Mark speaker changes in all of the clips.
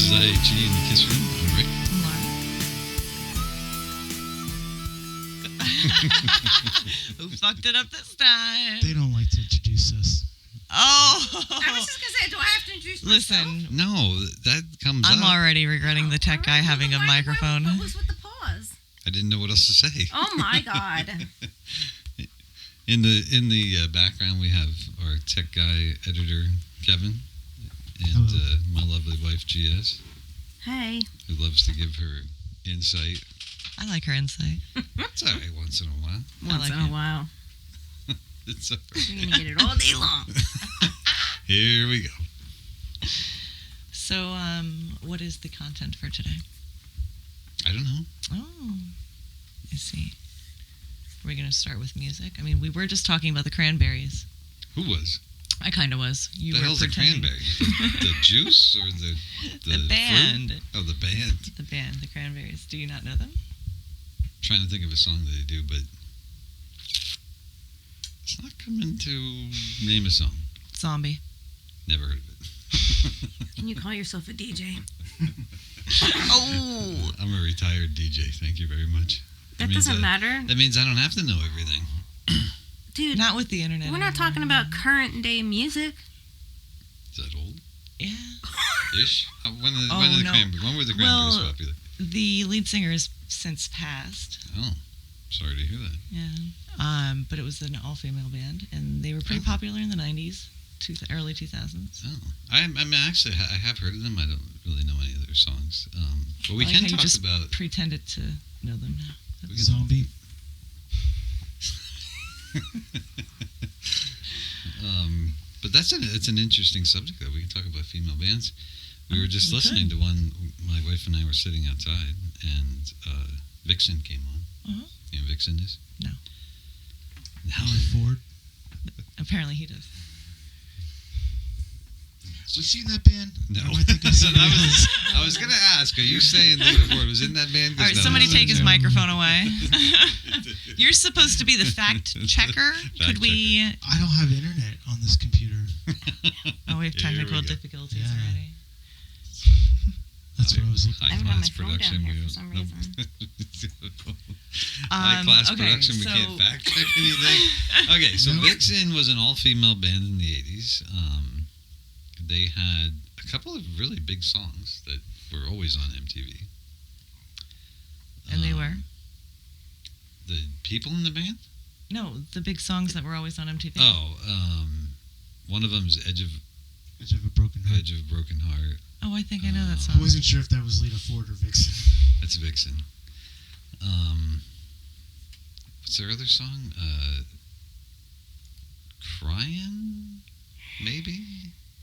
Speaker 1: is IHE in the Kiss Room. I'm Rick.
Speaker 2: Who fucked it up this time?
Speaker 3: They don't like to introduce us.
Speaker 2: Oh!
Speaker 4: I was just going to say, do I have to introduce myself?
Speaker 2: Listen.
Speaker 1: No, that comes up.
Speaker 2: I'm already regretting the tech guy having a microphone.
Speaker 4: What was with the pause?
Speaker 1: I didn't know what else to say.
Speaker 4: Oh, my God.
Speaker 1: In the background, we have our tech guy editor, Kevin, and my lovely wife, GS,
Speaker 4: Hey.
Speaker 1: who loves to give her insight.
Speaker 2: I like her insight.
Speaker 1: It's all right once in a while.
Speaker 4: Once in a while.
Speaker 1: It's all right.
Speaker 4: You're going to get it all day long.
Speaker 1: Here we go.
Speaker 2: So, what is the content for today?
Speaker 1: I don't know.
Speaker 2: Oh, I see. Are we going to start with music? I mean, we were just talking about the Cranberries.
Speaker 1: Who was?
Speaker 2: I kind of was. You
Speaker 1: The
Speaker 2: were
Speaker 1: hell's a
Speaker 2: pretending.
Speaker 1: cranberry? The juice or the
Speaker 2: The band.
Speaker 1: fruit? Oh, the band.
Speaker 2: The band, the Cranberries. Do you not know them?
Speaker 1: I'm trying to think of a song that they do, but it's not coming to name a song.
Speaker 2: Zombie.
Speaker 1: Never heard of it.
Speaker 4: And you call yourself a DJ.
Speaker 2: Oh!
Speaker 1: I'm a retired DJ. Thank you very much.
Speaker 4: That
Speaker 1: means
Speaker 4: doesn't matter.
Speaker 1: That means I don't have to know everything.
Speaker 4: Dude,
Speaker 2: Not with the internet.
Speaker 4: we're not
Speaker 2: anymore.
Speaker 4: talking about current day music.
Speaker 1: Is that old?
Speaker 2: Yeah.
Speaker 1: Ish? When
Speaker 2: Oh, no.
Speaker 1: When were the Cranberries
Speaker 2: Well,
Speaker 1: popular?
Speaker 2: The lead singer has since passed.
Speaker 1: Oh, sorry to hear that.
Speaker 2: Yeah. But it was an all-female band, and they were pretty popular in the 90s, early 2000s.
Speaker 1: Oh, I mean, actually, I have heard of them. I don't really know any of their songs. But we
Speaker 2: I like
Speaker 1: can
Speaker 2: how you
Speaker 1: talk
Speaker 2: just
Speaker 1: about.
Speaker 2: pretended to know them now.
Speaker 1: We can-
Speaker 3: Zombie.
Speaker 1: But it's an interesting subject, though. We can talk about female bands. We were just
Speaker 2: We
Speaker 1: listening
Speaker 2: could.
Speaker 1: to one. My wife and I were sitting outside, and Vixen came on.
Speaker 2: Uh-huh.
Speaker 1: You know who Vixen is?
Speaker 2: No.
Speaker 1: No.
Speaker 3: Henry Ford.
Speaker 2: Apparently he does.
Speaker 3: Was she in that band?
Speaker 1: No.
Speaker 3: Or am I thinking of somebody else?
Speaker 1: I was going to ask, are you saying Lita Ford was in that band? 'Cause
Speaker 2: All right,
Speaker 1: no,
Speaker 2: somebody
Speaker 1: no,
Speaker 2: take his
Speaker 3: no.
Speaker 2: microphone away. You're supposed to be the fact checker. Could we?
Speaker 3: I don't have internet on this computer.
Speaker 2: Oh, we have
Speaker 1: Here
Speaker 2: technical
Speaker 1: we go.
Speaker 2: difficulties
Speaker 3: Yeah.
Speaker 2: already.
Speaker 3: That's what I was looking
Speaker 4: I
Speaker 1: High
Speaker 4: don't have
Speaker 1: class
Speaker 4: my phone
Speaker 1: production.
Speaker 4: down here
Speaker 1: we
Speaker 4: for
Speaker 1: don't-
Speaker 4: some
Speaker 1: nope.
Speaker 4: reason.
Speaker 1: High class
Speaker 2: Okay,
Speaker 1: production. We can't
Speaker 2: so-
Speaker 1: fact check anything. Okay, so
Speaker 3: No.
Speaker 1: Vixen was an all female band in the 80s. They had a couple of really big songs that were always on MTV.
Speaker 2: And they were?
Speaker 1: The people in the band?
Speaker 2: No, the big songs that were always on MTV.
Speaker 1: Oh, one of them's Edge of
Speaker 3: Edge of a Broken Heart.
Speaker 1: Edge of a Broken Heart.
Speaker 2: Oh, I think I know that
Speaker 3: I
Speaker 2: song.
Speaker 3: wasn't sure if that was Lita Ford or Vixen.
Speaker 1: That's Vixen. What's their other song? Crying? Maybe?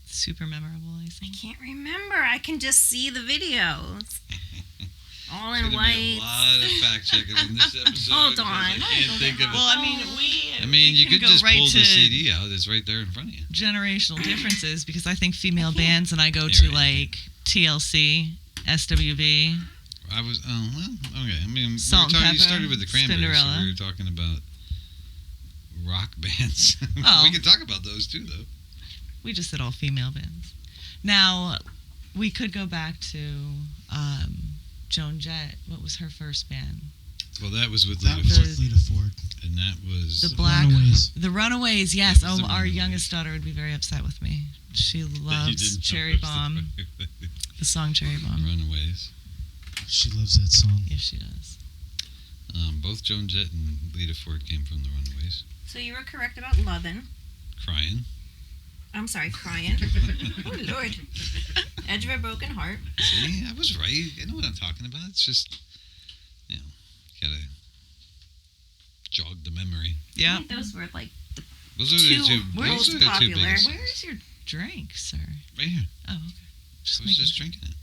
Speaker 2: Super memorable, I
Speaker 4: I
Speaker 2: think.
Speaker 4: can't remember. I can just see the videos. All in
Speaker 1: There's gonna be a
Speaker 4: white.
Speaker 1: lot of fact checking in this episode.
Speaker 4: Hold
Speaker 1: because
Speaker 4: on.
Speaker 1: I can't think of.
Speaker 2: Well, I mean,
Speaker 1: You
Speaker 2: can
Speaker 1: could
Speaker 2: go
Speaker 1: just
Speaker 2: right
Speaker 1: pull
Speaker 2: to
Speaker 1: the CD out. It's right there in front of you.
Speaker 2: generational differences because I think female bands, and I go
Speaker 1: You're
Speaker 2: to
Speaker 1: right.
Speaker 2: like TLC, SWV.
Speaker 1: I was. Oh well. Okay. I mean,
Speaker 2: Salt and
Speaker 1: you
Speaker 2: Pepper,
Speaker 1: started with the Cranberries, so
Speaker 2: Spinderella.
Speaker 1: we were talking about rock bands.
Speaker 2: Oh.
Speaker 1: We can talk about those too, though.
Speaker 2: We just said all female bands. Now, we could go back to Joan Jett. What was her first band?
Speaker 1: Well, that was with
Speaker 3: That
Speaker 1: Lita
Speaker 3: was
Speaker 1: Ford,
Speaker 3: with Lita Ford.
Speaker 1: and that was
Speaker 2: The Black.
Speaker 3: Runaways.
Speaker 2: The Runaways, yes.
Speaker 1: That was
Speaker 2: Oh,
Speaker 1: the
Speaker 2: our
Speaker 1: Runaways.
Speaker 2: youngest daughter would be very upset with me. She
Speaker 1: that you
Speaker 2: loves
Speaker 1: didn't know
Speaker 2: Cherry
Speaker 1: was
Speaker 2: Bomb, the song Cherry Bomb.
Speaker 1: Runaways.
Speaker 3: She loves that song.
Speaker 2: Yes, she does.
Speaker 1: Both Joan Jett and Lita Ford came from the Runaways.
Speaker 4: So you were correct about lovin'.
Speaker 1: Crying.
Speaker 4: I'm sorry, crying. Oh, Lord. Edge of a Broken Heart.
Speaker 1: See, I was right. I know what I'm talking about. It's just, you gotta jog the memory.
Speaker 4: I
Speaker 2: Yeah.
Speaker 4: think those were like
Speaker 1: Those are the two.
Speaker 4: most
Speaker 1: Those are the two
Speaker 4: popular.
Speaker 1: biggest.
Speaker 2: Where is your drink, sir?
Speaker 1: Right here.
Speaker 2: Oh, okay. Just
Speaker 1: I was
Speaker 2: making
Speaker 1: just
Speaker 2: sure.
Speaker 1: drinking it.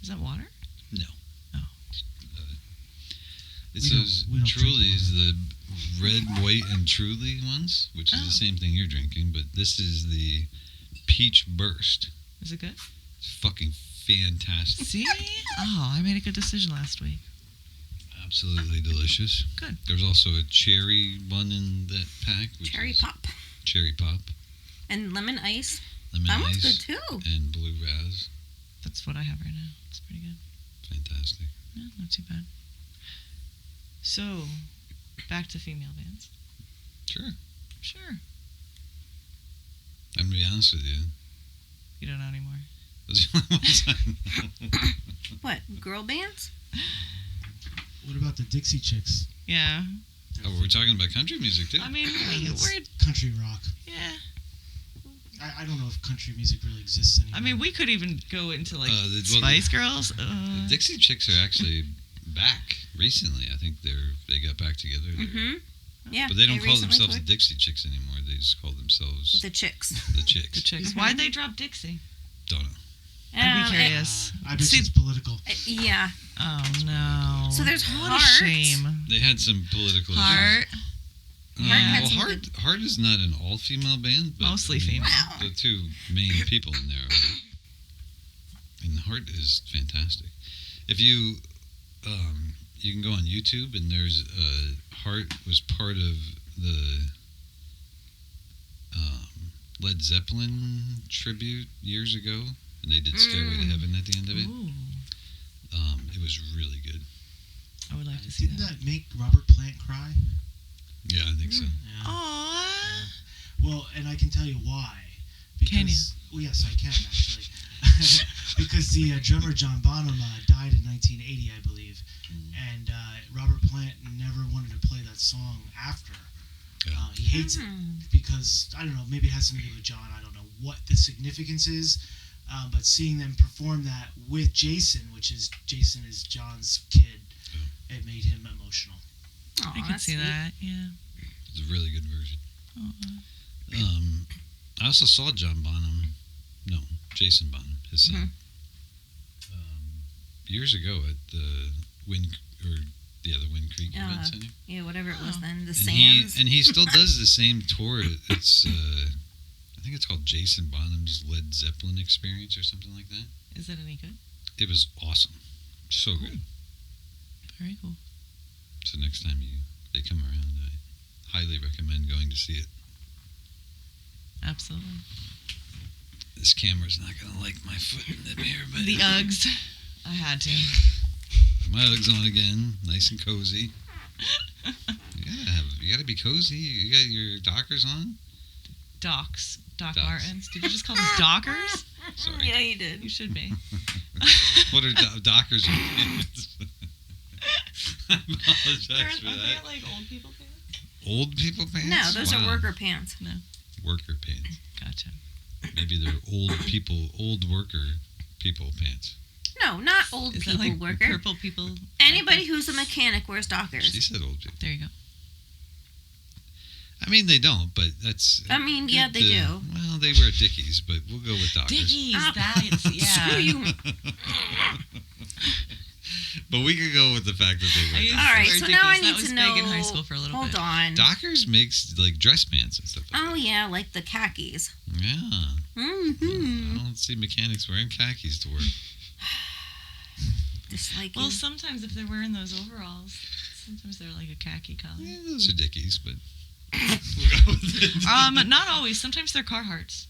Speaker 2: Is that water?
Speaker 1: No.
Speaker 2: Oh.
Speaker 1: It's
Speaker 3: We don't-
Speaker 1: those
Speaker 3: we don't drink
Speaker 1: Trulies, the red, white, and Truly ones, which is
Speaker 2: Oh.
Speaker 1: the same thing you're drinking, but this is the Peach Burst.
Speaker 2: Is it good?
Speaker 1: It's fucking fantastic.
Speaker 2: See? Oh, I made a good decision last week.
Speaker 1: Absolutely delicious.
Speaker 2: Good.
Speaker 1: There's also a cherry one in that pack. Which
Speaker 4: cherry
Speaker 1: is
Speaker 4: pop
Speaker 1: Cherry pop.
Speaker 4: and lemon ice.
Speaker 1: Lemon
Speaker 4: That one's
Speaker 1: ice.
Speaker 4: good too.
Speaker 1: And blue raz.
Speaker 2: That's what I have right now. It's pretty good.
Speaker 1: Fantastic.
Speaker 2: Yeah, not too bad. So, back to female bands.
Speaker 1: Sure.
Speaker 2: Sure.
Speaker 1: I'm gonna be honest with you.
Speaker 2: You don't know anymore.
Speaker 1: Those are the only ones I know.
Speaker 4: What, girl bands?
Speaker 3: What about the Dixie Chicks?
Speaker 2: Yeah.
Speaker 1: Oh, we're talking about country music too.
Speaker 2: I mean,
Speaker 3: That's
Speaker 2: we're
Speaker 3: country rock.
Speaker 2: yeah.
Speaker 3: I don't know if country music really exists anymore.
Speaker 2: I mean, we could even go into like
Speaker 1: Well,
Speaker 2: Spice Girls.
Speaker 1: the Dixie Chicks are actually back recently. I think they got back together.
Speaker 4: Mm-hmm. Yeah.
Speaker 1: But they don't call
Speaker 4: recently
Speaker 1: themselves the
Speaker 4: toured.
Speaker 1: Dixie Chicks anymore. They just call themselves
Speaker 4: The Chicks.
Speaker 1: the Chicks.
Speaker 2: The Chicks.
Speaker 4: Mhm.
Speaker 2: Why'd they drop Dixie?
Speaker 1: Don't know.
Speaker 2: I'd be curious.
Speaker 3: I bet
Speaker 2: See-
Speaker 3: it's political.
Speaker 4: Yeah.
Speaker 2: Oh no.
Speaker 4: So there's
Speaker 2: what
Speaker 4: Heart.
Speaker 2: a shame.
Speaker 1: They had some political.
Speaker 2: Heart.
Speaker 1: Issues.
Speaker 2: Heart
Speaker 4: had
Speaker 1: Well,
Speaker 4: some
Speaker 1: Heart is not an all-female band, but
Speaker 2: Mostly female.
Speaker 4: Wow.
Speaker 1: The two main people in there, and Heart is fantastic. If you you can go on YouTube, and there's Heart was part of the Led Zeppelin tribute years ago, and they did "Stairway to Heaven" at the end of it.
Speaker 2: Ooh,
Speaker 1: It was really good.
Speaker 2: I would like to see
Speaker 3: Didn't
Speaker 2: that.
Speaker 3: that make Robert Plant cry?
Speaker 1: Yeah, I think so.
Speaker 3: Yeah.
Speaker 2: Aww.
Speaker 3: Well, and I can tell you why.
Speaker 2: Can you?
Speaker 3: Well, yes, I can actually. Because the drummer John Bonham died in 1980, I believe, and Robert Plant never wanted to play that song after.
Speaker 1: Yeah.
Speaker 3: He hates it because I don't know. Maybe it has something to do with John. I don't know what the significance is, but seeing them perform that with Jason, Jason is John's kid, it made him emotional.
Speaker 4: Aw,
Speaker 2: I could
Speaker 4: that's
Speaker 2: see
Speaker 4: sweet.
Speaker 2: that. Yeah.
Speaker 1: It's a really good version.
Speaker 2: Aw.
Speaker 1: I also saw Jason Bonham, his son, years ago at the Wind Creek Event Center.
Speaker 4: Yeah, whatever it was
Speaker 2: Oh.
Speaker 4: then. The
Speaker 1: And
Speaker 4: Sands.
Speaker 1: he still does the same tour. It's I think it's called Jason Bonham's Led Zeppelin Experience or something like that.
Speaker 2: Is it any good?
Speaker 1: It was awesome, so good.
Speaker 2: Very cool.
Speaker 1: So next time they come around, I highly recommend going to see it.
Speaker 2: Absolutely.
Speaker 1: This camera's not gonna like my foot in the mirror, but
Speaker 2: The Uggs. I had to.
Speaker 1: my legs on again, nice and cozy. You gotta be cozy. You got your Dockers on.
Speaker 2: Doc
Speaker 1: Docs.
Speaker 2: Martens. Did you just call them Dockers?
Speaker 1: Sorry.
Speaker 4: Yeah, you did.
Speaker 2: You should be.
Speaker 1: What are Dockers? I apologize for that.
Speaker 2: like old people pants?
Speaker 1: Old people pants?
Speaker 4: No, those
Speaker 1: Wow.
Speaker 4: are worker pants.
Speaker 1: Worker pants.
Speaker 2: Gotcha.
Speaker 1: Maybe they're old worker people pants.
Speaker 4: No, not old
Speaker 2: Is that
Speaker 4: people
Speaker 2: like
Speaker 4: worker.
Speaker 2: purple people?
Speaker 4: Anybody who's a mechanic wears Dockers.
Speaker 1: She said old people.
Speaker 2: There you go.
Speaker 1: I mean, they don't, but that's.
Speaker 4: I mean, yeah, they do.
Speaker 1: Well, they wear Dickies, but we'll go with Dockers.
Speaker 2: Dickies,
Speaker 4: Ah,
Speaker 2: that's, yeah.
Speaker 4: Screw you.
Speaker 1: But we could go with the fact that they
Speaker 2: I
Speaker 1: wear
Speaker 2: used
Speaker 1: Dockers.
Speaker 4: All right,
Speaker 2: wear
Speaker 4: so now I
Speaker 2: Dickies.
Speaker 4: need
Speaker 2: That was
Speaker 4: to
Speaker 2: big
Speaker 4: know.
Speaker 2: in high school for a little
Speaker 4: Hold
Speaker 2: bit.
Speaker 4: on.
Speaker 1: Dockers makes like dress pants and stuff like
Speaker 4: Oh yeah, like the khakis.
Speaker 1: that. Yeah.
Speaker 4: Mm-hmm.
Speaker 1: I don't see mechanics wearing khakis to work.
Speaker 4: Just like
Speaker 2: Well, sometimes if they're wearing those overalls, sometimes they're like a khaki color.
Speaker 1: Yeah, those are Dickies, but we'll go with it.
Speaker 2: Not always. Sometimes they're Carhartts.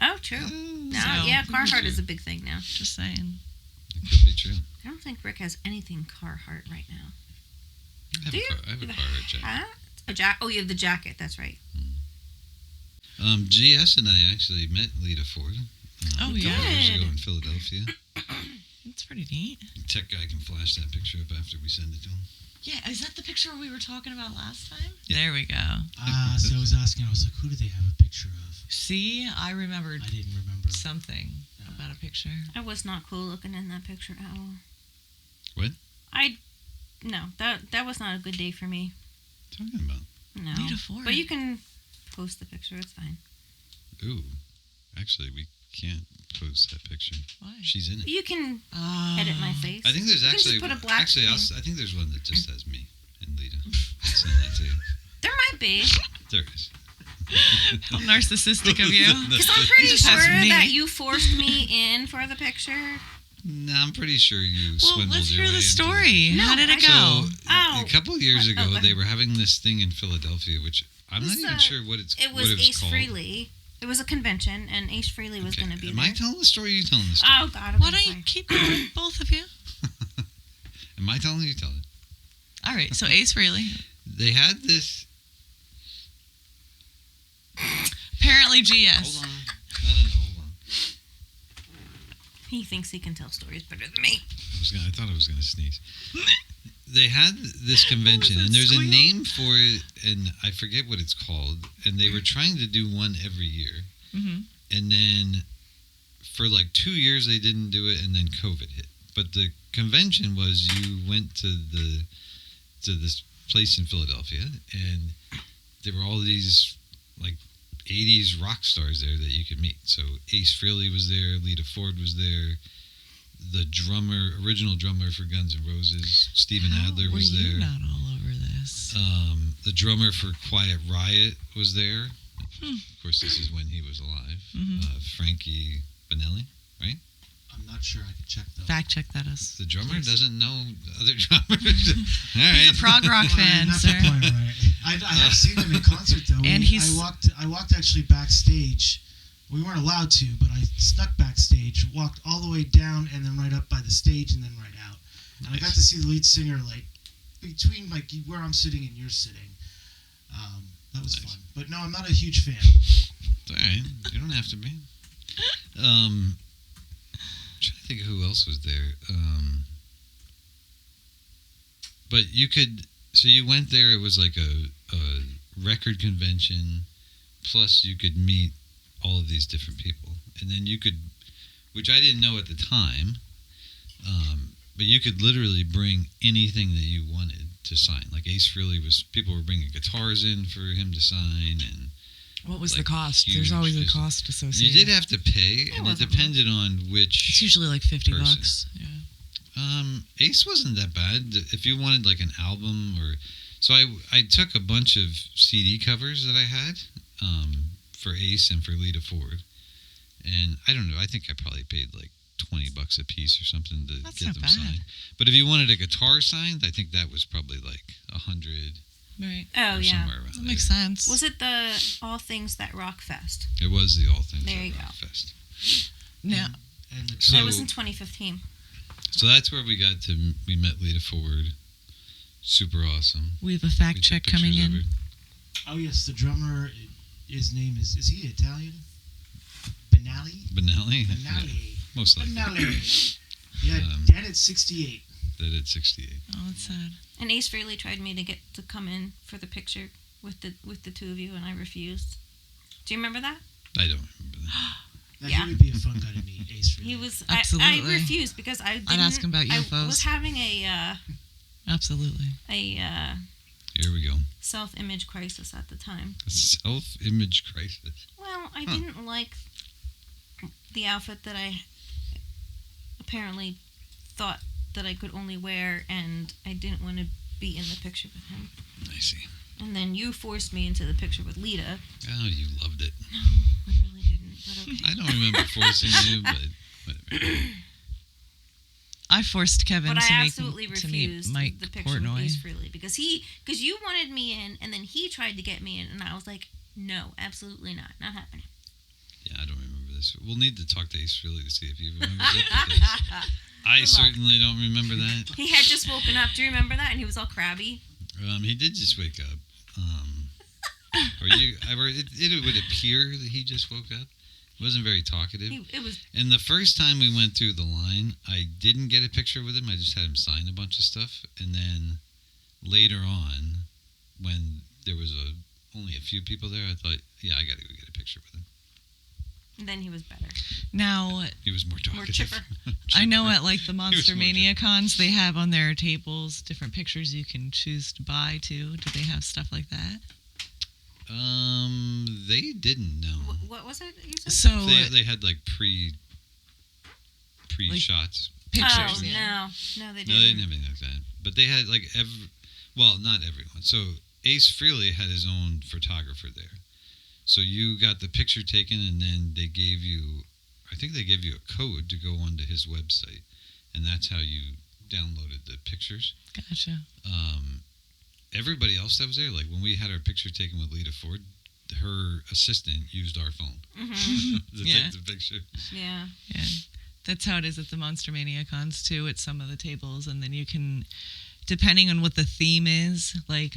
Speaker 4: oh, true. No,
Speaker 2: So-
Speaker 4: yeah, Carhartt is a big thing now.
Speaker 2: Just saying.
Speaker 1: It could be true.
Speaker 4: I don't think Rick has anything Carhartt right now.
Speaker 1: I have,
Speaker 4: Do you?
Speaker 1: I have a Carhartt jacket.
Speaker 4: Hat? Oh, you have the jacket. That's right.
Speaker 1: GS and I actually met Lita Ford.
Speaker 2: Oh,
Speaker 1: a couple
Speaker 2: yeah.
Speaker 1: years
Speaker 4: Good.
Speaker 1: ago in Philadelphia.
Speaker 2: It's pretty neat.
Speaker 1: The tech guy can flash that picture up after we send it to him.
Speaker 2: Yeah, is that the picture we were talking about last time?
Speaker 1: Yeah.
Speaker 2: There we go.
Speaker 3: So I was asking, I was like, who do they have a picture of?
Speaker 2: See, I remembered
Speaker 3: I didn't remember.
Speaker 2: something about a picture.
Speaker 4: I was not cool looking in that picture at all.
Speaker 1: What?
Speaker 4: No, that was not a good day for me.
Speaker 1: What are you talking about?
Speaker 4: No.
Speaker 2: Lita Ford.
Speaker 4: But you can post the picture. It's fine.
Speaker 1: Ooh. Actually, we can't post that picture.
Speaker 2: Why?
Speaker 1: She's in it.
Speaker 4: You can
Speaker 2: Oh.
Speaker 4: edit my face.
Speaker 1: I think there's
Speaker 4: You can just
Speaker 1: actually.
Speaker 4: put a black
Speaker 1: actually,
Speaker 4: thing.
Speaker 1: I think there's one that just has me and Lita. I'll send that to you.
Speaker 4: There might be.
Speaker 1: There is.
Speaker 2: How narcissistic of you.
Speaker 4: Because I'm pretty
Speaker 2: just has
Speaker 4: sure
Speaker 2: me.
Speaker 4: that you forced me in for the picture.
Speaker 1: No, I'm pretty sure you
Speaker 2: Well,
Speaker 1: swindled
Speaker 2: let's
Speaker 1: your
Speaker 2: hear
Speaker 1: way
Speaker 2: the
Speaker 1: into
Speaker 2: story.
Speaker 4: No,
Speaker 2: How did it
Speaker 1: So,
Speaker 2: go?
Speaker 4: Oh.
Speaker 1: a couple of years
Speaker 4: What?
Speaker 1: ago,
Speaker 4: Oh,
Speaker 1: they were having this thing in Philadelphia, which I'm not
Speaker 4: This,
Speaker 1: even sure what it's
Speaker 4: It
Speaker 1: what
Speaker 4: was
Speaker 1: it was
Speaker 4: Ace
Speaker 1: called.
Speaker 4: Frehley. It It was a convention, and Ace Frehley was going to be
Speaker 1: Am
Speaker 4: there.
Speaker 1: I telling the story or are you telling the story?
Speaker 4: Oh, God. Okay,
Speaker 2: Why don't you
Speaker 4: sorry.
Speaker 2: keep going, both of you?
Speaker 1: Am I telling you? Tell it.
Speaker 2: All right, so Ace Frehley.
Speaker 1: They had this.
Speaker 2: Apparently GS.
Speaker 1: Hold on. No, hold on.
Speaker 4: He thinks he can tell stories better than me.
Speaker 1: I thought I was going to sneeze. They had this convention, and there's a
Speaker 2: squeal?
Speaker 1: name for it, and I forget what it's called. And they were trying to do one every year,
Speaker 2: Mm-hmm.
Speaker 1: and then for like 2 years they didn't do it, and then COVID hit. But the convention was you went to this place in Philadelphia, and there were all these like 80s rock stars there that you could meet. So Ace Frehley was there, Lita Ford was there, the original drummer for Guns N' Roses, Steven Adler was
Speaker 2: were
Speaker 1: there.
Speaker 2: you not all over this?
Speaker 1: The drummer for Quiet Riot was there.
Speaker 2: Hmm.
Speaker 1: Of course, this is when he was alive.
Speaker 2: Mhm.
Speaker 1: Frankie Benelli, right?
Speaker 3: I'm not sure. I could check though.
Speaker 2: Fact check that us.
Speaker 1: The drummer
Speaker 3: Please.
Speaker 1: doesn't know other drummers. All right.
Speaker 2: He's a prog rock fan,
Speaker 3: Not
Speaker 2: sir.
Speaker 3: the point, right? I have seen him in concert though.
Speaker 2: And
Speaker 3: I walked actually backstage. We weren't allowed to, but I snuck backstage, walked all the way down, and then right up by the stage, and then right out. And I got to see the lead singer like between like where I'm sitting and you're sitting. That was
Speaker 1: Nice.
Speaker 3: fun. But no, I'm not a huge fan.
Speaker 1: All right. You don't have to be. I'm trying to think of who else was there. But you could. So you went there. It was like a record convention. Plus, you could meet all of these different people, and then you could, which I didn't know at the time. But you could literally bring anything that you wanted to sign. Like Ace Frehley people were bringing guitars in for him to sign, and
Speaker 5: What was
Speaker 1: like,
Speaker 5: the cost?
Speaker 1: huge
Speaker 5: There's always a
Speaker 1: business.
Speaker 5: cost
Speaker 1: you
Speaker 5: associated.
Speaker 1: did have to pay, and it
Speaker 4: wasn't
Speaker 1: depended on
Speaker 5: It's
Speaker 1: which.
Speaker 5: usually like $50.
Speaker 1: person.
Speaker 5: Yeah.
Speaker 1: Ace wasn't that bad. If you wanted like an album or, so I took a bunch of CD covers that I had for Ace and for Lita Ford, and I don't know. I think I probably paid like $20 a piece or something to
Speaker 2: That's
Speaker 1: get
Speaker 2: not
Speaker 1: them
Speaker 2: bad.
Speaker 1: signed. But if you wanted a guitar signed, I think that was probably like $100
Speaker 2: Right.
Speaker 4: Oh,
Speaker 1: or
Speaker 4: yeah.
Speaker 1: somewhere around
Speaker 2: That
Speaker 1: there.
Speaker 2: makes sense.
Speaker 4: Was it the All Things That Rock Fest?
Speaker 1: It was the All Things
Speaker 4: There
Speaker 1: That
Speaker 4: you
Speaker 1: Rock
Speaker 4: go.
Speaker 1: Fest.
Speaker 2: Now,
Speaker 3: And the
Speaker 1: So-
Speaker 4: That was in 2015.
Speaker 1: So that's where we met Lita Ford. Super awesome.
Speaker 2: we have a fact
Speaker 1: We
Speaker 2: check
Speaker 1: took
Speaker 2: coming
Speaker 1: pictures of
Speaker 2: in.
Speaker 1: her.
Speaker 3: oh yes, the drummer. His name is he Italian? Benali.
Speaker 1: Benelli? Yeah,
Speaker 3: Benali.
Speaker 1: most likely.
Speaker 3: Benali. Yeah,
Speaker 1: Um,
Speaker 3: dead at 68.
Speaker 1: That at 68.
Speaker 2: Oh, that's sad.
Speaker 4: And Ace Frehley tried me to get to come in for the picture with the two of you, and I refused. Do you remember that?
Speaker 1: I don't remember that.
Speaker 3: Now,
Speaker 4: Yeah.
Speaker 3: he would be a fun guy to meet. Ace Frehley.
Speaker 4: He was. I
Speaker 2: Absolutely.
Speaker 4: refused because I didn't.
Speaker 2: ask him about
Speaker 4: I
Speaker 2: UFOs.
Speaker 4: was having a
Speaker 2: Absolutely.
Speaker 1: Here we go.
Speaker 4: self-image crisis at the time.
Speaker 1: A self-image crisis.
Speaker 4: Well, I didn't like the outfit that I apparently thought that I could only wear, and I didn't want to be in the picture with him.
Speaker 1: I see.
Speaker 4: And then you forced me into the picture with Lita.
Speaker 1: Oh, you loved it.
Speaker 4: No, I really didn't. But okay.
Speaker 1: I don't remember forcing you, but whatever.
Speaker 2: I forced Kevin
Speaker 4: But
Speaker 2: to
Speaker 4: I
Speaker 2: make
Speaker 4: absolutely
Speaker 2: to meet
Speaker 4: refused
Speaker 2: Mike
Speaker 4: the picture
Speaker 2: Portnoy.
Speaker 4: with Ace Frehley because you wanted me in, and then he tried to get me in, and I was like, no, absolutely not happening.
Speaker 1: Yeah, I don't remember this. We'll need to talk to Ace Frehley to see if he remembers it. Because I
Speaker 4: luck.
Speaker 1: certainly don't remember that.
Speaker 4: He had just woken up. Do you remember that? And he was all crabby.
Speaker 1: He did just wake up. It would appear that he just woke up. He wasn't very talkative.
Speaker 4: It was.
Speaker 1: And the first time we went through the line, I didn't get a picture with him. I just had him sign a bunch of stuff. And then later on, when there was only a few people there, I thought, yeah, I got to go get a picture with him.
Speaker 4: And then he was better.
Speaker 2: Now,
Speaker 1: He was more talkative.
Speaker 4: chipper.
Speaker 2: I know at like the
Speaker 1: was
Speaker 2: Monster
Speaker 1: more
Speaker 2: Mania cons, they have on their tables different pictures you can choose to buy too. Do they have stuff like that?
Speaker 1: They didn't know.
Speaker 4: What was it you said?
Speaker 2: So
Speaker 1: They had like pre shots.
Speaker 2: pictures.
Speaker 4: Oh,
Speaker 2: yeah.
Speaker 4: no, they didn't.
Speaker 1: No, they didn't have anything like that. But they had like not everyone. So Ace Frehley had his own photographer there. So you got the picture taken, and then they gave you, I think they gave you a code to go onto his website, and that's how you downloaded the pictures.
Speaker 2: Gotcha.
Speaker 1: Everybody else that was there, like when we had our picture taken with Lita Ford, her assistant used our phone
Speaker 4: Mm-hmm.
Speaker 1: to
Speaker 2: Yeah.
Speaker 1: take the picture.
Speaker 4: Yeah.
Speaker 2: Yeah. That's how it is at the Monster Mania cons too, at some of the tables. And then you can, depending on what the theme is, like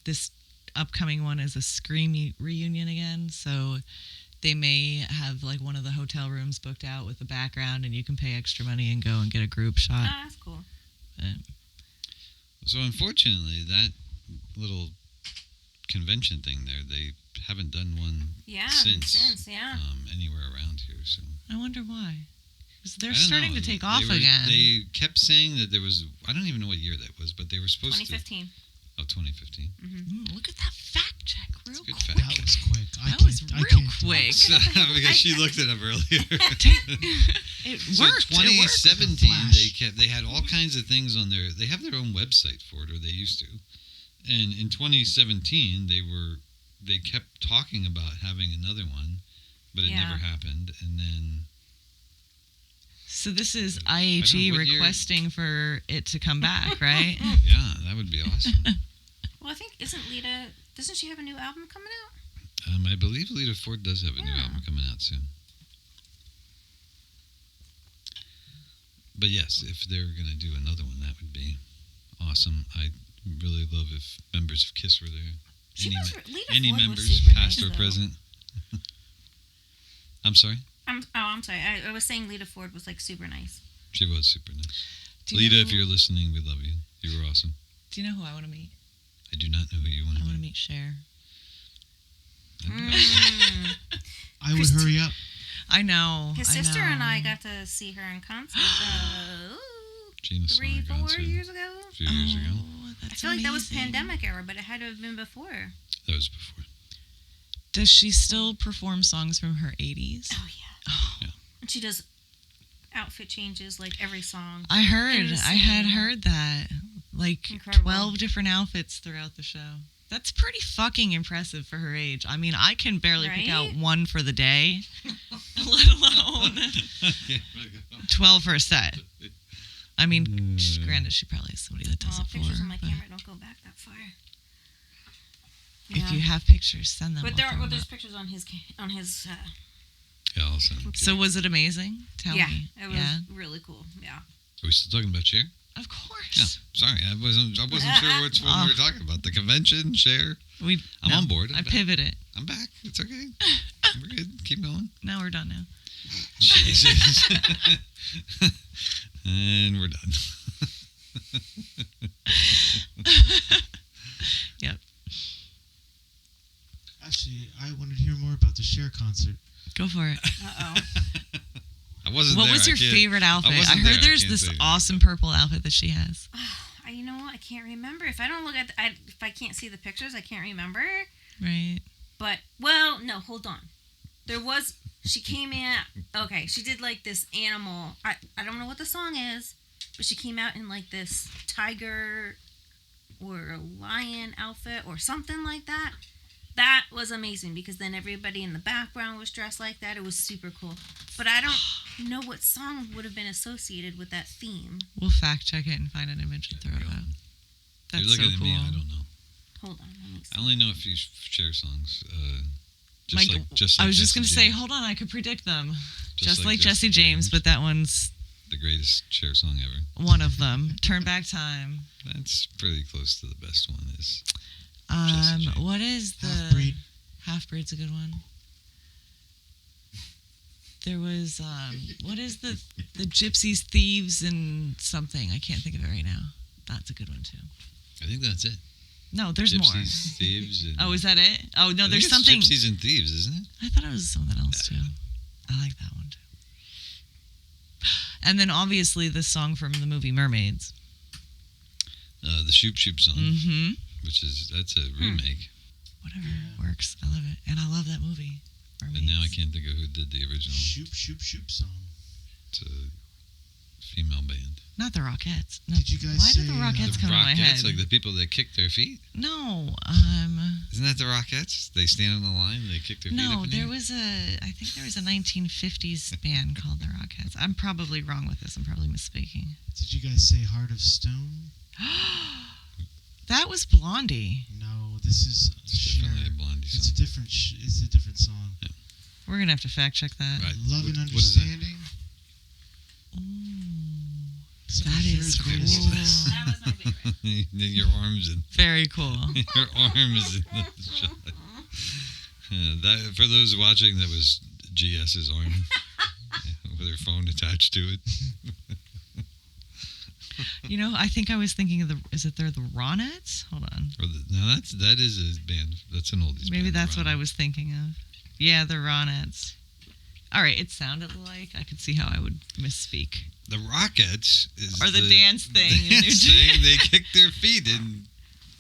Speaker 2: this upcoming one is a Scream reunion again. So they may have like one of the hotel rooms booked out with the background, and you can pay extra money and go and get a group shot.
Speaker 4: Ah, that's cool.
Speaker 1: So unfortunately, that little convention thing there, they haven't done one
Speaker 4: Yeah.
Speaker 1: since
Speaker 4: Yeah.
Speaker 1: anywhere around here. So
Speaker 2: I wonder why. 'Cause they're
Speaker 1: I don't
Speaker 2: starting
Speaker 1: know.
Speaker 2: to take
Speaker 1: They
Speaker 2: off
Speaker 1: were-
Speaker 2: again.
Speaker 1: They kept saying that there was, I don't even know what year that was, but they were supposed
Speaker 4: 2015.
Speaker 1: to. Oh, 2015.
Speaker 2: Look at that fact check real
Speaker 1: good
Speaker 2: quick.
Speaker 1: fact
Speaker 3: That was quick.
Speaker 2: That was real quick.
Speaker 1: Because she looked it up earlier.
Speaker 2: It
Speaker 1: So
Speaker 2: worked.
Speaker 1: 2017,
Speaker 3: Flash.
Speaker 1: they had all kinds of things on their. They have their own website for it, or they used to. And in 2017, they kept talking about having another one, but it
Speaker 4: Yeah.
Speaker 1: never happened. And then
Speaker 2: So this is
Speaker 1: I don't
Speaker 2: IHE
Speaker 1: know what year-
Speaker 2: requesting for it to come back, right?
Speaker 1: yeah, that would be awesome.
Speaker 4: Well, I think isn't Lita? Doesn't she have a new album coming out?
Speaker 1: I believe Lita Ford does have a new
Speaker 4: Yeah.
Speaker 1: album coming out soon. But yes, if they're going to do another one, that would be awesome. I'd really love if members of KISS were there.
Speaker 4: She
Speaker 1: Any,
Speaker 4: was.
Speaker 1: me-
Speaker 4: Lita
Speaker 1: any
Speaker 4: Ford was
Speaker 1: members,
Speaker 4: super
Speaker 1: past
Speaker 4: nice,
Speaker 1: or
Speaker 4: though.
Speaker 1: present. I'm sorry?
Speaker 4: I'm sorry. I was saying Lita Ford was like super nice.
Speaker 1: She was super nice.
Speaker 2: Do you
Speaker 1: Lita,
Speaker 2: know
Speaker 1: if
Speaker 2: who-
Speaker 1: you're listening, we love you. You were awesome.
Speaker 2: Do you know who I want to meet?
Speaker 1: I do not know who you want
Speaker 2: I
Speaker 1: to
Speaker 2: want to
Speaker 1: meet.
Speaker 2: meet Cher.
Speaker 1: That'd be awesome.
Speaker 3: I would
Speaker 4: Christ-
Speaker 3: hurry up.
Speaker 2: I know.
Speaker 4: His
Speaker 2: I
Speaker 4: sister and I
Speaker 2: know.
Speaker 4: got to see her in concert
Speaker 1: Gina saw
Speaker 4: 3,
Speaker 1: her
Speaker 4: 4
Speaker 1: concert
Speaker 4: years ago.
Speaker 1: a few years ago.
Speaker 2: Oh,
Speaker 4: I
Speaker 2: that's
Speaker 4: feel like that was
Speaker 2: amazing.
Speaker 4: pandemic era, but it had to have been before.
Speaker 1: That was before.
Speaker 2: Does she still perform songs from her 80s?
Speaker 4: Oh yeah.
Speaker 2: Oh,
Speaker 4: And she does outfit changes like every song.
Speaker 2: I heard. I had
Speaker 4: Insane.
Speaker 2: heard that. Like
Speaker 4: Incredible.
Speaker 2: 12 different outfits throughout the show. That's pretty fucking impressive for her age. I mean, I can barely pick out
Speaker 4: Right?
Speaker 2: one for the day, let alone 12 for a set. I mean, granted, she probably has somebody that does
Speaker 4: Oh,
Speaker 2: it for
Speaker 4: pictures
Speaker 2: her.
Speaker 4: on my
Speaker 2: but
Speaker 4: camera don't go back that far.
Speaker 2: if you have pictures, send them.
Speaker 4: But
Speaker 2: We'll
Speaker 4: there,
Speaker 2: throw
Speaker 4: well,
Speaker 2: them
Speaker 4: there's
Speaker 2: up.
Speaker 4: pictures on his
Speaker 1: Yeah, I'll send them to
Speaker 2: So
Speaker 1: you.
Speaker 2: was it amazing? Tell
Speaker 4: yeah,
Speaker 2: me.
Speaker 4: it was
Speaker 2: Yeah,
Speaker 4: really cool. Yeah.
Speaker 1: Are we still talking about Cher?
Speaker 2: of
Speaker 1: Yeah.
Speaker 2: course.
Speaker 1: Sorry, I wasn't sure which one we were talking about. The convention, Cher.
Speaker 2: We.
Speaker 1: I'm
Speaker 2: no,
Speaker 1: on board.
Speaker 2: I pivoted.
Speaker 1: I'm back. It's okay. We're good. Keep going.
Speaker 2: Now we're done. Now.
Speaker 1: Jesus. And we're done.
Speaker 2: Yep.
Speaker 3: Actually, I wanted to hear more about the Cher concert.
Speaker 2: Go for it.
Speaker 4: Uh-oh.
Speaker 1: I wasn't
Speaker 2: What
Speaker 1: there.
Speaker 2: was
Speaker 1: I
Speaker 2: your
Speaker 1: can't-
Speaker 2: favorite outfit? I
Speaker 1: wasn't
Speaker 2: heard
Speaker 1: there. I
Speaker 2: there's
Speaker 1: can't
Speaker 2: this
Speaker 1: say anything.
Speaker 2: awesome purple outfit that she has.
Speaker 4: You know what? I can't remember. If I don't look at, if I can't see the pictures, I can't remember.
Speaker 2: Right.
Speaker 4: But well, no, hold on. There was she came in. Okay, she did like this animal. I don't know what the song is, but she came out in like this tiger or a lion outfit or something like that. That was amazing because then everybody in the background was dressed like that. It was super cool. But I don't know what song would have been associated with that theme.
Speaker 2: We'll fact check it and find an image and throw it out. That's
Speaker 1: You're looking
Speaker 2: so
Speaker 1: at
Speaker 2: cool.
Speaker 1: me. I don't know.
Speaker 4: Hold on, let me see.
Speaker 1: I only know a few Cher songs.
Speaker 2: Like,
Speaker 1: Just like
Speaker 2: I was just
Speaker 1: Jesse
Speaker 2: going to say,
Speaker 1: James.
Speaker 2: hold on, I could predict them.
Speaker 1: Just
Speaker 2: Just
Speaker 1: like
Speaker 2: like Jesse James, but that one's
Speaker 1: the greatest Cher song ever.
Speaker 2: one of them. Turn Back Time.
Speaker 1: That's pretty close to the best one. Is Jesse James.
Speaker 2: What is the
Speaker 3: Half-breed.
Speaker 2: Half-breed's a good one. There was what is the Gypsies, Thieves, and something? I can't think of it right now. That's a good one too.
Speaker 1: I think that's it.
Speaker 2: No, there's
Speaker 1: Gypsies,
Speaker 2: more.
Speaker 1: Thieves. And
Speaker 2: Oh, is that it? Oh no,
Speaker 1: I think
Speaker 2: there's
Speaker 1: it's
Speaker 2: something.
Speaker 1: Gypsies and Thieves, isn't it?
Speaker 2: I thought it was something else too. I like that one too. And then obviously the song from the movie Mermaids.
Speaker 1: The Shoop Shoop song,
Speaker 2: Mm-hmm.
Speaker 1: that's a remake.
Speaker 2: Whatever
Speaker 3: Yeah.
Speaker 2: works. I love it, and I love that movie. Mermaids.
Speaker 1: And now I can't think of who did the original.
Speaker 3: Shoop, shoop, shoop song.
Speaker 1: It's a female band.
Speaker 2: Not the Rockettes. No.
Speaker 3: Did you guys
Speaker 2: Why did
Speaker 3: say,
Speaker 2: the Rockettes
Speaker 1: The
Speaker 2: come to my
Speaker 1: Rockettes,
Speaker 2: head?
Speaker 1: like the people that kick their feet.
Speaker 2: No,
Speaker 1: Isn't that the Rockettes? They stand on the line, they kick their feet up
Speaker 2: no.
Speaker 1: in
Speaker 2: There
Speaker 1: the air?
Speaker 2: was I think there was a 1950s band called the Rockettes. I'm probably wrong with this. I'm probably misspeaking.
Speaker 3: Did you guys say Heart of Stone?
Speaker 2: That was Blondie.
Speaker 3: No, this is
Speaker 1: It's definitely a
Speaker 3: Cher.
Speaker 1: Blondie
Speaker 3: It's a
Speaker 1: song.
Speaker 3: different. It's a different song.
Speaker 2: We're gonna have to fact check that.
Speaker 1: Right.
Speaker 3: Love and
Speaker 1: What is that?
Speaker 3: Understanding. Some
Speaker 2: That
Speaker 3: of
Speaker 2: is
Speaker 3: Cher's greatest
Speaker 2: cool.
Speaker 3: hits.
Speaker 4: That was my favorite.
Speaker 1: Your arms in
Speaker 2: Very cool.
Speaker 1: your arm is in the shot. That for those watching, that was GS's arm with her phone attached to it.
Speaker 2: You know, I think I was thinking of they're the Ronettes? Hold on.
Speaker 1: No, that is a band. That's an oldies.
Speaker 2: Maybe
Speaker 1: band,
Speaker 2: that's what I
Speaker 1: Ron.
Speaker 2: was thinking of. Yeah, the Ronettes. All right, it sounded like I could see how I would misspeak.
Speaker 1: The Rockettes is
Speaker 2: Or the dance thing in New
Speaker 1: Dance thing. They kick their feet in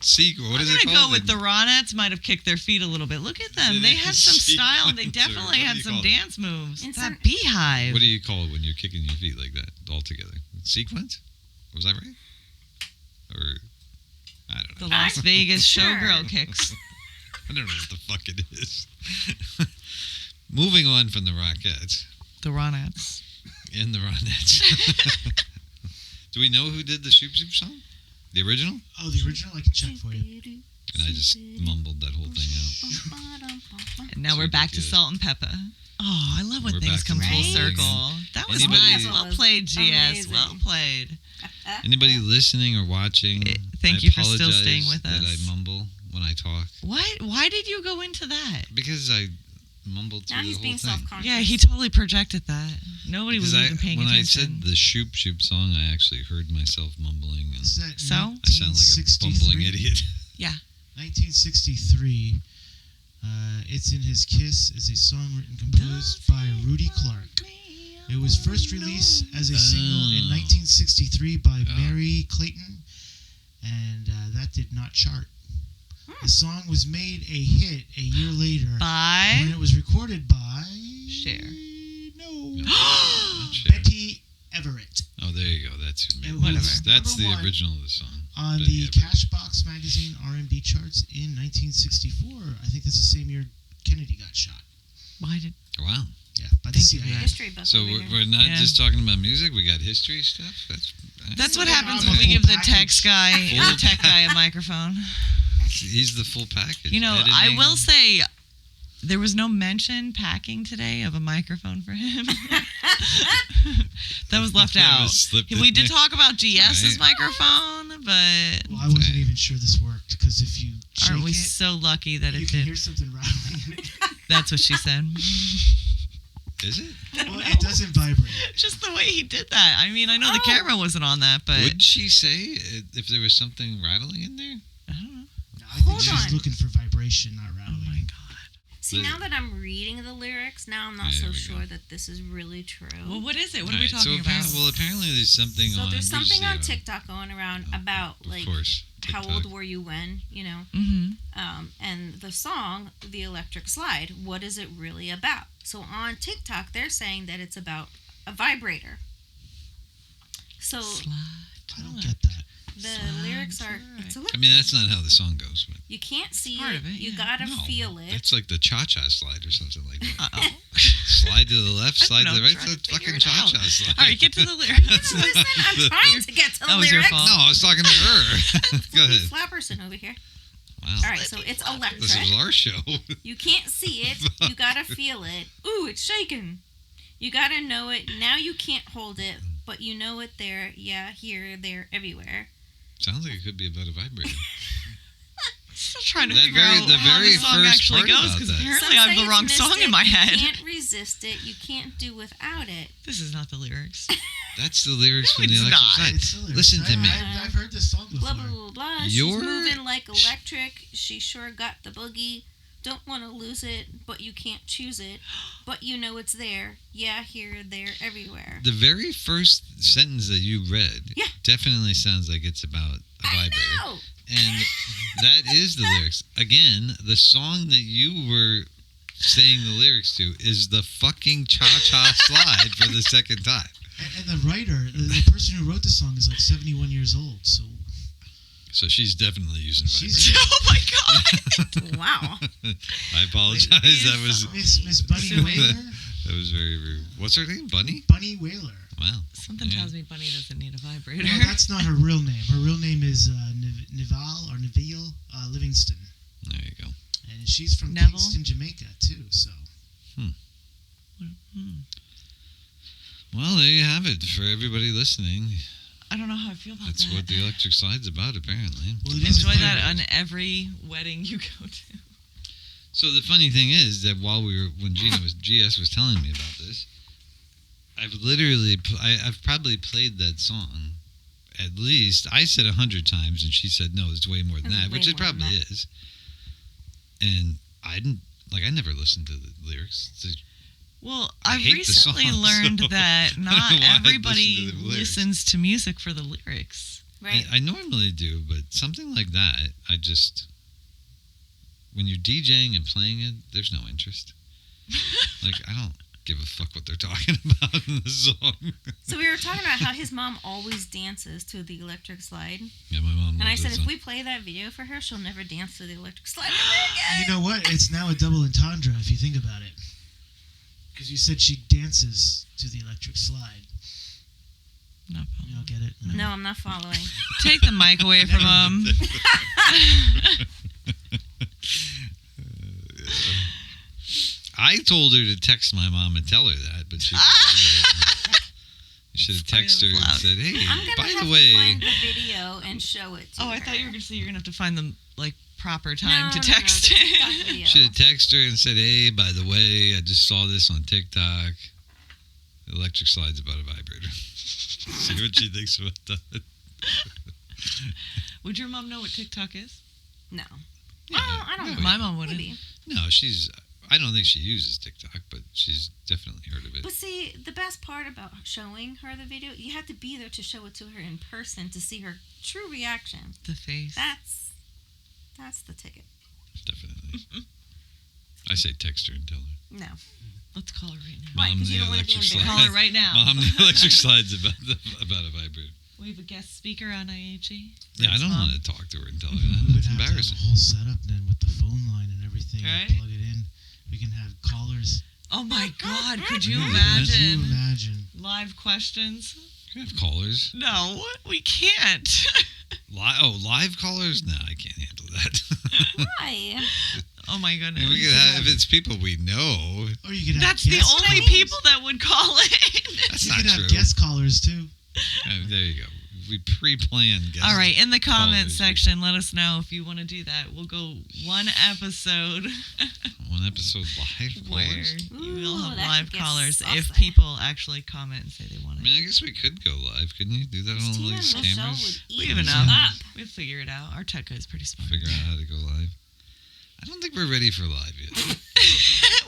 Speaker 1: sequel. What
Speaker 2: I'm
Speaker 1: is it
Speaker 2: gonna
Speaker 1: called?
Speaker 2: go with the Ronettes. Might have kicked their feet a little bit. Look at them. They had some style. And they
Speaker 1: Sequence, or
Speaker 2: definitely
Speaker 1: what
Speaker 2: had
Speaker 1: do you
Speaker 2: some
Speaker 1: call it?
Speaker 2: dance moves.
Speaker 4: And
Speaker 2: That
Speaker 4: some-
Speaker 2: beehive.
Speaker 1: What do you call it when you're kicking your feet like that all together? Sequence? Was that right? Or I don't know.
Speaker 2: The Las Vegas
Speaker 4: Sure.
Speaker 2: showgirl kicks.
Speaker 1: I don't know what the fuck it is. Moving on from the Rockettes
Speaker 2: The Ronettes.
Speaker 1: and the Ronettes. Do we know who did the Shoop Shoop song? The original?
Speaker 3: Oh, the original. I can check for you.
Speaker 1: And I just mumbled that whole thing out.
Speaker 2: And now we're back to
Speaker 1: Ridiculous.
Speaker 2: Salt and Pepper. Oh, I love when
Speaker 1: We're
Speaker 2: things
Speaker 1: back
Speaker 2: come
Speaker 1: to
Speaker 2: full
Speaker 1: Salt and
Speaker 2: circle. That was
Speaker 1: Anybody-
Speaker 2: nice. Well played, GS.
Speaker 4: Amazing.
Speaker 2: Well played.
Speaker 1: Anybody listening or watching?
Speaker 2: Thank
Speaker 1: I
Speaker 2: you for still
Speaker 1: apologize
Speaker 2: staying with
Speaker 1: that
Speaker 2: us.
Speaker 1: I mumble when I talk
Speaker 2: Why did you go into that?
Speaker 1: because I mumbled through
Speaker 4: Now
Speaker 1: the
Speaker 4: he's
Speaker 1: whole
Speaker 4: being
Speaker 1: thing.
Speaker 4: self-conscious.
Speaker 2: Yeah, he totally projected that. Nobody was
Speaker 1: Because
Speaker 2: even paying
Speaker 1: when
Speaker 2: attention.
Speaker 1: I said the Shoop Shoop song, I actually heard myself mumbling, and
Speaker 3: Is that
Speaker 2: So?
Speaker 1: I sound like a
Speaker 3: 1963?
Speaker 1: bumbling idiot.
Speaker 3: 1963. It's in His Kiss is a song written and composed by Rudy Clark. It was first released as a single in 1963 by Mary Clayton, and that did not chart. The song was made a hit a year later when
Speaker 2: Bye.
Speaker 3: it was recorded by
Speaker 2: Cher.
Speaker 3: No,
Speaker 1: Not Cher.
Speaker 3: Betty Everett
Speaker 1: Oh, there you go. That's who made
Speaker 3: It
Speaker 1: it.
Speaker 2: Whatever.
Speaker 3: was
Speaker 1: That's the
Speaker 3: number one
Speaker 1: original of the song.
Speaker 3: on
Speaker 1: Betty
Speaker 3: the
Speaker 1: Everett.
Speaker 3: Cashbox magazine R&B charts in 1964. I think that's the same year Kennedy got shot.
Speaker 2: Why did
Speaker 1: Wow.
Speaker 3: Yeah, by the
Speaker 2: Thank you for
Speaker 3: CIA.
Speaker 2: that.
Speaker 4: History book
Speaker 1: So
Speaker 4: over
Speaker 1: we're,
Speaker 4: here.
Speaker 1: we're not
Speaker 2: Yeah.
Speaker 1: just talking about music. We got history stuff.
Speaker 2: That's what
Speaker 3: Yeah,
Speaker 2: happens
Speaker 3: I'm
Speaker 2: when
Speaker 3: a
Speaker 2: we
Speaker 3: full
Speaker 2: give the
Speaker 3: package.
Speaker 2: tech guy a microphone.
Speaker 1: He's the full package.
Speaker 2: You know, I
Speaker 1: Editing.
Speaker 2: will say there was no mention packing today of a microphone for him. That was left
Speaker 1: That
Speaker 2: out.
Speaker 1: was slipped in
Speaker 2: We did
Speaker 1: there.
Speaker 2: talk about GS's
Speaker 1: Right.
Speaker 2: microphone, but
Speaker 3: Well, I wasn't even sure this worked because if you shake
Speaker 2: aren't we
Speaker 3: it,
Speaker 2: so lucky that
Speaker 3: you
Speaker 2: it
Speaker 3: can
Speaker 2: did?
Speaker 3: hear something rattling in it.
Speaker 2: That's what she said.
Speaker 1: Is it?
Speaker 3: Well, it doesn't vibrate.
Speaker 2: Just the way he did that. I mean, I know the
Speaker 4: Oh.
Speaker 2: camera wasn't on that, but
Speaker 1: Would she say if there was something rattling in there?
Speaker 2: I don't know.
Speaker 3: No, I think
Speaker 4: Hold
Speaker 3: she's
Speaker 4: on.
Speaker 3: looking for vibration, not
Speaker 2: Oh
Speaker 3: rattling.
Speaker 2: my god.
Speaker 4: See, now that I'm reading the lyrics, now I'm not
Speaker 1: There
Speaker 4: so
Speaker 1: we go.
Speaker 4: sure that this is really true.
Speaker 2: Well, what is it? What are we
Speaker 1: Alright,
Speaker 2: talking
Speaker 1: so
Speaker 2: about?
Speaker 1: apparently there's something
Speaker 4: So
Speaker 1: on.
Speaker 4: there's
Speaker 1: we'll
Speaker 4: something
Speaker 1: see
Speaker 4: on
Speaker 1: how-
Speaker 4: TikTok going around about
Speaker 1: Of
Speaker 4: like
Speaker 1: course.
Speaker 4: how
Speaker 1: TikTok.
Speaker 4: old were you when, you know?
Speaker 2: Mm-hmm.
Speaker 4: And the song, The Electric Slide, what is it really about? So on TikTok, they're saying that it's about a vibrator. So
Speaker 3: I don't get that.
Speaker 4: the lyrics are, it's
Speaker 1: I
Speaker 4: electric.
Speaker 1: mean, that's not how the song goes. But
Speaker 4: You can't see
Speaker 2: Part
Speaker 4: it,
Speaker 2: of it,
Speaker 4: you
Speaker 2: yeah.
Speaker 4: gotta
Speaker 1: no,
Speaker 4: feel it.
Speaker 1: That's like the cha-cha slide or something like that.
Speaker 2: Uh-oh.
Speaker 1: Slide to the left,
Speaker 2: I
Speaker 1: slide
Speaker 2: don't
Speaker 1: to
Speaker 2: know,
Speaker 1: the right.
Speaker 2: try to
Speaker 1: It's a
Speaker 2: figure
Speaker 1: fucking
Speaker 2: it out.
Speaker 1: cha-cha slide.
Speaker 2: All right, get to the lyrics.
Speaker 4: Listen, I'm trying to get to the
Speaker 2: That was your
Speaker 4: lyrics.
Speaker 2: fault.
Speaker 1: No, I was talking to her. Go ahead.
Speaker 4: Flapperson over here.
Speaker 1: Wow.
Speaker 4: All right, so it's electric.
Speaker 1: This was our show.
Speaker 4: You can't see it. You gotta feel it. Ooh, it's shaking. You gotta know it. Now you can't hold it, but you know it there. Yeah, here, there, everywhere.
Speaker 1: Sounds like it could be about a vibrator.
Speaker 2: Still trying to
Speaker 1: That
Speaker 2: figure
Speaker 1: very-
Speaker 2: out
Speaker 1: the
Speaker 2: how
Speaker 1: very
Speaker 2: the song
Speaker 1: first
Speaker 2: actually
Speaker 1: part
Speaker 2: goes
Speaker 1: about
Speaker 2: because
Speaker 1: that.
Speaker 2: apparently
Speaker 4: Some
Speaker 2: I have
Speaker 4: say
Speaker 2: the wrong
Speaker 4: it's
Speaker 2: song in
Speaker 4: mystic.
Speaker 2: my head.
Speaker 4: You can't resist it. You can't do without it.
Speaker 2: This is not the lyrics.
Speaker 1: That's the lyrics
Speaker 2: No,
Speaker 1: from the
Speaker 2: it's
Speaker 1: electric
Speaker 2: not.
Speaker 1: slide.
Speaker 3: It's the lyrics.
Speaker 1: Listen to me.
Speaker 3: I've heard this song before.
Speaker 4: Blah, blah, blah, blah.
Speaker 1: You're-
Speaker 4: She's moving like electric. She sure got the boogie. Don't want to lose it, but you can't choose it. But you know it's there. Yeah, here, there, everywhere.
Speaker 1: The very first sentence that you read
Speaker 4: Yeah.
Speaker 1: definitely sounds like it's about a vibrator.
Speaker 4: No!
Speaker 1: And that is the lyrics. Again, the song that you were saying the lyrics to is the fucking cha-cha slide for the second time.
Speaker 3: And the writer, the person who wrote the song is like 71 years old. So
Speaker 1: So she's definitely using
Speaker 3: She's-
Speaker 1: vibrator.
Speaker 2: Oh my god!
Speaker 4: Wow.
Speaker 1: I apologize. That was
Speaker 3: Miss Bunny
Speaker 2: Assuming.
Speaker 3: Whaler.
Speaker 1: that was very rude. What's her name? Bunny?
Speaker 3: Bunny Whaler.
Speaker 1: Wow.
Speaker 2: Something
Speaker 1: Yeah.
Speaker 2: tells me Bunny doesn't need a vibrator.
Speaker 3: Well, that's not her real name. Her real name is Neville Livingston.
Speaker 1: There you go.
Speaker 3: And she's from
Speaker 2: Neville?
Speaker 3: Kingston, Jamaica, too. So
Speaker 1: Well, there you have it for everybody listening.
Speaker 2: I don't know how I feel about
Speaker 1: That's
Speaker 2: that.
Speaker 1: what the Electric Slide's about, apparently.
Speaker 3: well, it is
Speaker 2: Enjoy
Speaker 3: a
Speaker 2: that
Speaker 3: thing.
Speaker 2: on every wedding you go to.
Speaker 1: So the funny thing is that when GS was telling me about this, I've probably played that song at least, I said 100 times, and she said, no, it's way more than
Speaker 4: It's
Speaker 1: that,
Speaker 4: way
Speaker 1: which it
Speaker 4: more than
Speaker 1: probably
Speaker 4: that.
Speaker 1: is. And I never listened to the lyrics.
Speaker 2: Well,
Speaker 1: I
Speaker 2: I've
Speaker 1: hate the
Speaker 2: recently
Speaker 1: song,
Speaker 2: learned
Speaker 1: so
Speaker 2: that
Speaker 1: I don't know
Speaker 2: not
Speaker 1: why I'd
Speaker 2: everybody
Speaker 1: listen to the lyrics.
Speaker 2: listens to music for the lyrics.
Speaker 4: Right.
Speaker 1: I normally do, but something like that, when you're DJing and playing it, there's no interest. Like, I don't give a fuck what they're talking about in the song.
Speaker 4: So we were talking about how his mom always dances to the Electric Slide.
Speaker 1: Yeah, my mom
Speaker 4: And I
Speaker 1: loves
Speaker 4: said,
Speaker 1: that
Speaker 4: if
Speaker 1: song.
Speaker 4: we play that video for her, she'll never dance to the Electric Slide ever again.
Speaker 3: You know what? It's now a double entendre if you think about it. Because you said she dances to the Electric Slide.
Speaker 2: No
Speaker 3: You
Speaker 2: problem.
Speaker 3: don't get it?
Speaker 4: No, I'm not following.
Speaker 2: Take the mic away from him.
Speaker 1: I told her to text my mom and tell her that, but she you should have texted her and said, "Hey,
Speaker 4: I'm gonna
Speaker 1: by
Speaker 4: have
Speaker 1: the
Speaker 4: to
Speaker 1: way,
Speaker 4: find the video and show it to
Speaker 2: Oh, I
Speaker 4: her.
Speaker 2: thought you were going to say you're going to have to find the proper time to
Speaker 4: No,
Speaker 2: text
Speaker 4: the
Speaker 2: it.
Speaker 4: TikTok video.
Speaker 1: should have texted her and said, hey, by the way, I just saw this on TikTok. Electric Slide's about a vibrator." See what she thinks about that.
Speaker 2: Would your mom know what TikTok is?
Speaker 4: No.
Speaker 1: Yeah,
Speaker 4: Oh, I don't
Speaker 1: no,
Speaker 4: know.
Speaker 2: My mom wouldn't.
Speaker 4: Maybe.
Speaker 1: No, I don't think she uses TikTok, but she's definitely heard of it.
Speaker 4: But see, the best part about showing her the video, you have to be there to show it to her in person to see her true reaction.
Speaker 2: The face.
Speaker 4: That's the ticket.
Speaker 1: Definitely. I say text her and tell her.
Speaker 4: No.
Speaker 2: Let's call her right now.
Speaker 4: Right,
Speaker 1: Mom,
Speaker 4: 'cause you
Speaker 1: the
Speaker 4: don't wanna be
Speaker 1: electric slide.
Speaker 2: Call her right now.
Speaker 1: Mom, the electric slide's about a vibrator.
Speaker 2: We have a guest speaker on IHE.
Speaker 1: Yeah, I don't
Speaker 2: Mom.
Speaker 1: want to talk to her and tell her
Speaker 3: We
Speaker 1: that.
Speaker 3: would
Speaker 1: It's
Speaker 3: have to have
Speaker 1: embarrassing.
Speaker 3: a whole setup then with the phone line and everything. and
Speaker 2: Right?
Speaker 3: Plug it in. We can have callers.
Speaker 2: Oh my God! Could you
Speaker 1: Yeah,
Speaker 3: Could you
Speaker 2: imagine
Speaker 3: imagine?
Speaker 2: live questions?
Speaker 1: We have callers.
Speaker 2: No, we can't.
Speaker 1: Live callers? No, I can't handle that.
Speaker 4: Why?
Speaker 2: Oh my goodness!
Speaker 1: We could have, if it's people we know.
Speaker 3: Or you could have
Speaker 2: That's the
Speaker 3: guest
Speaker 2: only
Speaker 3: callers.
Speaker 2: people that would call in.
Speaker 1: That's
Speaker 3: You
Speaker 1: not
Speaker 3: could
Speaker 1: true.
Speaker 3: have guest callers too.
Speaker 1: There you go. We pre-planned guests.
Speaker 2: All right, in the comment
Speaker 1: callers.
Speaker 2: section, let us know if you want to do that. We'll go one episode
Speaker 1: One episode live
Speaker 2: where
Speaker 1: callers.
Speaker 2: you will
Speaker 4: Ooh,
Speaker 2: have
Speaker 4: that
Speaker 2: live
Speaker 4: could get
Speaker 2: callers if
Speaker 4: saucy.
Speaker 2: people actually comment and say they want
Speaker 1: I
Speaker 2: it.
Speaker 1: mean, I guess we could go live. Couldn't you do that on all
Speaker 4: Tina
Speaker 1: these
Speaker 4: and Michelle
Speaker 1: cameras?
Speaker 4: would eat
Speaker 2: We have
Speaker 4: you
Speaker 2: enough.
Speaker 4: up.
Speaker 2: We'll figure it out. Our tech guy's pretty smart.
Speaker 1: Figure out how to go live. I don't think we're ready for live yet.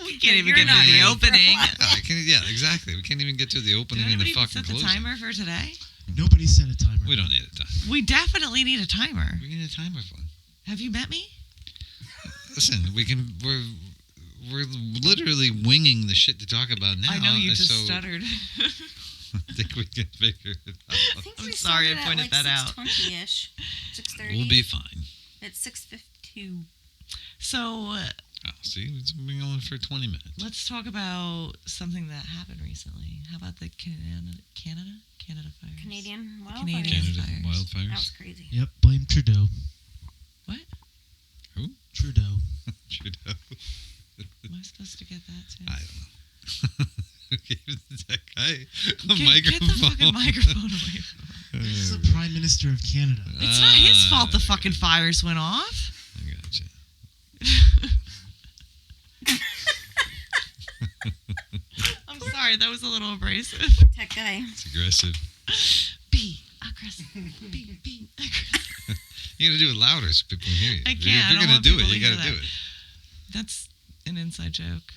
Speaker 2: We can't even
Speaker 4: You're
Speaker 2: get
Speaker 4: not
Speaker 2: to the
Speaker 4: ready for
Speaker 2: opening.
Speaker 4: live.
Speaker 1: Yeah, exactly. We can't even get to the
Speaker 2: Did
Speaker 1: opening and
Speaker 2: anybody
Speaker 1: the fucking
Speaker 2: set the
Speaker 1: closing.
Speaker 2: timer for today?
Speaker 3: Nobody set a timer.
Speaker 1: We don't need a timer.
Speaker 2: We definitely need a timer.
Speaker 1: We need a timer for it.
Speaker 2: Have you met me?
Speaker 1: Listen, we're literally winging the shit to talk about now.
Speaker 2: I know you just
Speaker 1: so
Speaker 2: stuttered.
Speaker 1: I think we can figure it
Speaker 4: I
Speaker 1: out.
Speaker 4: think
Speaker 2: I'm
Speaker 4: we
Speaker 2: sorry I
Speaker 4: started at
Speaker 2: pointed
Speaker 4: like
Speaker 2: that out.
Speaker 4: 6:20ish, 6:30.
Speaker 1: We'll be fine.
Speaker 4: It's 6:52.
Speaker 2: So
Speaker 1: Oh, see, it's been going for 20 minutes.
Speaker 2: let's talk about something that happened recently. How about the Canada fires?
Speaker 4: Canadian wildfires.
Speaker 2: Canadian
Speaker 1: Canada
Speaker 2: fires.
Speaker 4: That was
Speaker 1: wildfires.
Speaker 4: crazy.
Speaker 3: Yep. Blame Trudeau.
Speaker 2: What?
Speaker 3: Trudeau.
Speaker 1: Trudeau.
Speaker 2: Am I supposed to get that too?
Speaker 1: I don't know. Who gave that guy a
Speaker 2: Get
Speaker 1: microphone?
Speaker 2: the fucking microphone away from him.
Speaker 3: This is the Prime Minister of Canada.
Speaker 2: It's not his fault the
Speaker 1: okay.
Speaker 2: fucking fires went off.
Speaker 1: I gotcha.
Speaker 2: I'm sorry, that was a little abrasive.
Speaker 4: Tech guy.
Speaker 1: It's aggressive.
Speaker 2: Be aggressive. Be aggressive.
Speaker 1: You gotta do it louder so people can hear you.
Speaker 2: I
Speaker 1: If
Speaker 2: can't.
Speaker 1: you're
Speaker 2: I don't
Speaker 1: gonna
Speaker 2: want
Speaker 1: do
Speaker 2: people
Speaker 1: it,
Speaker 2: to
Speaker 1: you
Speaker 2: hear
Speaker 1: gotta do
Speaker 2: that.
Speaker 1: it.
Speaker 2: That's an inside joke.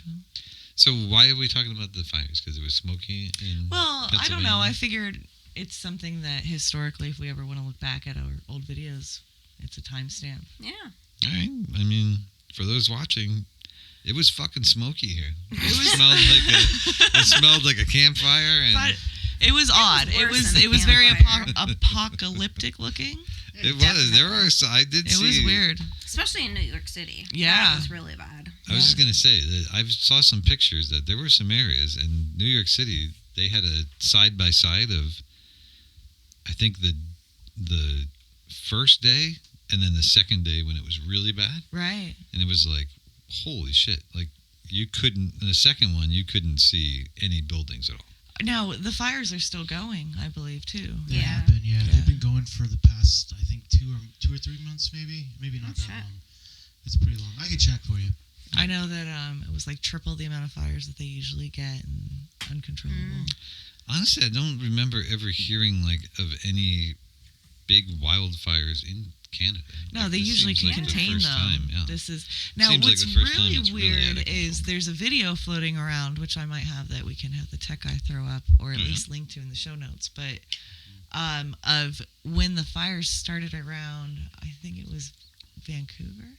Speaker 1: So why are we talking about the fires? Because it was smoky in
Speaker 2: Well, I don't know. I
Speaker 1: Pennsylvania?
Speaker 2: figured it's something that historically, if we ever want to look back at our old videos, it's a timestamp.
Speaker 4: Yeah.
Speaker 1: All right. I mean, for those watching, it was fucking smoky here. It smelled like a campfire, and
Speaker 2: But it was odd. It
Speaker 4: worse
Speaker 2: was
Speaker 4: than a
Speaker 2: it was very
Speaker 4: campfire.
Speaker 2: apocalyptic looking.
Speaker 1: it was. There are. I did
Speaker 2: It
Speaker 1: see.
Speaker 2: was weird.
Speaker 4: Especially in New York City.
Speaker 2: Yeah.
Speaker 4: That was really bad.
Speaker 1: I was just gonna say that I saw some pictures that there were some areas in New York City. They had a side by side of, I think the first day and then the second day when it was really bad,
Speaker 2: Right.
Speaker 1: and it was like, holy shit! Like you couldn't. The second one, you couldn't see any buildings at all.
Speaker 2: Now the fires are still going, I believe, too.
Speaker 3: They
Speaker 4: Yeah.
Speaker 3: have been, yeah.
Speaker 2: Yeah.
Speaker 3: They've been going for the past, I think, 2 or 3 months, maybe not
Speaker 4: Oh,
Speaker 3: that
Speaker 4: shit.
Speaker 3: long. It's pretty long. I can check for you.
Speaker 2: I know that it was like triple the amount of fires that they usually get, and uncontrollable.
Speaker 1: Honestly, I don't remember ever hearing like of any big wildfires in Canada.
Speaker 2: No,
Speaker 1: Like,
Speaker 2: they
Speaker 1: this
Speaker 2: usually
Speaker 1: seems
Speaker 2: can
Speaker 1: like the
Speaker 2: contain
Speaker 1: first
Speaker 2: them.
Speaker 1: time, yeah.
Speaker 2: This is now
Speaker 1: Seems like
Speaker 2: what's
Speaker 1: the first time
Speaker 2: really
Speaker 1: it's really out
Speaker 2: weird
Speaker 1: of
Speaker 2: is
Speaker 1: control.
Speaker 2: there's a video floating around, which I might have that we can have the tech guy throw up or at
Speaker 1: Yeah.
Speaker 2: least link to in the show notes. But of when the fires started around, I think it was Vancouver.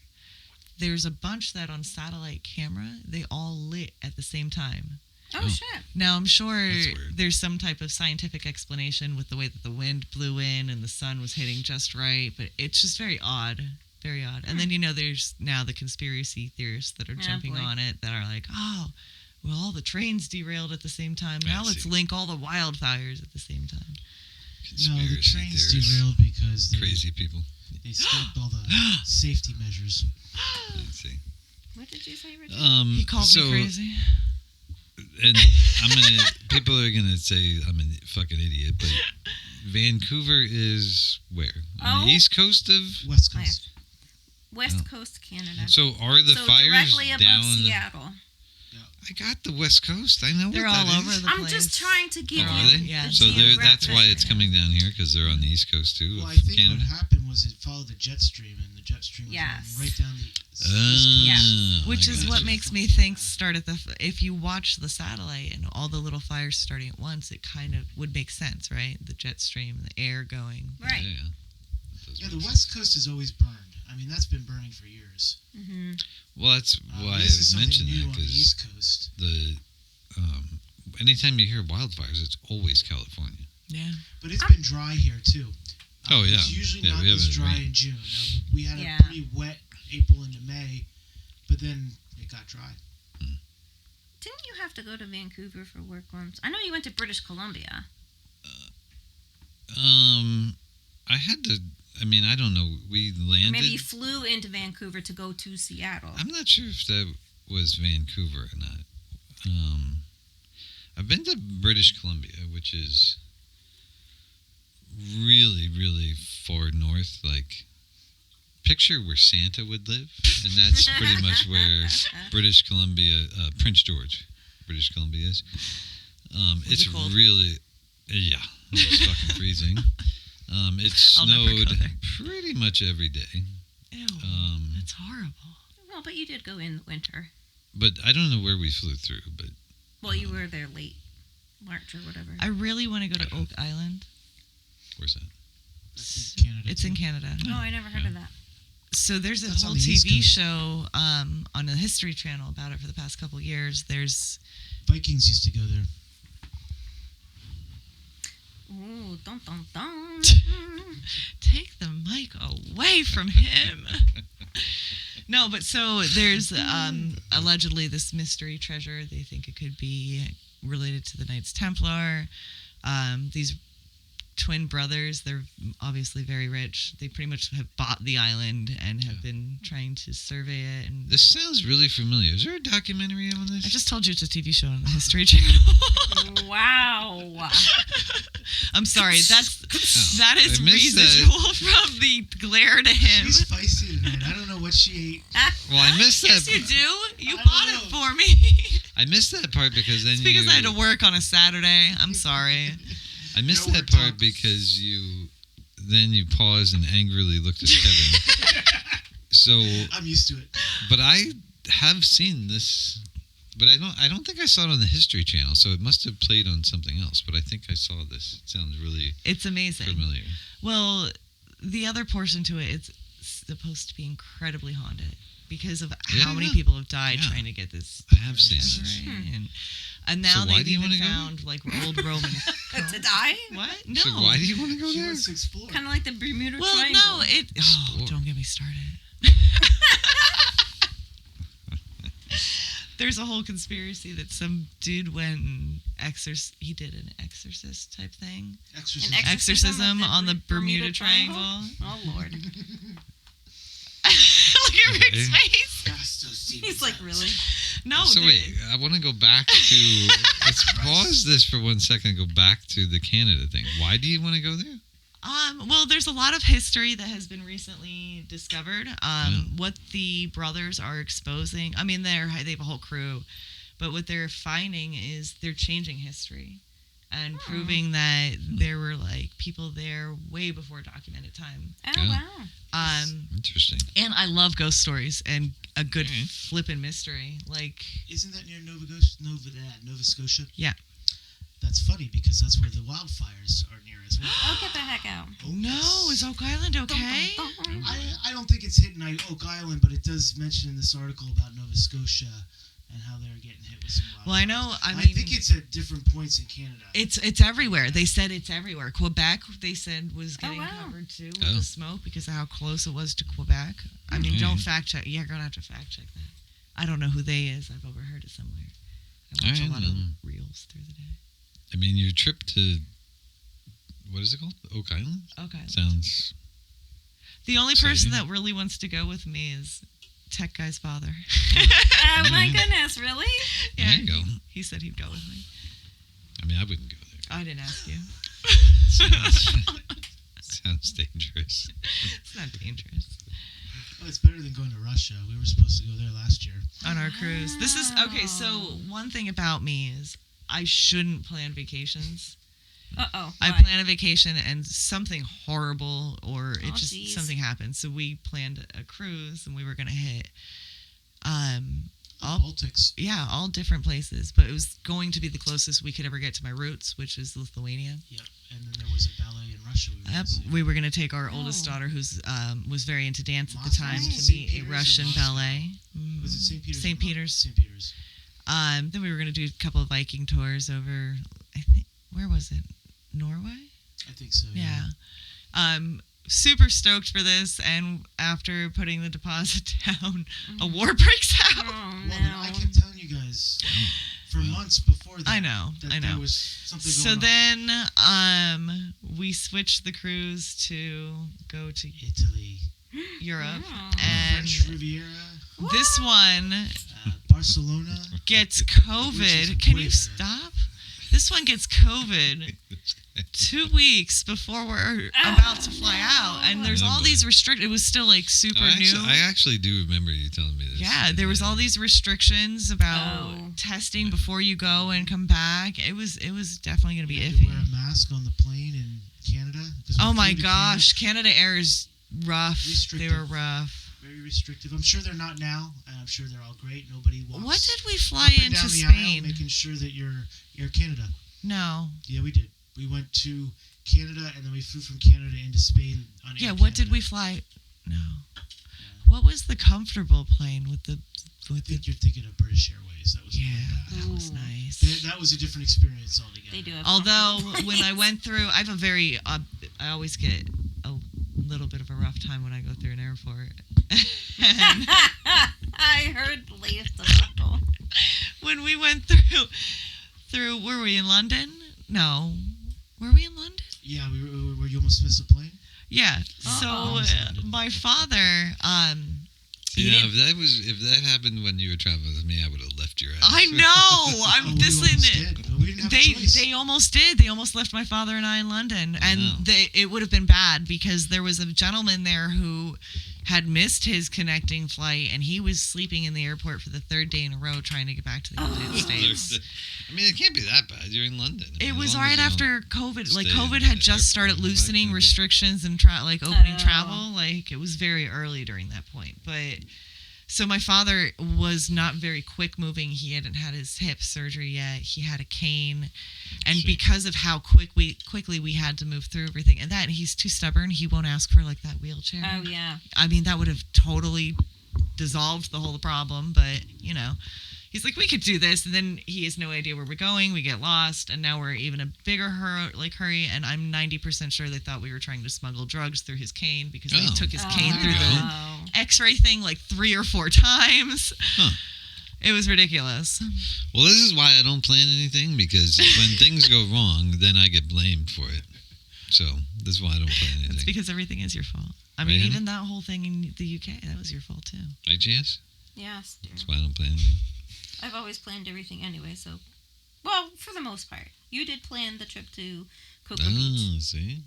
Speaker 2: There's a bunch that on satellite camera they all lit at the same time.
Speaker 4: Oh, shit.
Speaker 2: Now, I'm sure
Speaker 1: That's weird.
Speaker 2: there's some type of scientific explanation with the way that the wind blew in and the sun was hitting just right, but it's just very odd. Very odd. And then, there's now the conspiracy theorists that are
Speaker 4: Oh,
Speaker 2: jumping
Speaker 4: boy.
Speaker 2: on it that are like, oh, well, all the trains derailed at the same time. Now let's
Speaker 1: Fancy.
Speaker 2: link all the wildfires at the same time.
Speaker 3: No, the
Speaker 1: Conspiracy
Speaker 3: trains
Speaker 1: theorists.
Speaker 3: derailed because
Speaker 1: Crazy people.
Speaker 3: they stopped all the safety measures.
Speaker 1: Let's see.
Speaker 4: What did you say, Richard?
Speaker 2: He called
Speaker 1: so,
Speaker 2: me crazy.
Speaker 1: And people are gonna say I'm a fucking idiot, but Vancouver is where? On
Speaker 4: Oh.
Speaker 1: the east coast of.
Speaker 3: West
Speaker 4: Oh, yeah.
Speaker 3: Coast.
Speaker 4: West Coast Canada.
Speaker 1: So are the
Speaker 4: so
Speaker 1: fires
Speaker 4: directly above
Speaker 1: down?
Speaker 4: Seattle.
Speaker 1: I got the West Coast. I know
Speaker 2: They're
Speaker 1: what
Speaker 2: all
Speaker 1: that
Speaker 2: over
Speaker 1: is.
Speaker 2: the
Speaker 4: I'm
Speaker 2: place.
Speaker 4: just trying to give
Speaker 1: Oh,
Speaker 4: you
Speaker 1: are they?
Speaker 2: Yeah.
Speaker 4: the
Speaker 1: So that's why
Speaker 4: geographic-
Speaker 1: it's coming down here because they're on the east coast too
Speaker 3: Well,
Speaker 1: of
Speaker 3: I think
Speaker 1: Canada.
Speaker 3: what happened was it followed the jet stream, and the jet stream was
Speaker 4: Yes.
Speaker 3: running right down the east coast.
Speaker 4: Yeah.
Speaker 2: Which
Speaker 1: I
Speaker 2: is
Speaker 1: gotcha.
Speaker 2: what makes me think start at if you watch the satellite and all the little fires starting at once, it kind of would make sense, right? The jet stream, the air going.
Speaker 4: Right.
Speaker 1: Yeah. That does
Speaker 3: Yeah,
Speaker 1: make
Speaker 3: the
Speaker 1: sense.
Speaker 3: West Coast is always burned. I mean, that's been burning for years.
Speaker 4: Mm-hmm.
Speaker 1: Well, that's why
Speaker 3: this is
Speaker 1: I
Speaker 3: something
Speaker 1: mentioned
Speaker 3: new
Speaker 1: that
Speaker 3: on the
Speaker 1: because
Speaker 3: East Coast.
Speaker 1: anytime you hear wildfires, it's always California.
Speaker 2: Yeah.
Speaker 3: But it's been dry here, too.
Speaker 1: Oh, yeah.
Speaker 3: It's usually
Speaker 1: Yeah,
Speaker 3: not
Speaker 1: we
Speaker 3: this
Speaker 1: haven't
Speaker 3: dry
Speaker 1: rained.
Speaker 3: in June. Now, we had
Speaker 4: Yeah.
Speaker 3: a pretty wet April into May, but then it got dry.
Speaker 4: Didn't you have to go to Vancouver for work once? I know you went to British Columbia.
Speaker 1: I had to. I mean, I don't know. We landed.
Speaker 4: Maybe you flew into Vancouver to go to Seattle.
Speaker 1: I'm not sure if that was Vancouver or not. I've been to British Columbia, which is really, really far north. Like, picture where Santa would live, and that's pretty much where British Columbia, Prince George, British Columbia is. It's
Speaker 2: it cold?
Speaker 1: really, yeah, it's fucking freezing. It
Speaker 2: I'll never go
Speaker 1: snowed
Speaker 2: there.
Speaker 1: pretty much every day.
Speaker 2: Ew.
Speaker 1: Um,
Speaker 2: That's horrible.
Speaker 4: Well, but you did go in the winter.
Speaker 1: But I don't know where we flew through. But
Speaker 4: Well, you were there late March or whatever.
Speaker 2: I really want to go to Oak Island.
Speaker 1: where's that?
Speaker 3: That's in Canada.
Speaker 2: It's
Speaker 3: too.
Speaker 2: in Canada.
Speaker 4: Oh, I never heard of that.
Speaker 2: So there's a
Speaker 3: That's on
Speaker 2: whole
Speaker 3: the East
Speaker 2: TV
Speaker 3: Coast.
Speaker 2: show on the History Channel about it for the past couple of years. There's
Speaker 3: Vikings used to go there.
Speaker 4: Ooh, dun dun dun.
Speaker 2: take the mic away from him. No, but so there's allegedly this mystery treasure. They think it could be related to the Knights Templar. These twin brothers, they're obviously very rich. They pretty much have bought the island and have been trying to survey it. And
Speaker 1: This sounds really familiar. Is there a documentary on this?
Speaker 2: I just told you it's a TV show on the History Channel.
Speaker 4: Wow.
Speaker 2: I'm sorry. That is
Speaker 1: I missed
Speaker 2: residual from the glare to him.
Speaker 3: She's feisty tonight. I don't know what she ate.
Speaker 1: Well, I missed that.
Speaker 2: Yes, you do. You
Speaker 3: I
Speaker 2: bought
Speaker 3: don't
Speaker 2: it
Speaker 3: know.
Speaker 2: for me.
Speaker 1: I missed that part because then
Speaker 2: It's because
Speaker 1: you.
Speaker 2: I had to work on a Saturday. I'm sorry.
Speaker 1: I missed
Speaker 3: No,
Speaker 1: that
Speaker 3: we're
Speaker 1: part
Speaker 3: talking.
Speaker 1: because you paused and angrily looked at Kevin. So,
Speaker 3: I'm used to it.
Speaker 1: but I have seen this, but I don't think I saw it on the History Channel. So it must have played on something else. But I think I saw this. It sounds really
Speaker 2: It's amazing.
Speaker 1: familiar.
Speaker 2: Well, the other portion to it, it's supposed to be incredibly haunted because of how many
Speaker 1: Yeah.
Speaker 2: people have died
Speaker 1: Yeah.
Speaker 2: trying to get this.
Speaker 1: I have seen
Speaker 2: treasure,
Speaker 1: this.
Speaker 2: right? And now
Speaker 1: So why
Speaker 2: they've
Speaker 1: do you
Speaker 2: even
Speaker 1: wanna go?
Speaker 2: found like old Roman.
Speaker 4: To die?
Speaker 2: What? No.
Speaker 1: So why do you want to go
Speaker 3: She
Speaker 1: there?
Speaker 3: wants to explore.
Speaker 4: Kind of like the Bermuda
Speaker 2: Well,
Speaker 4: Triangle.
Speaker 2: no.
Speaker 1: Explore.
Speaker 2: Don't get me started. There's a whole conspiracy that some dude went and he did an exorcist type thing.
Speaker 3: Exorcism.
Speaker 4: An
Speaker 2: Exorcism
Speaker 4: of
Speaker 2: on the Bermuda Triangle.
Speaker 4: Oh, Lord.
Speaker 2: Look at Rick's
Speaker 1: Okay.
Speaker 2: face.
Speaker 3: Gosh, those TV
Speaker 4: He's like,
Speaker 3: sets.
Speaker 4: really?
Speaker 2: No.
Speaker 1: So
Speaker 2: they-
Speaker 1: wait, I want to go back to. Let's pause this for 1 second. And go back to the Canada thing. Why do you want to go there?
Speaker 2: Well, there's a lot of history that has been recently discovered. What the brothers are exposing. I mean, they have a whole crew, but what they're finding is they're changing history and proving that there were like people there way before documented time.
Speaker 4: Oh,
Speaker 1: Yeah.
Speaker 4: wow.
Speaker 1: Interesting.
Speaker 2: And I love ghost stories and a good
Speaker 1: Mhm.
Speaker 2: flippin' mystery. Like,
Speaker 3: Isn't that near Nova Scotia?
Speaker 2: Yeah.
Speaker 3: That's funny because that's where the wildfires are near as well.
Speaker 4: Oh, get the heck out.
Speaker 3: Oh,
Speaker 2: no,
Speaker 3: yes.
Speaker 2: is Oak Island okay?
Speaker 4: Dun, dun, dun.
Speaker 3: I don't think it's hitting Oak Island, but it does mention in this article about Nova Scotia and how they're getting hit with some wildfires.
Speaker 2: Well, I know. I
Speaker 3: I
Speaker 2: mean,
Speaker 3: think it's at different points in Canada.
Speaker 2: It's everywhere. They said it's everywhere. Quebec, they said, was getting
Speaker 4: wow.
Speaker 2: covered too with
Speaker 1: Oh.
Speaker 2: the smoke because of how close it was to Quebec. I mean, don't fact check. You're gonna have to fact check that. I don't know who they is. I've overheard it somewhere. I watch
Speaker 1: I
Speaker 2: a lot
Speaker 1: know.
Speaker 2: of reels through the day.
Speaker 1: I mean, your trip to what is it called? Oak Island
Speaker 2: Okay.
Speaker 1: sounds.
Speaker 2: The only person
Speaker 1: Exciting.
Speaker 2: that really wants to go with me is Tech Guy's father.
Speaker 4: Oh, my goodness, really?
Speaker 2: Yeah,
Speaker 1: There you go.
Speaker 2: He said he'd go with me.
Speaker 1: I mean, I wouldn't go there.
Speaker 2: I didn't ask you.
Speaker 1: Sounds dangerous.
Speaker 2: It's not dangerous.
Speaker 3: Oh, it's better than going to Russia. We were supposed to go there last year.
Speaker 2: On our cruise. This is okay. So one thing about me is I shouldn't plan vacations.
Speaker 4: Uh-oh.
Speaker 2: I
Speaker 4: why?
Speaker 2: plan a vacation and something horrible or it
Speaker 4: Oh,
Speaker 2: just
Speaker 4: geez.
Speaker 2: something happened. So we planned a cruise and we were gonna hit
Speaker 3: The
Speaker 2: all
Speaker 3: Baltics.
Speaker 2: all different places, but it was going to be the closest we could ever get to my roots, which is Lithuania.
Speaker 3: Yep. And then there was a ballet in Russia.
Speaker 2: We were gonna take our oldest
Speaker 4: Oh.
Speaker 2: daughter, who's was very into dance at the
Speaker 3: Moscow?
Speaker 2: time,
Speaker 3: St.
Speaker 2: to meet
Speaker 3: Peter's
Speaker 2: a
Speaker 3: or
Speaker 2: Russian
Speaker 3: Moscow?
Speaker 2: ballet.
Speaker 3: Was it St. Peter's?
Speaker 2: St. Peter's.
Speaker 3: St. Peter's.
Speaker 2: Then we were gonna do a couple of Viking tours over. I think where was it? Norway.
Speaker 3: I think so.
Speaker 2: Yeah. Super stoked for this, and after putting the deposit down, a war breaks out.
Speaker 4: Oh,
Speaker 3: Well,
Speaker 4: no.
Speaker 3: I kept telling you guys for months before that.
Speaker 2: I know.
Speaker 3: That there was something going
Speaker 2: So
Speaker 3: on.
Speaker 2: then, we switched the cruise to go to
Speaker 3: Italy,
Speaker 2: Europe,
Speaker 4: Oh.
Speaker 2: and
Speaker 3: French Riviera,
Speaker 2: this one
Speaker 3: Barcelona.
Speaker 2: gets
Speaker 3: Which is
Speaker 2: COVID. Can
Speaker 3: way
Speaker 2: you
Speaker 3: better.
Speaker 2: stop? This one gets COVID 2 weeks before we're about to fly out, and there's
Speaker 1: Oh,
Speaker 2: all
Speaker 1: boy.
Speaker 2: these restrictions. It was still like super new.
Speaker 1: I actually do remember you telling me this.
Speaker 2: Yeah, there was all these restrictions about
Speaker 4: Oh.
Speaker 2: testing before you go and come back. It was definitely going to be
Speaker 3: You had to wear
Speaker 2: iffy.
Speaker 3: a mask on the plane in Canada. 'cause we
Speaker 2: Oh my
Speaker 3: flew to
Speaker 2: gosh, Canada Air is rough. They
Speaker 3: Restrictive.
Speaker 2: were rough.
Speaker 3: Canada. Very restrictive. I'm sure they're not now, and I'm sure they're all great. Nobody walks
Speaker 2: What did we
Speaker 3: up
Speaker 2: fly
Speaker 3: and
Speaker 2: into
Speaker 3: down the
Speaker 2: Spain?
Speaker 3: aisle making sure that you're Air Canada.
Speaker 2: No.
Speaker 3: Yeah, we did. We went to Canada, and then we flew from Canada into Spain on
Speaker 2: Yeah,
Speaker 3: Air
Speaker 2: what did
Speaker 3: Canada.
Speaker 2: we fly? No. What was the comfortable plane with the
Speaker 3: I think you're thinking of British Airways. That was
Speaker 2: Yeah,
Speaker 3: really bad.
Speaker 2: that was
Speaker 4: Ooh.
Speaker 2: nice.
Speaker 3: That was a different experience altogether.
Speaker 4: They do have
Speaker 2: Although
Speaker 4: comfortable
Speaker 2: when I
Speaker 4: planes.
Speaker 2: went through, I have a very, I always get a little bit of a rough time when I go through an airport. And
Speaker 4: I heard the latest debacle.
Speaker 2: when we went through, were we in London? No, were we in London?
Speaker 3: Yeah, were you almost missed a plane?
Speaker 2: Yeah. So
Speaker 3: Uh-oh.
Speaker 2: my father, he
Speaker 1: You know,
Speaker 2: didn't-
Speaker 1: if that happened when you were traveling with me, I would have left your ass.
Speaker 2: I know.
Speaker 3: Oh,
Speaker 2: I'm
Speaker 3: we almost
Speaker 2: listening.
Speaker 3: did, but we didn't have a choice.
Speaker 2: They almost did. They almost left my father and I in London, and
Speaker 1: Wow.
Speaker 2: it would have been bad because there was a gentleman there who had missed his connecting flight, and he was sleeping in the airport for the third day in a row trying to get back to the United States.
Speaker 1: I mean, it can't be that bad. You're in London. I mean,
Speaker 2: It
Speaker 1: as
Speaker 2: was
Speaker 1: long
Speaker 2: right
Speaker 1: as you
Speaker 2: after COVID. Like
Speaker 1: stay
Speaker 2: COVID
Speaker 1: in
Speaker 2: had
Speaker 1: the
Speaker 2: just
Speaker 1: airport
Speaker 2: started
Speaker 1: and come back
Speaker 2: loosening
Speaker 1: to the-
Speaker 2: restrictions and opening
Speaker 4: Oh.
Speaker 2: travel. Like it was very early during that point, but. So my father was not very quick moving. He hadn't had his hip surgery yet. He had a cane, and
Speaker 1: Shit.
Speaker 2: because of how quickly we had to move through everything, and that he's too stubborn. He won't ask for like that wheelchair.
Speaker 4: Oh, yeah.
Speaker 2: I mean, that would have totally dissolved the whole problem. But you know, he's like, we could do this, and then he has no idea where we're going. We get lost, and now we're even a bigger hurry. And I'm 90% sure they thought we were trying to smuggle drugs through his cane because they
Speaker 1: Oh.
Speaker 2: took his cane
Speaker 1: there
Speaker 2: through
Speaker 1: you
Speaker 2: the
Speaker 1: go.
Speaker 2: X-ray thing like 3 or 4 times.
Speaker 1: Huh.
Speaker 2: It was ridiculous.
Speaker 1: Well, this is why I don't plan anything, because when things go wrong, then I get blamed for it. So that's why I don't plan
Speaker 2: It's
Speaker 1: anything.
Speaker 2: because everything is your fault. I mean,
Speaker 1: Right,
Speaker 2: even that whole thing in the UK, that was your fault too.
Speaker 1: Right, GS?
Speaker 4: Yes, dear.
Speaker 1: That's why I don't plan anything.
Speaker 4: I've always planned everything anyway, so. Well, for the most part. You did plan the trip to Cocoa Beach.
Speaker 1: Oh, see?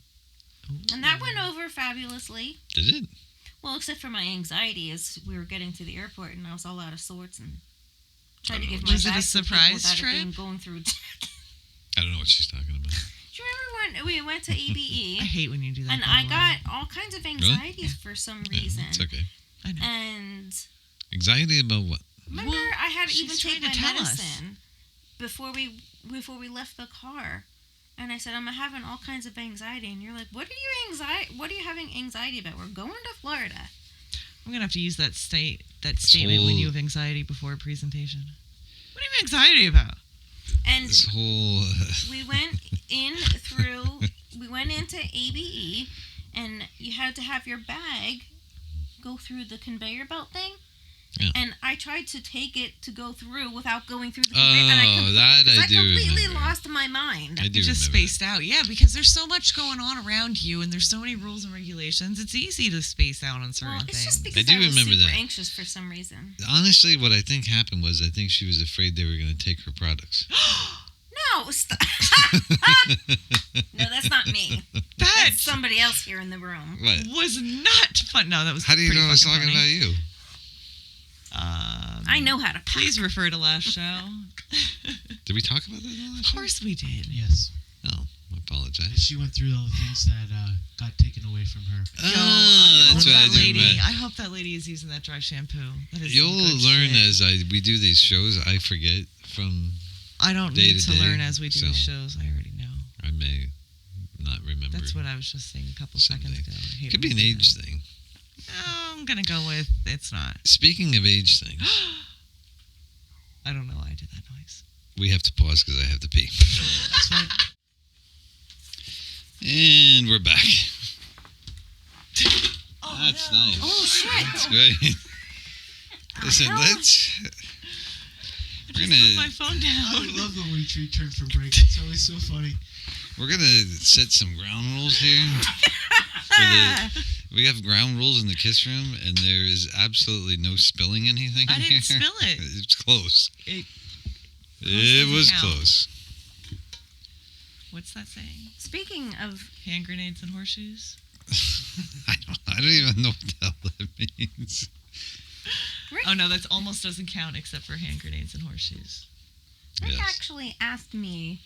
Speaker 4: And that went over fabulously.
Speaker 1: Did it?
Speaker 4: Well, except for my anxiety as we were getting to the airport and I was all out of sorts and tried to
Speaker 1: I
Speaker 4: give
Speaker 1: don't
Speaker 4: my
Speaker 1: know.
Speaker 2: Was it a
Speaker 4: bag to people
Speaker 2: surprise
Speaker 4: without it
Speaker 2: trip?
Speaker 4: being going through. Do
Speaker 1: I don't know what she's talking about.
Speaker 4: you remember when we went to ABE?
Speaker 2: I hate when you do that.
Speaker 4: And
Speaker 2: by
Speaker 4: I
Speaker 2: the way.
Speaker 4: got all kinds of anxieties for some
Speaker 1: Yeah,
Speaker 4: reason.
Speaker 1: it's okay.
Speaker 2: I know.
Speaker 4: And
Speaker 1: Anxiety about what?
Speaker 4: remember,
Speaker 2: Well,
Speaker 4: I had to
Speaker 2: she's
Speaker 4: even
Speaker 2: trying
Speaker 4: take
Speaker 2: to
Speaker 4: my
Speaker 2: tell us.
Speaker 4: medicine before we left the car. And I said, I'm having all kinds of anxiety. And you're like, what are you having anxiety about? We're going to Florida.
Speaker 2: I'm gonna have to use that statement when you have anxiety before a presentation. What are you anxiety about?
Speaker 4: And
Speaker 1: This whole.
Speaker 4: we went we went into ABE, and you had to have your bag go through the conveyor belt thing.
Speaker 1: Yeah.
Speaker 4: And I tried to take it to go through without going through the conveyor. And
Speaker 1: Oh, that I do
Speaker 4: completely
Speaker 1: remember.
Speaker 4: lost my mind.
Speaker 1: I do
Speaker 2: You just
Speaker 1: remember
Speaker 2: spaced out. Yeah, because there's so much going on around you and there's so many rules and regulations. It's easy to space out on certain
Speaker 4: Well, it's
Speaker 2: things.
Speaker 4: just because
Speaker 1: I do
Speaker 4: was
Speaker 1: remember
Speaker 4: super
Speaker 1: that.
Speaker 4: anxious for some reason.
Speaker 1: that. Honestly, what I think happened was I think she was afraid they were going to take her products.
Speaker 4: No, stop. No, that's not me.
Speaker 2: that
Speaker 4: That's somebody else here in the room.
Speaker 1: What?
Speaker 2: was not fun. No, that was
Speaker 1: How do you
Speaker 2: pretty
Speaker 1: know I was
Speaker 2: fucking
Speaker 1: talking
Speaker 2: funny.
Speaker 1: about you?
Speaker 4: I know how to.
Speaker 2: Please refer to last show.
Speaker 1: Did we talk about that in the last
Speaker 2: Of
Speaker 1: show?
Speaker 2: course we did.
Speaker 3: Yes.
Speaker 1: Oh, I apologize.
Speaker 3: She went through all the things that got taken away from her.
Speaker 1: Oh,
Speaker 2: I
Speaker 1: that's
Speaker 2: hope
Speaker 1: what I
Speaker 2: that
Speaker 1: do
Speaker 2: lady.
Speaker 1: remember.
Speaker 2: I hope that lady is using that dry shampoo. That is some
Speaker 1: You'll
Speaker 2: good
Speaker 1: learn
Speaker 2: shit.
Speaker 1: as we do these shows. I forget from.
Speaker 2: I don't
Speaker 1: day
Speaker 2: need
Speaker 1: to
Speaker 2: to
Speaker 1: day,
Speaker 2: learn as we do
Speaker 1: so.
Speaker 2: these shows. I already know.
Speaker 1: I may not remember.
Speaker 2: That's what I was just saying a couple
Speaker 1: Someday.
Speaker 2: seconds ago. I hate
Speaker 1: Could
Speaker 2: when
Speaker 1: be an
Speaker 2: we do
Speaker 1: age
Speaker 2: that.
Speaker 1: thing.
Speaker 2: No, I'm gonna go with it's not.
Speaker 1: Speaking of age things,
Speaker 2: I don't know why I did that noise.
Speaker 1: we have to pause because I have to pee.
Speaker 3: That's fine.
Speaker 1: And we're back.
Speaker 2: Oh,
Speaker 1: That's
Speaker 2: no.
Speaker 1: nice.
Speaker 4: Oh shit!
Speaker 1: That's great. Listen,
Speaker 4: hell?
Speaker 1: let's.
Speaker 2: I
Speaker 1: We're
Speaker 2: just
Speaker 1: gonna
Speaker 2: put my phone
Speaker 3: I
Speaker 2: down.
Speaker 3: love when we return from break. It's always so funny.
Speaker 1: we're gonna set some ground rules here. For the, we have ground rules in the kiss room, and there is absolutely no spilling anything.
Speaker 2: I
Speaker 1: in
Speaker 2: didn't
Speaker 1: here.
Speaker 2: spill it.
Speaker 1: It's close.
Speaker 2: It-
Speaker 1: It
Speaker 2: doesn't
Speaker 1: was
Speaker 2: count.
Speaker 1: close.
Speaker 2: What's that saying?
Speaker 4: Speaking of,
Speaker 2: Hand grenades and horseshoes?
Speaker 1: I don't even know what the hell that means.
Speaker 2: Oh no, that almost doesn't count except for hand grenades and horseshoes.
Speaker 4: Rick
Speaker 1: Yes.
Speaker 4: actually asked me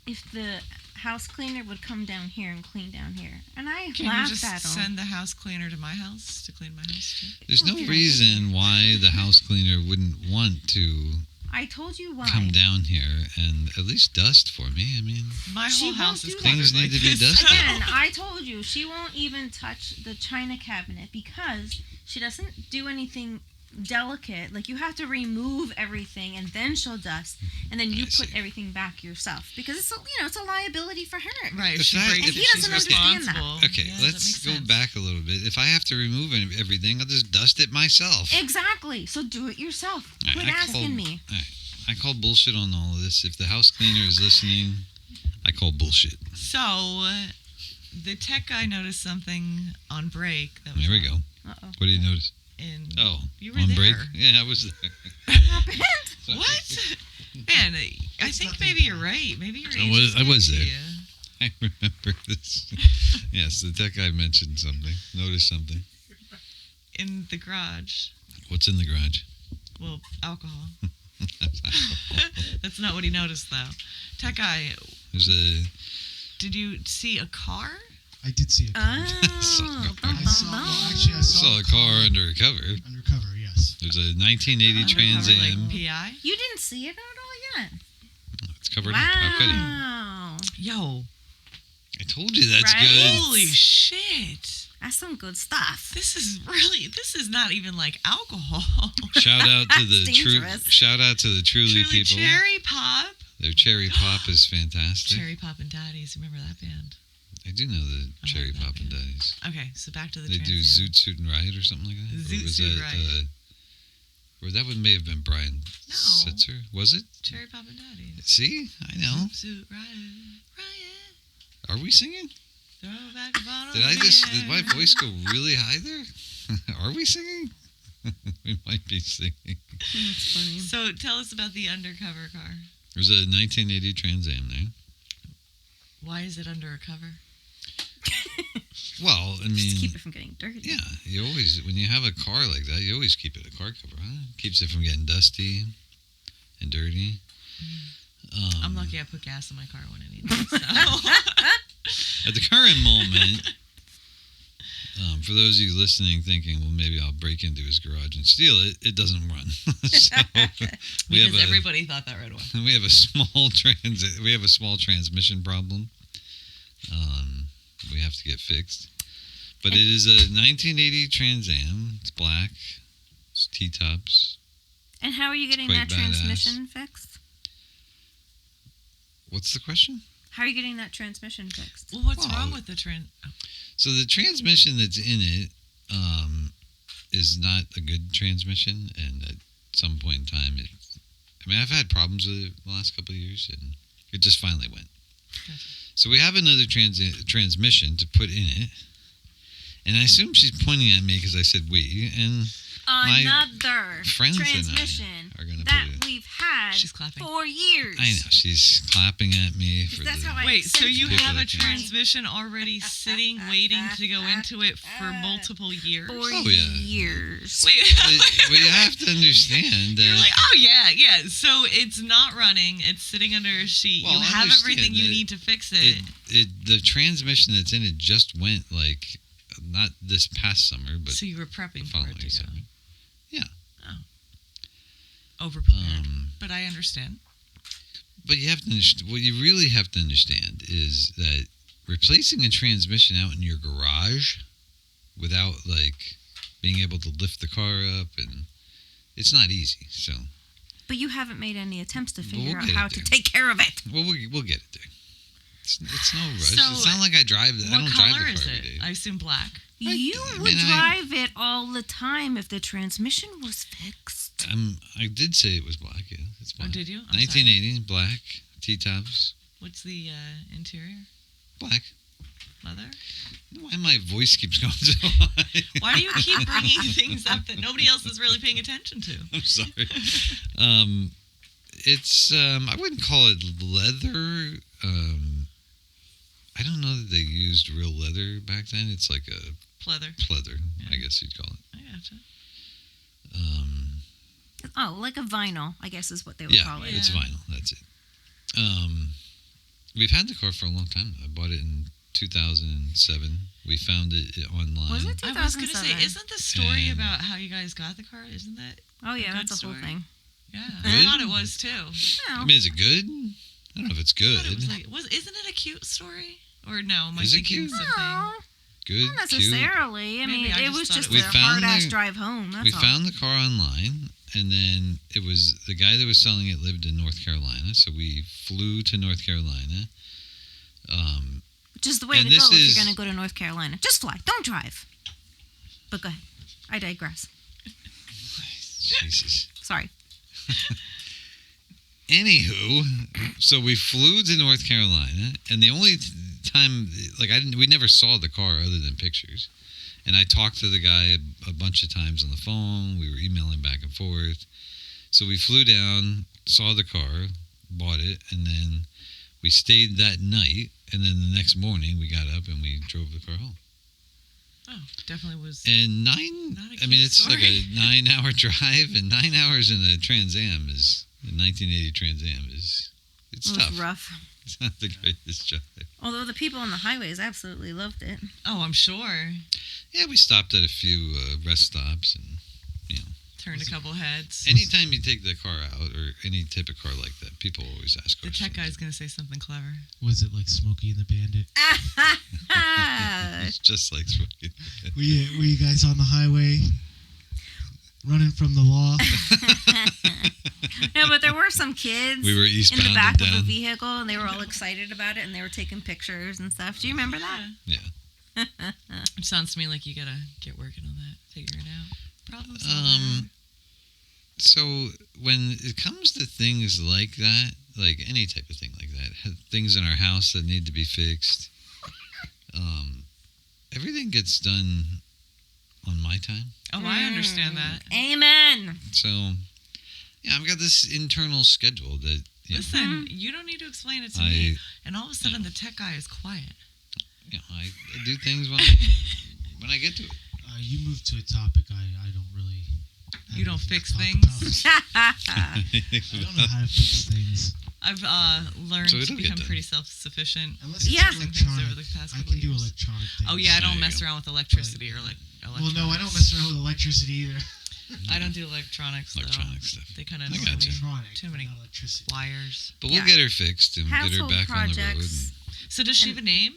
Speaker 4: if the house cleaner would come down here and clean down here, and I
Speaker 2: Can you
Speaker 4: laughed
Speaker 2: just
Speaker 4: at him.
Speaker 2: send the house cleaner to my house to clean my house too?
Speaker 1: There's no
Speaker 4: Okay.
Speaker 1: reason why the house cleaner wouldn't want to
Speaker 4: I told you why.
Speaker 1: come down here and at least dust for me. I mean,
Speaker 2: My
Speaker 4: She
Speaker 2: whole
Speaker 4: won't
Speaker 2: house is
Speaker 4: do that.
Speaker 2: cluttered
Speaker 1: Things need
Speaker 2: like
Speaker 1: to be
Speaker 2: this.
Speaker 1: dusted.
Speaker 4: Again, I told you she won't even touch the china cabinet because she doesn't do anything delicate. Like you have to remove everything and then she'll dust, and then you
Speaker 1: I
Speaker 4: put
Speaker 1: see.
Speaker 4: everything back yourself because it's it's a liability for her.
Speaker 2: Right,
Speaker 1: If
Speaker 2: she
Speaker 1: that-
Speaker 2: breaks
Speaker 1: And
Speaker 2: it,
Speaker 1: he
Speaker 2: she's
Speaker 4: doesn't understand that.
Speaker 2: responsible.
Speaker 1: okay,
Speaker 2: Yeah, that
Speaker 1: let's
Speaker 2: makes
Speaker 1: go
Speaker 2: sense.
Speaker 1: back a little bit. If I have to remove everything, I'll just dust it myself.
Speaker 4: Exactly. So do it yourself.
Speaker 1: I-
Speaker 4: Quit
Speaker 1: I
Speaker 4: asking
Speaker 1: called-
Speaker 4: me.
Speaker 1: I call bullshit on all of this. If the house cleaner is listening, I call bullshit.
Speaker 2: So, the tech guy noticed something on break. That was
Speaker 1: There we go.
Speaker 4: Uh-oh.
Speaker 1: What do you notice?
Speaker 2: In
Speaker 1: Oh,
Speaker 2: you were
Speaker 1: on
Speaker 2: there.
Speaker 1: break? Yeah, I was there.
Speaker 4: What happened?
Speaker 2: What? Man, I
Speaker 3: It's
Speaker 2: think
Speaker 3: nothing
Speaker 2: maybe you're
Speaker 3: bad.
Speaker 2: right. Maybe you're.
Speaker 1: I was there.
Speaker 2: Yeah.
Speaker 1: I remember this. Yes, the tech guy mentioned something. Noticed something.
Speaker 2: In the garage.
Speaker 1: What's in the garage?
Speaker 2: Well, alcohol. That's not what he noticed, though. Tech guy,
Speaker 1: There's a.
Speaker 2: did you see a car?
Speaker 3: I did see a car.
Speaker 4: Oh, bum,
Speaker 3: I
Speaker 4: bum,
Speaker 3: saw,
Speaker 4: bum.
Speaker 3: well, actually, I
Speaker 1: Saw a car undercover.
Speaker 3: undercover, yes.
Speaker 1: There's a 1980 Trans
Speaker 2: Undercover,
Speaker 1: Am.
Speaker 2: like PI.
Speaker 4: You didn't see it at all yet.
Speaker 1: It's covered up. How could he?
Speaker 4: Wow.
Speaker 2: Yo,
Speaker 1: I told you that's
Speaker 4: Right?
Speaker 1: good.
Speaker 2: holy shit!
Speaker 4: That's some good stuff.
Speaker 2: This is not even like alcohol.
Speaker 1: Shout out to the
Speaker 4: That's
Speaker 1: true.
Speaker 4: dangerous.
Speaker 1: Shout out to the Truly
Speaker 2: Truly
Speaker 1: people.
Speaker 2: Cherry Pop.
Speaker 1: Their cherry pop is fantastic.
Speaker 2: Cherry Pop and Daddies. Remember that band?
Speaker 1: I do know the
Speaker 2: I
Speaker 1: cherry
Speaker 2: like that
Speaker 1: pop and
Speaker 2: band.
Speaker 1: daddies.
Speaker 2: Okay, so back to the
Speaker 1: They do
Speaker 2: Trans Am.
Speaker 1: Zoot Suit and Riot or something like that.
Speaker 2: Zoot
Speaker 1: or was
Speaker 2: Suit
Speaker 1: that,
Speaker 2: Riot.
Speaker 1: or that one may have been Brian
Speaker 2: No.
Speaker 1: Setzer. Was it?
Speaker 2: Cherry Pop and Daddies.
Speaker 1: See, I know.
Speaker 2: Zoot Suit Riot. Riot.
Speaker 1: Are we singing?
Speaker 2: Throw back a bottle.
Speaker 1: Did my voice go really high there? Are we singing? We might be singing.
Speaker 4: That's funny.
Speaker 2: So tell us about the undercover car.
Speaker 1: There's a 1980 Trans Am there.
Speaker 2: Why is it under a cover?
Speaker 1: Well, I mean,
Speaker 4: Just to keep it from getting dirty.
Speaker 1: yeah, you always, when you have a car like that, you always keep it a car cover, huh? Keeps it from getting dusty and dirty.
Speaker 2: I'm lucky I put gas in my car when I need it. So.
Speaker 1: At the current moment, for those of you listening thinking, well, maybe I'll break into his garage and steal it, it doesn't run. So
Speaker 2: Because everybody thought that right away.
Speaker 1: we have a small transmission problem. We have to get fixed. But it is a 1980 Trans Am. It's black. It's T-tops.
Speaker 4: And how are you getting
Speaker 1: quite
Speaker 4: that transmission fixed?
Speaker 1: What's the question?
Speaker 4: How are you getting that transmission fixed?
Speaker 2: Well, what's
Speaker 1: Well,
Speaker 2: wrong with the trend?
Speaker 1: So the transmission that's in it is not a good transmission, and at some point in time, I've had problems with it the last couple of years, and it just finally went.
Speaker 2: Gotcha.
Speaker 1: So we have another transmission to put in it, and I assume she's pointing at me because I said we, and
Speaker 4: Another
Speaker 1: friends and I
Speaker 4: transmission
Speaker 1: are gonna
Speaker 4: that
Speaker 1: put it.
Speaker 4: we've had
Speaker 2: She's clapping.
Speaker 4: for years.
Speaker 1: I know she's clapping at me for
Speaker 4: That's
Speaker 1: the.
Speaker 4: how I
Speaker 2: Wait, so you
Speaker 1: People
Speaker 2: have a
Speaker 1: that can-
Speaker 2: transmission already sitting, waiting to go into it for multiple years?
Speaker 4: For
Speaker 1: Oh, yeah.
Speaker 4: years.
Speaker 2: Wait,
Speaker 1: But you have to understand that.
Speaker 2: you're like, oh yeah. So it's not running. It's sitting under a sheet.
Speaker 1: Well,
Speaker 2: you have
Speaker 1: understand
Speaker 2: everything you
Speaker 1: that
Speaker 2: need to fix it.
Speaker 1: the transmission that's in it just went like not this past summer, but
Speaker 2: So you were
Speaker 1: the
Speaker 2: prepping for
Speaker 1: following
Speaker 2: it to go.
Speaker 1: summer.
Speaker 2: Overprepared. But I understand.
Speaker 1: But you have to understand, what you really have to understand is that replacing a transmission out in your garage without like being able to lift the car up, and it's not easy. So
Speaker 4: But you haven't made any attempts to
Speaker 1: Well,
Speaker 4: figure
Speaker 1: we'll
Speaker 4: out
Speaker 1: get
Speaker 4: how
Speaker 1: it
Speaker 4: to
Speaker 1: there.
Speaker 4: take care of it.
Speaker 1: well, we'll get it there. It's no rush.
Speaker 2: So,
Speaker 1: It's not like I drive. I
Speaker 2: What
Speaker 1: don't drive
Speaker 2: color
Speaker 1: the
Speaker 2: is
Speaker 1: car
Speaker 2: it?
Speaker 1: every day.
Speaker 2: I assume black.
Speaker 4: You
Speaker 1: I
Speaker 4: would
Speaker 1: mean,
Speaker 4: drive it all the time if the transmission was fixed.
Speaker 1: I did say it was black. Yeah, it's
Speaker 2: Oh,
Speaker 1: black.
Speaker 2: did you? I'm sorry.
Speaker 1: 1980 black T-tops,
Speaker 2: What's the interior?
Speaker 1: black.
Speaker 2: Leather?
Speaker 1: Why my voice keeps going so high?
Speaker 2: Why do you keep bringing things up that nobody else is really paying attention to?
Speaker 1: I'm sorry. It's I wouldn't call it leather. I don't know that they used real leather back then. It's like a
Speaker 2: Pleather.
Speaker 1: pleather,
Speaker 2: Yeah.
Speaker 1: I guess you'd call it.
Speaker 2: I gotcha.
Speaker 4: Oh, like a vinyl, I guess is what they would
Speaker 1: Yeah,
Speaker 4: call it.
Speaker 1: it's
Speaker 2: Yeah.
Speaker 1: vinyl. That's it. We've had the car for a long time. I bought it in 2007. We found it online.
Speaker 4: Was it
Speaker 2: I was going to
Speaker 4: 2007?
Speaker 2: say, isn't the story
Speaker 1: And-
Speaker 2: about how you guys got the car, isn't that?
Speaker 4: Oh yeah,
Speaker 2: Good
Speaker 4: that's the whole
Speaker 2: story.
Speaker 4: thing.
Speaker 2: Yeah.
Speaker 1: Good?
Speaker 2: I thought it was too.
Speaker 4: No.
Speaker 1: I mean, is it good? I don't know if it's
Speaker 2: I
Speaker 1: good.
Speaker 2: thought it isn't it a cute story? Or no, am I
Speaker 1: Is it
Speaker 2: thinking
Speaker 1: cute?
Speaker 2: something?
Speaker 4: No,
Speaker 1: Good,
Speaker 4: not
Speaker 1: cute.
Speaker 4: necessarily. I
Speaker 2: Maybe
Speaker 4: mean,
Speaker 2: I
Speaker 4: it
Speaker 2: just
Speaker 4: was
Speaker 2: thought
Speaker 4: just
Speaker 2: it was-
Speaker 4: a
Speaker 1: We found
Speaker 4: hard ass
Speaker 1: the-
Speaker 4: drive home. That's
Speaker 1: We
Speaker 4: all.
Speaker 1: found the car online, and then it was the guy that was selling it lived in North Carolina, so we flew to North Carolina.
Speaker 4: Which is the way
Speaker 1: and
Speaker 4: to
Speaker 1: this
Speaker 4: go if
Speaker 1: is-
Speaker 4: you're going to go to North Carolina. Just fly. Don't drive. But go ahead. I digress.
Speaker 1: Jesus.
Speaker 4: Sorry.
Speaker 1: Anywho, so we flew to North Carolina, and the only time, we never saw the car other than pictures. And I talked to the guy a bunch of times on the phone. We were emailing back and forth. So we flew down, saw the car, bought it, and then we stayed that night. And then the next morning, we got up and we drove the car home.
Speaker 2: Oh, definitely was.
Speaker 1: And
Speaker 2: Not a
Speaker 1: I mean,
Speaker 2: cute
Speaker 1: it's like
Speaker 2: story.
Speaker 1: a 9-hour drive, and 9 hours in a Trans Am is, a 1980 Trans Am it's
Speaker 4: It
Speaker 1: tough.
Speaker 4: was rough.
Speaker 1: It's not the greatest drive.
Speaker 4: Although the people on the highways absolutely loved it.
Speaker 2: Oh, I'm sure.
Speaker 1: Yeah, we stopped at a few rest stops, and
Speaker 2: Turned a couple heads.
Speaker 1: anytime you take the car out or any type of car like that, people always ask
Speaker 2: The
Speaker 1: questions.
Speaker 2: tech guy's going to say something clever.
Speaker 3: Was it like Smokey and the Bandit?
Speaker 1: It's just like smoking.
Speaker 3: Were you guys on the highway running from the law?
Speaker 4: No, but there were some kids
Speaker 1: We were
Speaker 4: in
Speaker 1: eastbound
Speaker 4: the back
Speaker 1: and
Speaker 4: of
Speaker 1: down.
Speaker 4: the vehicle, and they were all excited about it, and they were taking pictures and stuff. Do you remember that?
Speaker 1: Yeah.
Speaker 2: It sounds to me like you got to get working on that, figure it out. Problem
Speaker 1: So when it comes to things like that, like any type of thing like that, things in our house that need to be fixed, everything gets done on my time.
Speaker 2: Oh, I understand that.
Speaker 4: Amen.
Speaker 1: So, yeah, I've got this internal schedule that,
Speaker 2: Listen, you don't need to explain it to
Speaker 1: I-
Speaker 2: me. And all of a sudden, the tech guy is quiet.
Speaker 1: I do things when I get to it.
Speaker 3: You moved to a topic I don't really. have
Speaker 2: You don't
Speaker 3: anything
Speaker 2: fix
Speaker 3: to talk
Speaker 2: things?
Speaker 3: about. I don't know how to fix things.
Speaker 2: I've learned
Speaker 1: So
Speaker 2: to
Speaker 1: it'll get
Speaker 2: become
Speaker 1: done.
Speaker 2: pretty self-sufficient.
Speaker 3: Unless it's
Speaker 4: Yeah.
Speaker 2: Things
Speaker 3: electronic.
Speaker 2: over the past
Speaker 3: I
Speaker 2: couple
Speaker 3: can do
Speaker 2: years.
Speaker 3: electronic things.
Speaker 2: Oh yeah, I
Speaker 1: There
Speaker 2: don't
Speaker 1: you
Speaker 2: mess
Speaker 1: go.
Speaker 2: around with electricity or like
Speaker 3: Well, no, I don't mess around with electricity either.
Speaker 2: I don't do electronics.
Speaker 1: Electronic
Speaker 2: though.
Speaker 1: stuff.
Speaker 2: They kind of
Speaker 1: I
Speaker 2: annoy
Speaker 1: gotcha.
Speaker 2: me.
Speaker 3: Electronic,
Speaker 2: Too many
Speaker 3: not electricity.
Speaker 2: wires.
Speaker 1: But we'll
Speaker 4: Yeah.
Speaker 1: get her fixed and get her
Speaker 4: Household
Speaker 1: back on the road.
Speaker 4: projects.
Speaker 2: So does she
Speaker 4: And-
Speaker 2: have a name?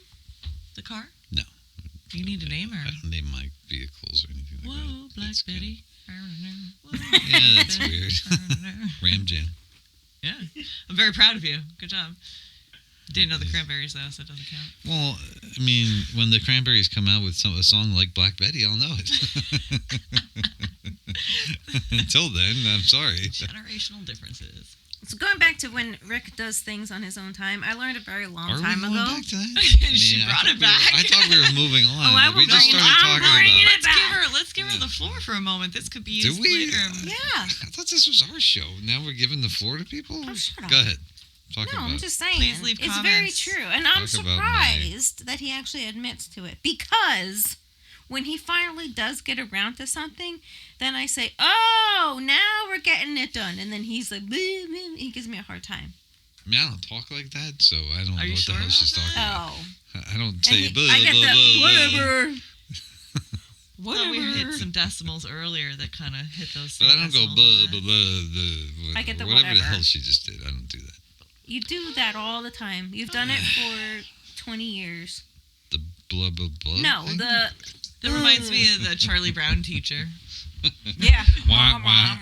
Speaker 2: The car?
Speaker 1: No.
Speaker 2: You need to name her.
Speaker 1: I don't name my vehicles or anything like
Speaker 2: Whoa,
Speaker 1: that.
Speaker 2: Black
Speaker 1: It's kinda-
Speaker 2: Betty.
Speaker 1: Yeah, that's weird. Ram Jam.
Speaker 2: Yeah, I'm very proud of you. Good job. Didn't know the Cranberries though, so it doesn't count.
Speaker 1: Well, I mean, when the Cranberries come out with a song like Black Betty, I'll know it. Until then, I'm sorry.
Speaker 2: Generational differences.
Speaker 4: So going back to when Rick does things on his own time, I learned a very long
Speaker 1: Are
Speaker 4: time
Speaker 1: we going
Speaker 4: ago.
Speaker 1: back to that?
Speaker 2: She brought it back.
Speaker 1: I thought we were moving on.
Speaker 4: Oh, I
Speaker 1: we
Speaker 4: will
Speaker 1: just
Speaker 4: bring it-
Speaker 1: started
Speaker 4: I'm
Speaker 1: talking
Speaker 4: bringing
Speaker 1: about.
Speaker 4: it.
Speaker 2: Let's give her the floor for a moment. This could be
Speaker 1: Do
Speaker 2: used
Speaker 1: we?
Speaker 2: later.
Speaker 4: Yeah.
Speaker 1: I thought this was our show. Now we're giving the floor to people?
Speaker 4: Oh, shut up.
Speaker 1: Go ahead. Talk
Speaker 4: No,
Speaker 1: about
Speaker 4: I'm
Speaker 1: it.
Speaker 4: just saying.
Speaker 2: Please leave
Speaker 4: it's very
Speaker 2: comments.
Speaker 4: true. And I'm
Speaker 1: Talk about my-
Speaker 4: surprised that he actually admits to it. Because when he finally does get around to something, then I say, oh, now we're getting it done. And then he's like, "Bleh, bleh," he gives me a hard time.
Speaker 1: I mean, I don't talk like that, so I don't know
Speaker 2: you
Speaker 1: what
Speaker 2: sure
Speaker 1: the hell
Speaker 2: about
Speaker 1: she's
Speaker 2: that?
Speaker 1: talking about.
Speaker 4: Oh.
Speaker 1: I don't
Speaker 4: And
Speaker 1: say blah,
Speaker 4: I get
Speaker 1: blah,
Speaker 4: the
Speaker 1: blah, blah.
Speaker 4: whatever.
Speaker 2: Thought we hit some decimals earlier that kind of hit those.
Speaker 1: But I don't go
Speaker 2: decimals
Speaker 1: blah,
Speaker 2: there.
Speaker 1: blah, blah, blah.
Speaker 4: I get the
Speaker 1: whatever the
Speaker 4: whatever.
Speaker 1: hell she just did. I don't do that.
Speaker 4: You do that all the time. You've done it for 20 years.
Speaker 1: The blah, blah, blah.
Speaker 4: No,
Speaker 1: thing?
Speaker 4: the.
Speaker 2: That reminds me of the Charlie Brown teacher.
Speaker 4: Yeah.
Speaker 1: Wah, wah.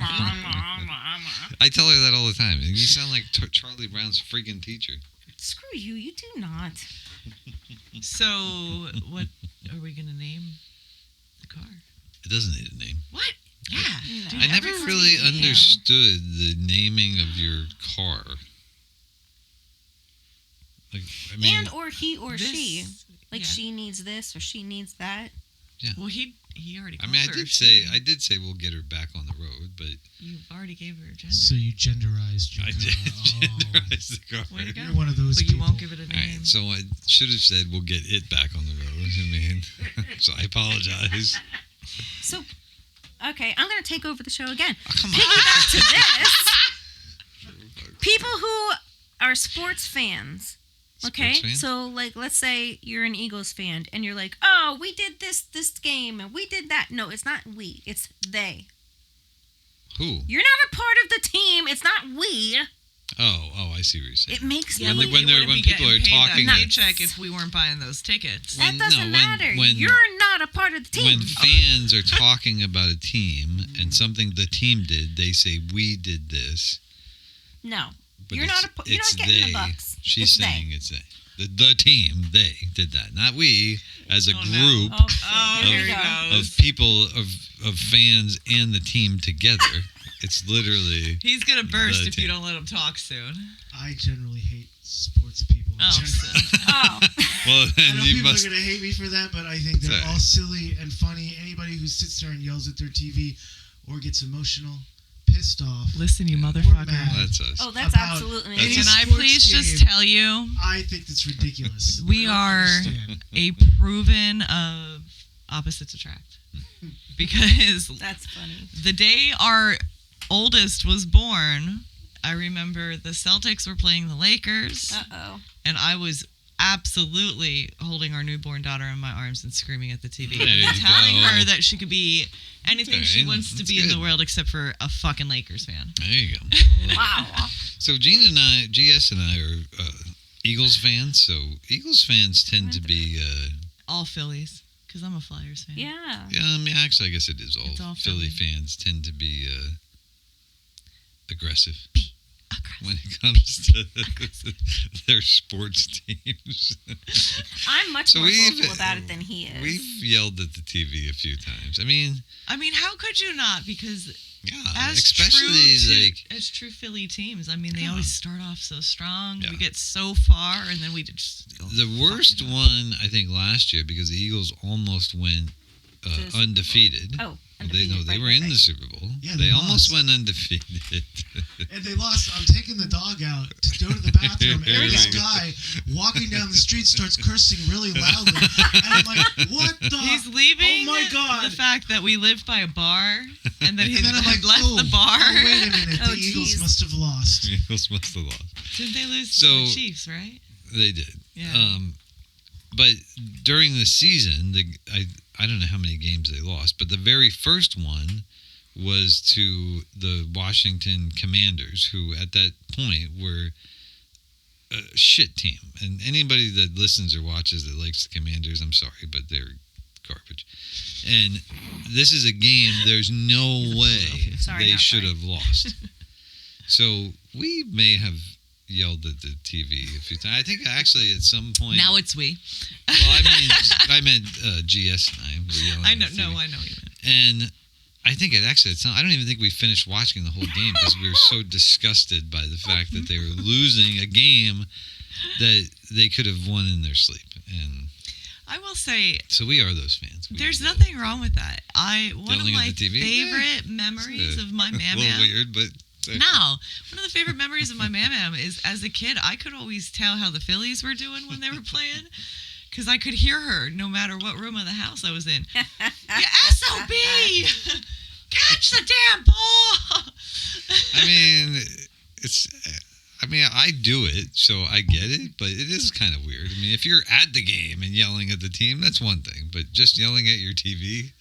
Speaker 1: I tell her that all the time. You sound like Charlie Brown's freaking teacher.
Speaker 4: Screw you. You do not.
Speaker 2: So, what are we gonna name the car?
Speaker 1: It doesn't need a name.
Speaker 2: What? Yeah.
Speaker 4: No.
Speaker 2: Dude,
Speaker 1: I never
Speaker 2: everyone's
Speaker 1: really
Speaker 2: name.
Speaker 1: understood the naming of your car. Like, I mean,
Speaker 4: And or he or
Speaker 2: This-
Speaker 4: she. Like
Speaker 2: yeah.
Speaker 4: she needs this or she needs that.
Speaker 2: Well, he already.
Speaker 1: I
Speaker 2: Called
Speaker 1: mean, I
Speaker 2: her.
Speaker 1: did say we'll get her back on the road, but
Speaker 2: You already gave her a gender.
Speaker 3: So you genderized your
Speaker 1: I
Speaker 3: car.
Speaker 1: did
Speaker 3: Oh.
Speaker 1: genderize the car.
Speaker 2: Way to go.
Speaker 3: You're one of those
Speaker 2: But you
Speaker 3: people.
Speaker 2: won't give it a
Speaker 1: All
Speaker 2: name.
Speaker 1: right, so I should have said we'll get it back on the road. I mean, so I apologize.
Speaker 4: So, okay, I'm going to take over the show again.
Speaker 1: Oh, come on.
Speaker 4: Piggyback to this. People who are sports fans. Okay,
Speaker 1: Sports fans?
Speaker 4: so like, let's say you're an Eagles fan and you're like, "Oh, we did this game and we did that." No, it's not we. It's they.
Speaker 1: Who?
Speaker 4: You're not a part of the team. It's not we.
Speaker 1: Oh, I see what you're saying.
Speaker 4: It makes
Speaker 2: Yeah,
Speaker 4: me.
Speaker 2: but
Speaker 1: when
Speaker 2: we
Speaker 1: they're-
Speaker 2: wouldn't
Speaker 1: when
Speaker 2: be
Speaker 1: people
Speaker 2: getting
Speaker 1: are
Speaker 2: paid
Speaker 1: talking-
Speaker 2: that paycheck if we weren't buying those tickets.
Speaker 4: That
Speaker 1: when-
Speaker 4: doesn't
Speaker 1: no, when-
Speaker 4: matter.
Speaker 1: when-
Speaker 4: You're not a part of the team.
Speaker 1: When fans are talking about a team and something the team did, they say we did this.
Speaker 4: No,
Speaker 1: But
Speaker 4: you're
Speaker 1: it's,
Speaker 4: not. You're
Speaker 1: it's
Speaker 4: not getting
Speaker 1: they.
Speaker 4: the bucks.
Speaker 1: She's
Speaker 4: It's
Speaker 1: saying it's they. The team, they did that, not we, as a
Speaker 2: Oh, no.
Speaker 1: group
Speaker 4: Oh,
Speaker 2: Oh,
Speaker 4: here
Speaker 2: here
Speaker 4: we
Speaker 2: he
Speaker 4: go.
Speaker 2: goes.
Speaker 1: of people of fans and the team together. It's literally
Speaker 2: He's gonna burst
Speaker 1: The
Speaker 2: if you
Speaker 1: team.
Speaker 2: don't let him talk soon.
Speaker 3: I generally hate sports people. in
Speaker 2: Oh,
Speaker 3: general.
Speaker 2: so-
Speaker 4: Oh,
Speaker 1: well.
Speaker 3: I
Speaker 1: Then
Speaker 3: know
Speaker 1: you
Speaker 3: people
Speaker 1: must.
Speaker 3: are gonna hate me for that, but I think they're
Speaker 1: Sorry.
Speaker 3: all silly and funny. Anybody who sits there and yells at their TV or gets emotional, pissed off,
Speaker 2: Listen, you
Speaker 3: Or
Speaker 2: motherfucker.
Speaker 3: mad.
Speaker 1: That's us.
Speaker 4: oh, that's
Speaker 3: About
Speaker 4: absolutely.
Speaker 3: any
Speaker 2: Can I
Speaker 3: sports
Speaker 2: please just
Speaker 3: game.
Speaker 2: tell you
Speaker 3: I think that's ridiculous.
Speaker 2: We
Speaker 3: I don't
Speaker 2: are-
Speaker 3: understand.
Speaker 2: a proven of opposites attract? Because
Speaker 4: That's funny.
Speaker 2: the day our oldest was born, I remember the Celtics were playing the Lakers,
Speaker 4: Oh.
Speaker 2: and I was absolutely holding our newborn daughter in my arms and screaming at the TV,
Speaker 1: There
Speaker 2: and
Speaker 1: you
Speaker 2: telling
Speaker 1: go.
Speaker 2: her that she could be anything she
Speaker 1: Okay,
Speaker 2: wants to
Speaker 1: that's
Speaker 2: be in the
Speaker 1: good.
Speaker 2: world except for a fucking Lakers fan.
Speaker 1: There you go.
Speaker 4: Wow.
Speaker 1: So Gene and I, GS and I are Eagles fans. So Eagles fans tend to be.
Speaker 2: All Phillies, because I'm a Flyers fan.
Speaker 4: Yeah.
Speaker 1: Yeah, I mean, actually, I guess it is all.
Speaker 2: It's all
Speaker 1: Philly
Speaker 2: Philly.
Speaker 1: fans tend to be aggressive
Speaker 2: Aggressive.
Speaker 1: when it comes to their sports teams.
Speaker 4: I'm much
Speaker 1: So
Speaker 4: more
Speaker 1: we've-
Speaker 4: vocal about it than he is.
Speaker 1: We've yelled at the TV a few times. I mean,
Speaker 2: I mean, how could you not? Because
Speaker 1: Yeah,
Speaker 2: As
Speaker 1: especially
Speaker 2: as true Philly teams. I mean, they always start off so strong.
Speaker 1: Yeah.
Speaker 2: We get so far, and then we just go
Speaker 1: the worst
Speaker 2: fucking up.
Speaker 1: one. I think last year because the Eagles almost went
Speaker 4: To the Super Bowl.
Speaker 1: undefeated.
Speaker 4: Oh,
Speaker 1: They know they were in the Super Bowl.
Speaker 3: Yeah,
Speaker 1: they
Speaker 3: they
Speaker 1: almost
Speaker 3: lost.
Speaker 1: went undefeated.
Speaker 3: And they lost. I'm taking the dog out to go to the bathroom,
Speaker 1: Here
Speaker 3: and
Speaker 1: we
Speaker 3: this
Speaker 1: go.
Speaker 3: guy walking down the street starts cursing really loudly. And I'm like, what the?
Speaker 2: He's leaving.
Speaker 3: Oh my God.
Speaker 2: The fact that we lived by a bar, and then he
Speaker 3: And then I'm
Speaker 2: had
Speaker 3: like,
Speaker 2: left
Speaker 3: oh,
Speaker 2: the bar.
Speaker 3: oh, wait a minute.
Speaker 4: Oh,
Speaker 3: The Eagles
Speaker 4: geez.
Speaker 3: must have lost.
Speaker 1: The Eagles must have lost.
Speaker 2: Didn't they lose
Speaker 1: So-
Speaker 2: to the Chiefs? Right?
Speaker 1: They did.
Speaker 2: Yeah.
Speaker 1: But during the season, I don't know how many games they lost, but the very first one was to the Washington Commanders, who at that point were a shit team. And anybody that listens or watches that likes the Commanders, I'm sorry, but they're garbage. And this is a game there's no way
Speaker 4: Sorry,
Speaker 1: they
Speaker 4: not
Speaker 1: should
Speaker 4: sorry.
Speaker 1: have lost. So we may have yelled at the TV a few times. I think actually at some point.
Speaker 2: Now it's we.
Speaker 1: Well, I meant GS and I were yelling.
Speaker 2: I know.
Speaker 1: at the
Speaker 2: No,
Speaker 1: TV.
Speaker 2: I know what you meant.
Speaker 1: And I think it actually. I don't even think we finished watching the whole game because we were so disgusted by the fact that they were losing a game that they could have won in their sleep. And
Speaker 2: I will say,
Speaker 1: so we are those fans. We
Speaker 2: there's
Speaker 1: yell.
Speaker 2: nothing wrong with that. One of
Speaker 1: Yelling at
Speaker 2: my
Speaker 1: the TV?
Speaker 2: favorite memories of my
Speaker 1: A little
Speaker 2: Mam
Speaker 1: weird, but
Speaker 2: No, one of the favorite memories of my Mam is as a kid, I could always tell how the Phillies were doing when they were playing. Because I could hear her no matter what room of the house I was in. You SOB! Catch the damn ball!
Speaker 1: I mean, it's. I mean, I do it, so I get it, but it is kind of weird. I mean, if you're at the game and yelling at the team, that's one thing, but just yelling at your TV,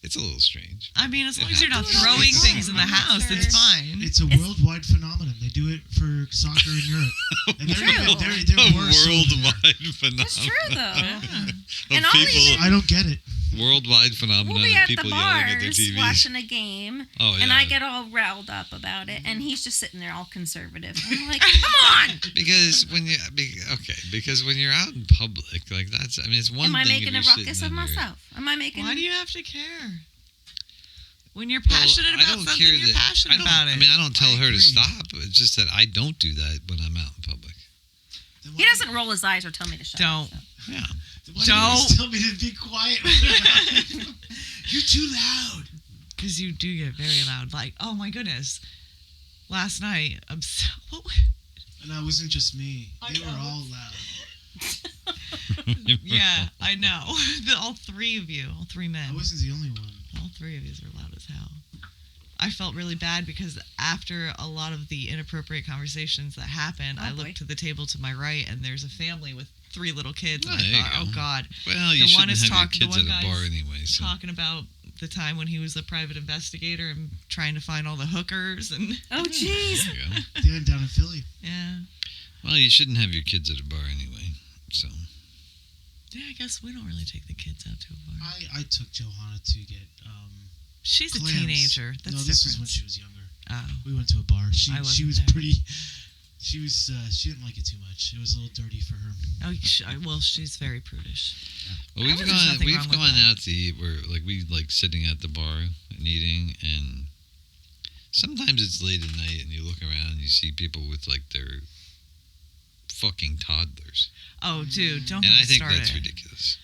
Speaker 1: it's a little strange.
Speaker 2: I mean, as long
Speaker 1: It
Speaker 2: as you're not
Speaker 1: happens.
Speaker 2: throwing
Speaker 3: It's
Speaker 2: things in the
Speaker 4: fine. I'm
Speaker 2: house,
Speaker 4: sure.
Speaker 2: it's fine.
Speaker 3: It's a worldwide phenomenon. They do it for soccer in Europe. And
Speaker 4: True.
Speaker 3: they're worse over there.
Speaker 1: Worldwide phenomenon.
Speaker 4: That's true, though.
Speaker 2: Yeah.
Speaker 4: And
Speaker 1: Of
Speaker 4: I'll
Speaker 1: people,
Speaker 4: even-
Speaker 3: I don't get it.
Speaker 1: worldwide phenomenon
Speaker 4: We'll be
Speaker 1: of
Speaker 4: at the
Speaker 1: people yelling at their
Speaker 4: bars
Speaker 1: TVs.
Speaker 4: watching a game,
Speaker 1: Oh, yeah.
Speaker 4: and I get all riled up about it, and he's just sitting there all conservative. I'm like, come on!
Speaker 1: Because because when you're out in public, like that's, I mean, it's one
Speaker 4: Am I
Speaker 1: thing
Speaker 4: making
Speaker 1: if
Speaker 4: a
Speaker 1: you're
Speaker 4: ruckus
Speaker 1: sitting
Speaker 4: of
Speaker 1: on your-
Speaker 4: myself? Am I making?
Speaker 2: Why do you have to care? When you're
Speaker 1: Well,
Speaker 2: passionate
Speaker 1: I
Speaker 2: about
Speaker 1: don't
Speaker 2: something,
Speaker 1: care
Speaker 2: you're
Speaker 1: that-
Speaker 2: passionate
Speaker 1: I don't-
Speaker 2: about it.
Speaker 1: I mean, I don't tell
Speaker 3: I
Speaker 1: her to
Speaker 3: agree.
Speaker 1: stop. It's just that I don't do that when I'm out in public.
Speaker 3: Then
Speaker 4: He
Speaker 3: why-
Speaker 4: doesn't roll his eyes or tell me to shut
Speaker 2: Don't.
Speaker 4: up. So.
Speaker 1: Yeah.
Speaker 3: then why do you always tell me to be quiet. You're too loud.
Speaker 2: Because you do get very loud. Like, oh my goodness. Last night, what was-
Speaker 3: And that wasn't just me.
Speaker 2: I
Speaker 3: They were
Speaker 2: know.
Speaker 3: all loud.
Speaker 2: yeah, I know. All three of you, all three men,
Speaker 3: I wasn't the only one.
Speaker 2: all three of you were loud as hell. I felt really bad because after a lot of the inappropriate conversations that happened,
Speaker 4: Oh,
Speaker 2: I
Speaker 4: boy.
Speaker 2: looked to the table to my right, and there's a family with 3 little kids.
Speaker 1: Oh,
Speaker 2: And I
Speaker 1: there you
Speaker 2: thought,
Speaker 1: go.
Speaker 2: oh God,
Speaker 1: Well, you
Speaker 2: The one
Speaker 1: shouldn't
Speaker 2: is
Speaker 1: have your
Speaker 2: talking- the
Speaker 1: kids
Speaker 2: one
Speaker 1: at a bar
Speaker 2: guy's
Speaker 1: anyway. So.
Speaker 2: talking about the time when he was a private investigator and trying to find all the hookers and
Speaker 4: Oh, jeez.
Speaker 1: There you go.
Speaker 3: They went down in Philly.
Speaker 2: yeah.
Speaker 1: Well, you shouldn't have your kids at a bar anyway. So.
Speaker 2: Yeah, I guess we don't really take the kids out to a bar.
Speaker 3: I took Johanna to get
Speaker 2: She's a
Speaker 3: clams.
Speaker 2: teenager. That's
Speaker 3: no, this was
Speaker 2: different.
Speaker 3: when she was younger.
Speaker 2: Oh.
Speaker 3: We went to a bar. She
Speaker 2: I wasn't
Speaker 3: was
Speaker 2: there.
Speaker 3: pretty. She was. She didn't like it too much. It was a little dirty for her.
Speaker 2: Oh, well, she's very prudish.
Speaker 1: Well,
Speaker 2: I
Speaker 1: we've
Speaker 2: think there's
Speaker 1: gone
Speaker 2: nothing wrong with that.
Speaker 1: out to eat where like we like sitting at the bar and eating, and sometimes it's late at night and you look around and you see people with like their fucking toddlers,
Speaker 2: Oh, dude, don't
Speaker 1: and
Speaker 2: get
Speaker 1: I think
Speaker 2: started.
Speaker 1: that's ridiculous.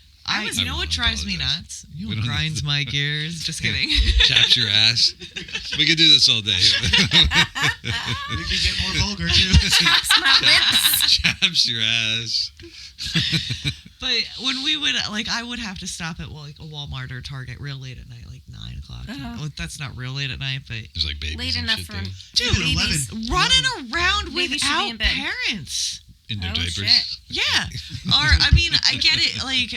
Speaker 2: You know what
Speaker 1: won't
Speaker 2: drives me
Speaker 1: apologize.
Speaker 2: nuts? You
Speaker 1: We
Speaker 2: know what
Speaker 1: don't need
Speaker 2: grinds
Speaker 1: to-
Speaker 2: my gears? Just kidding.
Speaker 1: Chaps your ass. We could do this all day.
Speaker 3: We could get more vulgar too.
Speaker 4: Taps my lips.
Speaker 1: Chaps your ass.
Speaker 2: But when we would, like, I would have to stop at, like, a Walmart or Target real late at night, like 9 o'clock.
Speaker 4: Uh-huh.
Speaker 2: Well, that's not real late at night, but
Speaker 1: There's like babies
Speaker 4: Late
Speaker 1: and
Speaker 4: enough
Speaker 1: shit
Speaker 4: for
Speaker 1: there
Speaker 2: dude,
Speaker 3: Even 11.
Speaker 2: running around
Speaker 4: Babies should be in
Speaker 2: without
Speaker 4: bed.
Speaker 2: parents.
Speaker 1: in their
Speaker 4: Oh,
Speaker 1: diapers.
Speaker 4: shit.
Speaker 2: Yeah. Or, I mean, I get it. Like,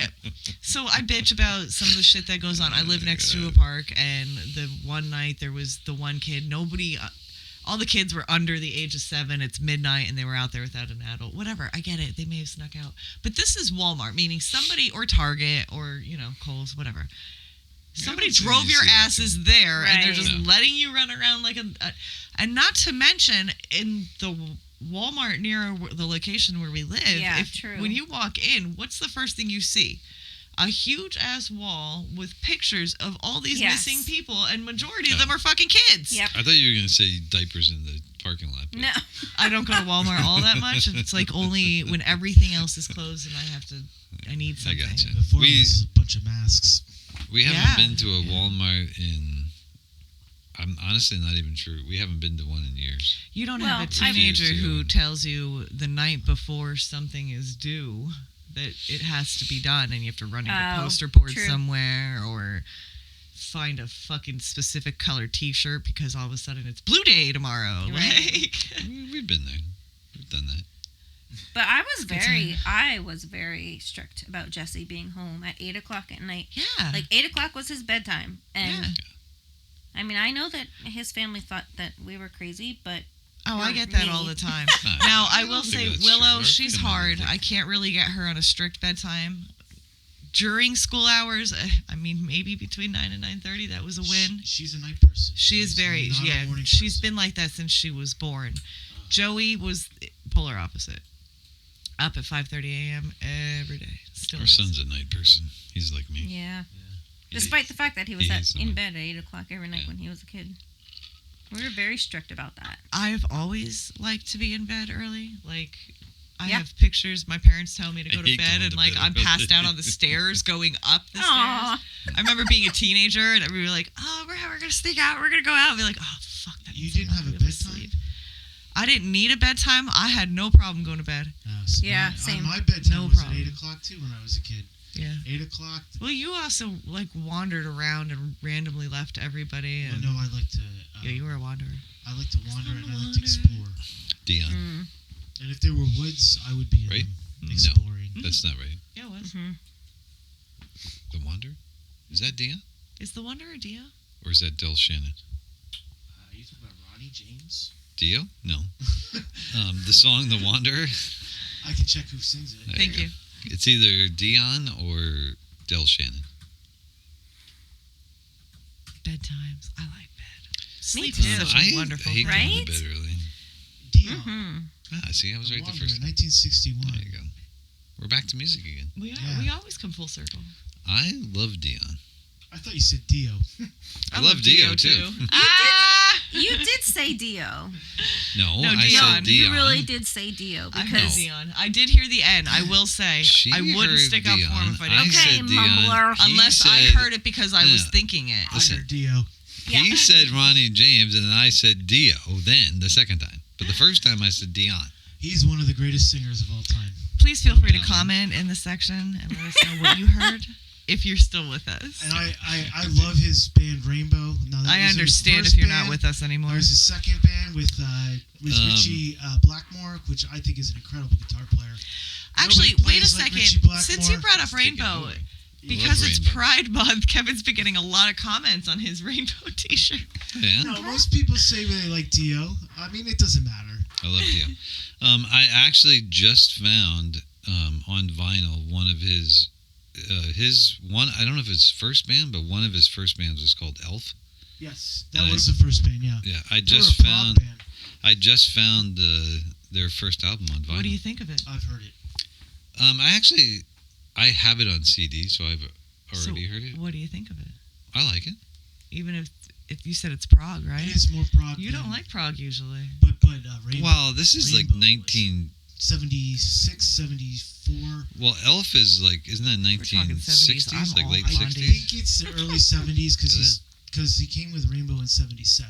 Speaker 2: so I bitch about some of the shit that goes on. I live next to a park, and the one night there was the one kid, all the kids were under the age of 7. It's midnight, and they were out there without an adult. Whatever. I get it. They may have snuck out. But this is Walmart, meaning somebody, or Target, or, Kohl's, whatever. Somebody
Speaker 1: I'd say
Speaker 2: drove
Speaker 1: you
Speaker 2: your
Speaker 1: see that
Speaker 2: asses there, and they're
Speaker 4: Right.
Speaker 2: just
Speaker 1: Yeah.
Speaker 2: letting you run around like and not to mention in the Walmart near the location where we live.
Speaker 4: Yeah, true.
Speaker 2: When you walk in, what's the first thing you see? a huge ass wall with pictures of all these
Speaker 4: Yes.
Speaker 2: missing people, and majority of them are fucking kids.
Speaker 4: Yep.
Speaker 1: I thought you were going to say diapers in the parking lot. But
Speaker 4: No.
Speaker 2: I don't go to Walmart all that much. It's like only when everything else is closed and I need
Speaker 1: I
Speaker 2: something.
Speaker 1: gotcha.
Speaker 3: Before
Speaker 1: We-
Speaker 3: it was a bunch of masks.
Speaker 1: We haven't
Speaker 2: Yeah.
Speaker 1: been to a Walmart in. I'm honestly not even sure. We haven't been to one in years.
Speaker 2: You don't
Speaker 4: Well,
Speaker 2: have a
Speaker 4: I-
Speaker 2: teenager
Speaker 1: Years
Speaker 2: who
Speaker 1: ago.
Speaker 2: tells you the night before something is due that it has to be done, and you have to run into
Speaker 4: Oh,
Speaker 2: poster board
Speaker 4: true.
Speaker 2: somewhere or find a fucking specific color T-shirt because all of a sudden it's Blue Day tomorrow.
Speaker 4: Right.
Speaker 2: Like,
Speaker 1: We've been there. We've done that.
Speaker 4: But I was
Speaker 2: good
Speaker 4: very strict about Jesse being home at 8 o'clock at night.
Speaker 2: yeah,
Speaker 4: Like 8 o'clock was his bedtime, and
Speaker 2: yeah.
Speaker 4: I mean, I know that his family thought that we were crazy, but
Speaker 2: Oh, I
Speaker 4: Or
Speaker 2: get that
Speaker 4: me.
Speaker 2: all the time.
Speaker 1: Nah,
Speaker 2: Now, I
Speaker 1: don't
Speaker 2: will
Speaker 1: think
Speaker 2: say,
Speaker 1: that's
Speaker 2: Willow,
Speaker 1: true.
Speaker 2: she's
Speaker 1: Come on,
Speaker 2: hard.
Speaker 1: like-
Speaker 2: I can't really get her on a strict bedtime. During school hours, I mean, maybe between 9 and 9:30, that was a win.
Speaker 3: She's a night person.
Speaker 2: She is
Speaker 3: She's
Speaker 2: very,
Speaker 3: not a
Speaker 2: yeah,
Speaker 3: morning
Speaker 2: she's
Speaker 3: person.
Speaker 2: been like that since she was born. Joey was polar opposite. Up at 5:30 a.m. every day. Still
Speaker 1: Our
Speaker 2: is.
Speaker 1: son's a night person. He's like me.
Speaker 4: yeah.
Speaker 1: He-
Speaker 4: Despite the fact that he was
Speaker 1: he hates
Speaker 4: in
Speaker 1: them.
Speaker 4: bed at 8 o'clock every night
Speaker 1: Yeah.
Speaker 4: when he was a kid. We were very strict about that.
Speaker 2: I've always liked to be in bed early. Like, I
Speaker 4: Yeah.
Speaker 2: have pictures. My parents tell me to
Speaker 1: I
Speaker 2: go to
Speaker 1: hate
Speaker 2: bed,
Speaker 1: going
Speaker 2: and
Speaker 1: to
Speaker 2: like
Speaker 1: bed
Speaker 2: I'm
Speaker 1: early.
Speaker 2: passed out on the stairs going up the
Speaker 4: Aw.
Speaker 2: stairs. I remember being a teenager, and everybody was like, "Oh, we're gonna sneak out. We're gonna go out." And be like, "Oh, fuck that."
Speaker 3: You
Speaker 2: means I'm
Speaker 3: didn't
Speaker 2: not
Speaker 3: have a
Speaker 2: gonna be able to
Speaker 3: bedtime?
Speaker 2: sleep." I didn't need a bedtime. I had no problem going to bed.
Speaker 4: Yeah, same.
Speaker 3: My bedtime
Speaker 2: No
Speaker 3: was
Speaker 2: problem.
Speaker 3: at 8 o'clock too when I was a kid.
Speaker 2: Yeah.
Speaker 3: 8 o'clock.
Speaker 2: Well, you also like wandered around and randomly left everybody.
Speaker 3: Well,
Speaker 2: And
Speaker 3: no, I like to.
Speaker 2: yeah, you were a wanderer.
Speaker 3: I like to wander and I like to
Speaker 2: Wander.
Speaker 3: explore.
Speaker 1: Dion.
Speaker 4: Mm.
Speaker 3: And if there were woods, I would be in
Speaker 1: Right?
Speaker 3: them,
Speaker 1: No.
Speaker 3: exploring.
Speaker 1: That's not right.
Speaker 2: Yeah, it was.
Speaker 4: hmm
Speaker 1: The Wander? Is that Dion?
Speaker 2: Is the Wanderer Dio?
Speaker 1: Or is that Del Shannon?
Speaker 3: You talking about Ronnie James?
Speaker 1: Dio? No. The song The Wanderer?
Speaker 3: I can check who sings it.
Speaker 1: There
Speaker 2: Thank
Speaker 1: go.
Speaker 2: you.
Speaker 1: It's either Dion or Del Shannon.
Speaker 2: Bedtimes. I like bed. Sleep
Speaker 4: too.
Speaker 2: is such
Speaker 1: I
Speaker 2: a wonderful
Speaker 1: hate
Speaker 2: thing.
Speaker 1: going
Speaker 4: Right?
Speaker 1: to bed early.
Speaker 3: Dion.
Speaker 4: hmm
Speaker 1: Ah, see, I was right the
Speaker 3: Wanderer,
Speaker 1: first time.
Speaker 3: 1961.
Speaker 1: There you go. We're back to music again.
Speaker 3: Yeah.
Speaker 2: We always come full circle.
Speaker 1: I love Dion.
Speaker 3: I thought you said Dio.
Speaker 1: I love Dio, too.
Speaker 2: Ah!
Speaker 4: You did say Dio.
Speaker 1: No,
Speaker 2: No,
Speaker 1: I
Speaker 2: Dion.
Speaker 1: said Dion.
Speaker 4: You really did say Dio
Speaker 2: I heard
Speaker 4: because
Speaker 2: Dion. I did hear the end. I will say
Speaker 1: She
Speaker 2: I wouldn't
Speaker 1: heard
Speaker 2: stick up for him
Speaker 1: Dion.
Speaker 2: if I
Speaker 1: I
Speaker 2: didn't.
Speaker 4: Okay,
Speaker 1: said Dion.
Speaker 4: mumbler.
Speaker 1: He
Speaker 2: Unless I
Speaker 1: said-
Speaker 2: heard it because I was
Speaker 1: Yeah.
Speaker 2: thinking it.
Speaker 3: I
Speaker 1: Listen.
Speaker 3: heard Dio.
Speaker 4: Yeah.
Speaker 1: He said Ronnie James, and then I said Dio then, the second time. But the first time I said Dion.
Speaker 3: He's one of the greatest singers of all time.
Speaker 2: Please feel free to
Speaker 1: Yeah.
Speaker 2: comment in the section and let us know what you heard if you're still with us.
Speaker 3: And I love his band Rainbow. Now, that
Speaker 2: I
Speaker 3: wasn't his
Speaker 2: understand
Speaker 3: first
Speaker 2: if you're
Speaker 3: band.
Speaker 2: not with us anymore.
Speaker 3: There's his second band with Richie Blackmore, which I think is an incredible guitar player.
Speaker 2: Actually,
Speaker 3: Nobody
Speaker 2: wait a
Speaker 3: plays like
Speaker 2: second.
Speaker 3: Richie Blackmore.
Speaker 2: Since you brought up
Speaker 1: Let's take it
Speaker 2: Rainbow,
Speaker 1: away.
Speaker 2: because
Speaker 1: Love
Speaker 2: it's
Speaker 1: Rainbow.
Speaker 2: Pride Month, Kevin's been getting a lot of comments on his Rainbow t-shirt.
Speaker 1: Yeah,
Speaker 3: No, most people say they like Dio. I mean, it doesn't matter.
Speaker 1: I love Dio. I actually just found on vinyl one of his one. I don't know if it's first band, but one of his first bands was called Elf.
Speaker 3: Yes, that
Speaker 1: And
Speaker 3: was the first band. Yeah,
Speaker 1: Yeah, I
Speaker 3: they were
Speaker 1: just
Speaker 3: a prog
Speaker 1: found.
Speaker 3: band.
Speaker 1: I just found their first album on vinyl.
Speaker 2: What do you think of it?
Speaker 3: I've heard it.
Speaker 1: I have it on CD, so I've already
Speaker 2: So,
Speaker 1: heard it.
Speaker 2: What do you think of it?
Speaker 1: I like it.
Speaker 2: Even if you said it's prog, right?
Speaker 3: It is more prog.
Speaker 2: You don't
Speaker 3: than-
Speaker 2: like prog usually.
Speaker 3: but Rainbow.
Speaker 1: Well, this is like
Speaker 3: Rainbow was
Speaker 1: 19.
Speaker 3: 76, 74.
Speaker 1: Well, Elf is like, isn't that
Speaker 2: We're talking
Speaker 1: 1960s?
Speaker 2: 70s.
Speaker 1: Like
Speaker 2: I'm
Speaker 1: late
Speaker 2: all
Speaker 3: I
Speaker 2: Blondie.
Speaker 1: 60s?
Speaker 3: think it's the early 70s because he came with Rainbow in 77.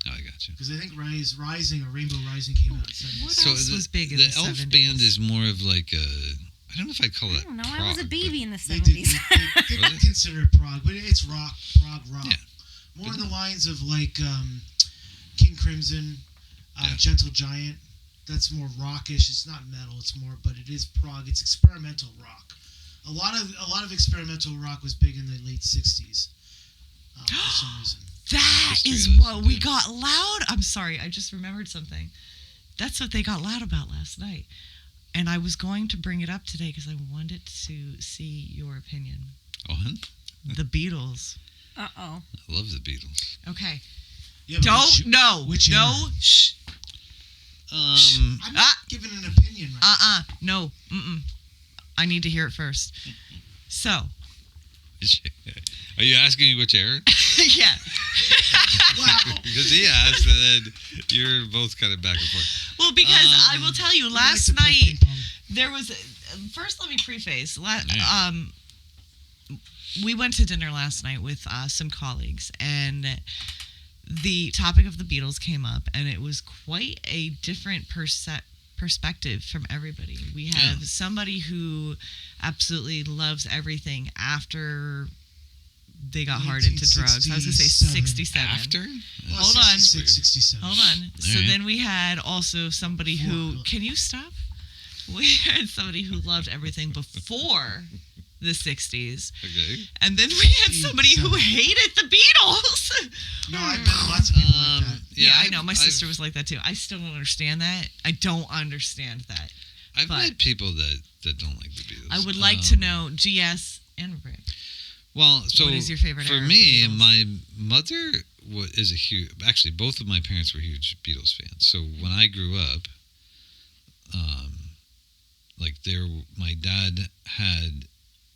Speaker 1: Oh, I got you.
Speaker 3: Because I think Rising or Rainbow Rising came out in 77.
Speaker 2: What else was big in
Speaker 1: the
Speaker 2: the
Speaker 1: Elf
Speaker 2: 70s?
Speaker 1: band is more of like a. I don't know if I'd call
Speaker 4: I
Speaker 1: it.
Speaker 4: don't know. I
Speaker 1: prog,
Speaker 4: was a
Speaker 1: but-
Speaker 4: baby in the
Speaker 3: They did
Speaker 4: 70s.
Speaker 3: they
Speaker 1: Was it?
Speaker 3: consider it prog, but it's prog rock.
Speaker 1: Yeah.
Speaker 3: More in the lines of like King Crimson,
Speaker 1: Yeah.
Speaker 3: Gentle Giant. That's more rockish. It's not metal. It's more, but it is prog. It's experimental rock. A lot of experimental rock was big in the late 60s for some reason.
Speaker 2: That
Speaker 1: History
Speaker 2: is
Speaker 1: lesson,
Speaker 2: what we
Speaker 1: yeah.
Speaker 2: got loud. I'm sorry, I just remembered something. That's what they got loud about last night. And I was going to bring it up today because I wanted to see your opinion.
Speaker 1: Oh, huh?
Speaker 2: The Beatles.
Speaker 4: Uh-oh.
Speaker 1: I love the Beatles.
Speaker 2: Okay.
Speaker 3: Yeah, but
Speaker 2: Don't, no,
Speaker 3: which
Speaker 2: no,
Speaker 3: era?
Speaker 2: shh,
Speaker 3: I'm not
Speaker 2: Ah.
Speaker 3: giving an opinion right
Speaker 2: no, mm-mm. I need to hear it first. So,
Speaker 1: Are you asking me which era?
Speaker 2: Yeah.
Speaker 3: Wow.
Speaker 1: Because he asked, and then you're both kind of back and forth.
Speaker 2: Well, because I will tell you,
Speaker 3: We like
Speaker 2: last
Speaker 3: to play
Speaker 2: night
Speaker 3: ping pong.
Speaker 2: there was. First, let me preface.
Speaker 1: Yeah.
Speaker 2: We went to dinner last night with some colleagues, and the topic of the Beatles came up, and it was quite a different perspective from everybody. We have somebody who absolutely loves everything after they got hard into drugs. I was going to say 67.
Speaker 1: After?
Speaker 3: Well,
Speaker 2: Hold on.
Speaker 3: 66, 67.
Speaker 2: Hold on. So
Speaker 1: right.
Speaker 2: then we had also somebody who.
Speaker 3: Before.
Speaker 2: Can you stop? We had somebody who loved everything before the 60s.
Speaker 1: Okay.
Speaker 2: And then we had somebody who hated the Beatles.
Speaker 3: No, I've met lots of people like that.
Speaker 2: Yeah, I know.
Speaker 1: I've-
Speaker 2: My sister was like that too. I still don't understand that. I don't understand that.
Speaker 1: I've
Speaker 2: but-
Speaker 1: met people that don't like the Beatles.
Speaker 2: I would like to know GS and Rick.
Speaker 1: Well, so
Speaker 2: What is your favorite
Speaker 1: for
Speaker 2: era of
Speaker 1: me,
Speaker 2: the Beatles?
Speaker 1: my mother is a huge. Actually, both of my parents were huge Beatles fans. So when I grew up, my dad had,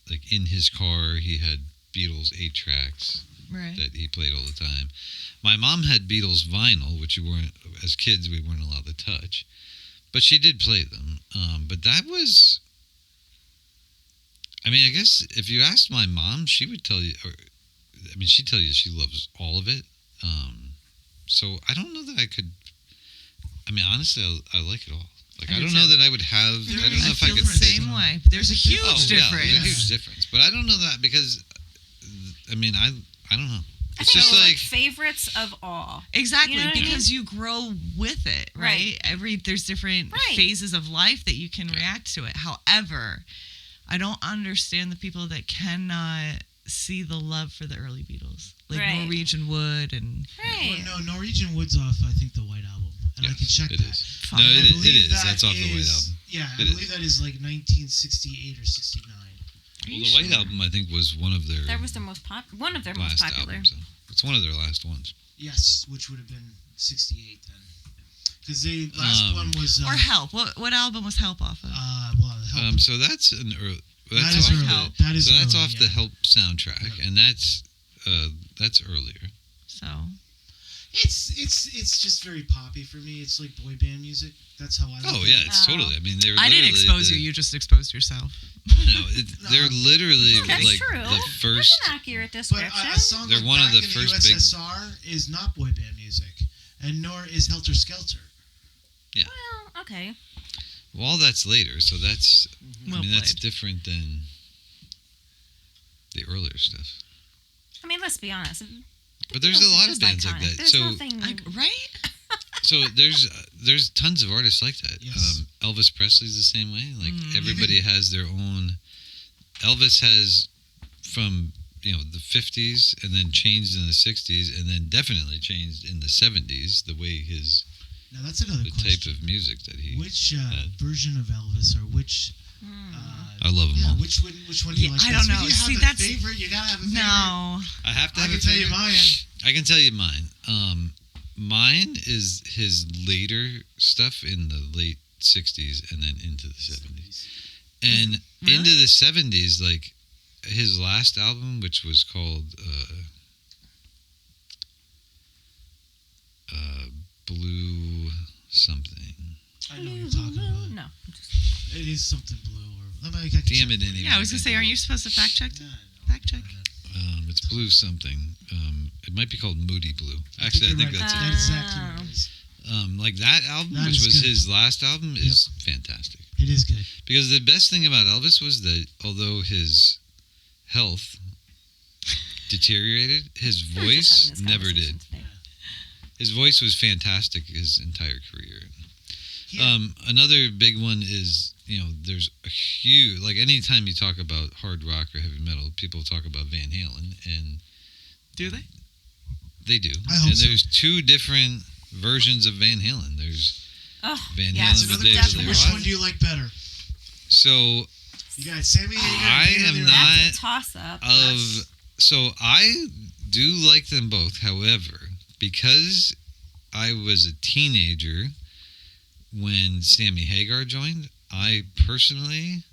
Speaker 1: like, in his car, he had Beatles 8 tracks
Speaker 2: Right.
Speaker 1: that he played all the time. My mom had Beatles vinyl, which as kids we weren't allowed to touch, but she did play them. But that was. I mean, I guess if you asked my mom, she would tell you. She'd tell you she loves all of it. So I don't know that I could. I mean, honestly, I like it all. Like, I
Speaker 2: do
Speaker 1: don't know
Speaker 2: too.
Speaker 1: that I would have. I don't know if I
Speaker 2: feel
Speaker 1: could
Speaker 2: the
Speaker 1: pick.
Speaker 2: same way. There's a huge
Speaker 1: Oh, yeah,
Speaker 2: difference.
Speaker 1: there's a huge difference. But I don't know that because, I mean, I don't know.
Speaker 4: I
Speaker 1: It's
Speaker 4: think
Speaker 1: just
Speaker 4: it's
Speaker 1: like,
Speaker 4: favorites of all.
Speaker 2: Exactly,
Speaker 4: You know what I
Speaker 2: because you grow with it, right? There's different
Speaker 4: Right.
Speaker 2: phases of life that you can react to it. However, I don't understand the people that cannot see the love for the early Beatles, like
Speaker 4: Right.
Speaker 2: Norwegian Wood and
Speaker 4: Right.
Speaker 3: Well, no, Norwegian Wood's off, I think, the White Album. And I
Speaker 1: yes,
Speaker 3: can check
Speaker 1: it
Speaker 3: that.
Speaker 1: is.
Speaker 2: Fine.
Speaker 1: No,
Speaker 2: I
Speaker 1: it is. It
Speaker 3: believe
Speaker 1: is.
Speaker 3: that
Speaker 1: That's off the White
Speaker 3: is-
Speaker 1: Album.
Speaker 3: Yeah, I
Speaker 1: It
Speaker 3: believe that is like 1968 or 69.
Speaker 1: Well, the White Album, I think, was one of their
Speaker 4: That was their one of their most
Speaker 1: last
Speaker 4: popular.
Speaker 1: albums. It's one of their last ones.
Speaker 3: Yes, which would have been 68 then. Because the last one was...
Speaker 2: or Help. What album was Help off of?
Speaker 3: Help.
Speaker 1: So that's an early.
Speaker 3: that
Speaker 1: That's
Speaker 3: is
Speaker 1: off
Speaker 3: early.
Speaker 2: Help.
Speaker 3: That is
Speaker 1: so that's
Speaker 3: early,
Speaker 1: off
Speaker 3: yeah.
Speaker 1: the Help soundtrack, and that's earlier.
Speaker 2: So
Speaker 3: It's just very poppy for me. It's like boy band music. That's how I
Speaker 1: Oh
Speaker 3: look
Speaker 1: yeah,
Speaker 3: at it.
Speaker 1: it's totally. I mean, they're.
Speaker 2: I didn't
Speaker 1: literally
Speaker 2: expose
Speaker 1: the-
Speaker 2: you. You just exposed yourself.
Speaker 1: No, they're
Speaker 3: No.
Speaker 1: literally
Speaker 4: That's
Speaker 1: like
Speaker 4: true.
Speaker 1: the
Speaker 4: That's
Speaker 1: first.
Speaker 4: an accurate
Speaker 3: But
Speaker 4: description.
Speaker 3: a song
Speaker 1: They're
Speaker 3: like
Speaker 1: one of
Speaker 3: Back
Speaker 1: the
Speaker 3: in
Speaker 1: first
Speaker 3: the
Speaker 1: big-
Speaker 3: USSR is not boy band music, and nor is Helter Skelter.
Speaker 4: Well, okay.
Speaker 1: Well, all that's later, so that's.
Speaker 2: Well
Speaker 1: I mean, that's
Speaker 2: played.
Speaker 1: different than the earlier stuff.
Speaker 4: I mean, let's be honest.
Speaker 1: But there's a lot of bands like that.
Speaker 4: There's
Speaker 1: So
Speaker 4: nothing.
Speaker 2: Right?
Speaker 1: So there's tons of artists like that.
Speaker 3: Yes.
Speaker 1: Elvis Presley's the same way. Like
Speaker 2: Mm.
Speaker 1: everybody has their own. Elvis has from the 50s and then changed in the 60s and then definitely changed in the 70s the way
Speaker 3: Now that's another
Speaker 1: the type
Speaker 3: question.
Speaker 1: of music that he.
Speaker 3: Which
Speaker 1: had.
Speaker 3: version of Elvis or which?
Speaker 1: I love them
Speaker 3: Yeah,
Speaker 1: all.
Speaker 3: which one do you
Speaker 2: Yeah,
Speaker 3: like?
Speaker 2: I
Speaker 3: best?
Speaker 2: don't
Speaker 3: If
Speaker 2: know.
Speaker 3: you have
Speaker 2: See,
Speaker 3: a
Speaker 2: that's-
Speaker 3: favorite. You gotta have a favorite.
Speaker 2: No.
Speaker 1: I have to.
Speaker 3: I
Speaker 1: Have
Speaker 3: can
Speaker 1: a
Speaker 3: tell you
Speaker 1: favorite.
Speaker 3: mine.
Speaker 1: I can tell you mine. Mine is his later stuff in the late 60s and then into the 70s. And
Speaker 2: Really?
Speaker 1: into the 70s, like his last album, which was called Blue something.
Speaker 3: I know what you're talking about.
Speaker 4: No.
Speaker 3: It is something blue. Or I can
Speaker 1: Damn it,
Speaker 3: check
Speaker 1: anyway.
Speaker 2: Yeah, I was gonna say, aren't you supposed to fact check?
Speaker 3: Yeah, I know.
Speaker 2: Fact check.
Speaker 1: It's Blue something. It might be called Moody Blue.
Speaker 3: I
Speaker 1: Actually, I
Speaker 3: you're
Speaker 1: think
Speaker 3: right.
Speaker 1: that's it.
Speaker 3: That's exactly what it is.
Speaker 1: Like that album,
Speaker 3: That
Speaker 1: which
Speaker 3: is
Speaker 1: was
Speaker 3: good.
Speaker 1: his last album, is fantastic.
Speaker 3: It is good.
Speaker 1: Because the best thing about Elvis was that although his health deteriorated, his
Speaker 4: We were
Speaker 1: voice
Speaker 4: just having this
Speaker 1: never did.
Speaker 4: conversation today.
Speaker 1: His voice was fantastic his entire career.
Speaker 3: He-
Speaker 1: Another big one is, there's a huge, like anytime you talk about hard rock or heavy metal, people talk about Van Halen, and
Speaker 2: Do they?
Speaker 1: they do.
Speaker 3: I hope
Speaker 1: And
Speaker 3: so.
Speaker 1: there's two different versions of Van Halen. There's
Speaker 4: Oh,
Speaker 1: Van
Speaker 4: yeah,
Speaker 1: Halen
Speaker 3: That's
Speaker 1: with
Speaker 3: another
Speaker 1: David
Speaker 3: question.
Speaker 1: Lee
Speaker 3: Which
Speaker 1: Roth.
Speaker 3: one do you like better?
Speaker 1: So
Speaker 3: You got Sammy Hagar.
Speaker 1: I
Speaker 3: and
Speaker 1: am
Speaker 3: David Lee
Speaker 1: not-
Speaker 3: Roth.
Speaker 4: that's a toss-up.
Speaker 1: So I do like them both. However, because I was a teenager when Sammy Hagar joined, I personally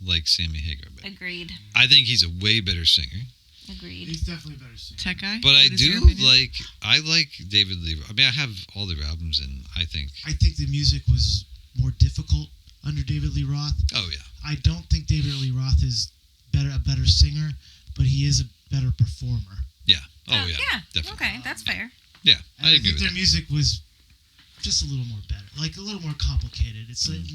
Speaker 1: like Sammy Hagar better.
Speaker 4: Agreed.
Speaker 1: I think he's a way better singer.
Speaker 4: Agreed.
Speaker 3: He's definitely a better singer.
Speaker 2: Tech guy.
Speaker 1: But I
Speaker 2: What is your
Speaker 1: do
Speaker 2: opinion?
Speaker 1: I like David Lee. I mean, I have all their albums, and I think,
Speaker 3: I think the music was more difficult under David Lee Roth.
Speaker 1: oh yeah,
Speaker 3: I don't think David Lee Roth is a better singer, but he is a better performer.
Speaker 1: yeah, oh yeah,
Speaker 4: Yeah.
Speaker 1: definitely,
Speaker 4: Okay, that's fair.
Speaker 1: yeah,
Speaker 3: And
Speaker 1: I
Speaker 3: I
Speaker 1: agree
Speaker 3: think
Speaker 1: with
Speaker 3: their
Speaker 1: that.
Speaker 3: music was just a little more better, like a little more complicated. It's like
Speaker 1: Mm.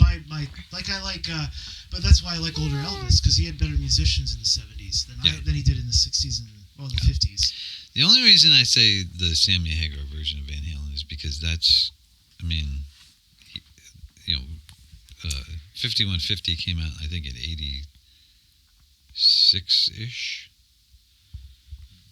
Speaker 3: but that's why I like older Elvis, because he had better musicians in the '70s
Speaker 1: Yeah.
Speaker 3: than he did in the '60s and the '50s.
Speaker 1: The only reason I say the Sammy Hagar version of Van Halen is because that's, I mean, you know, 5150 came out, I think, in 86-ish.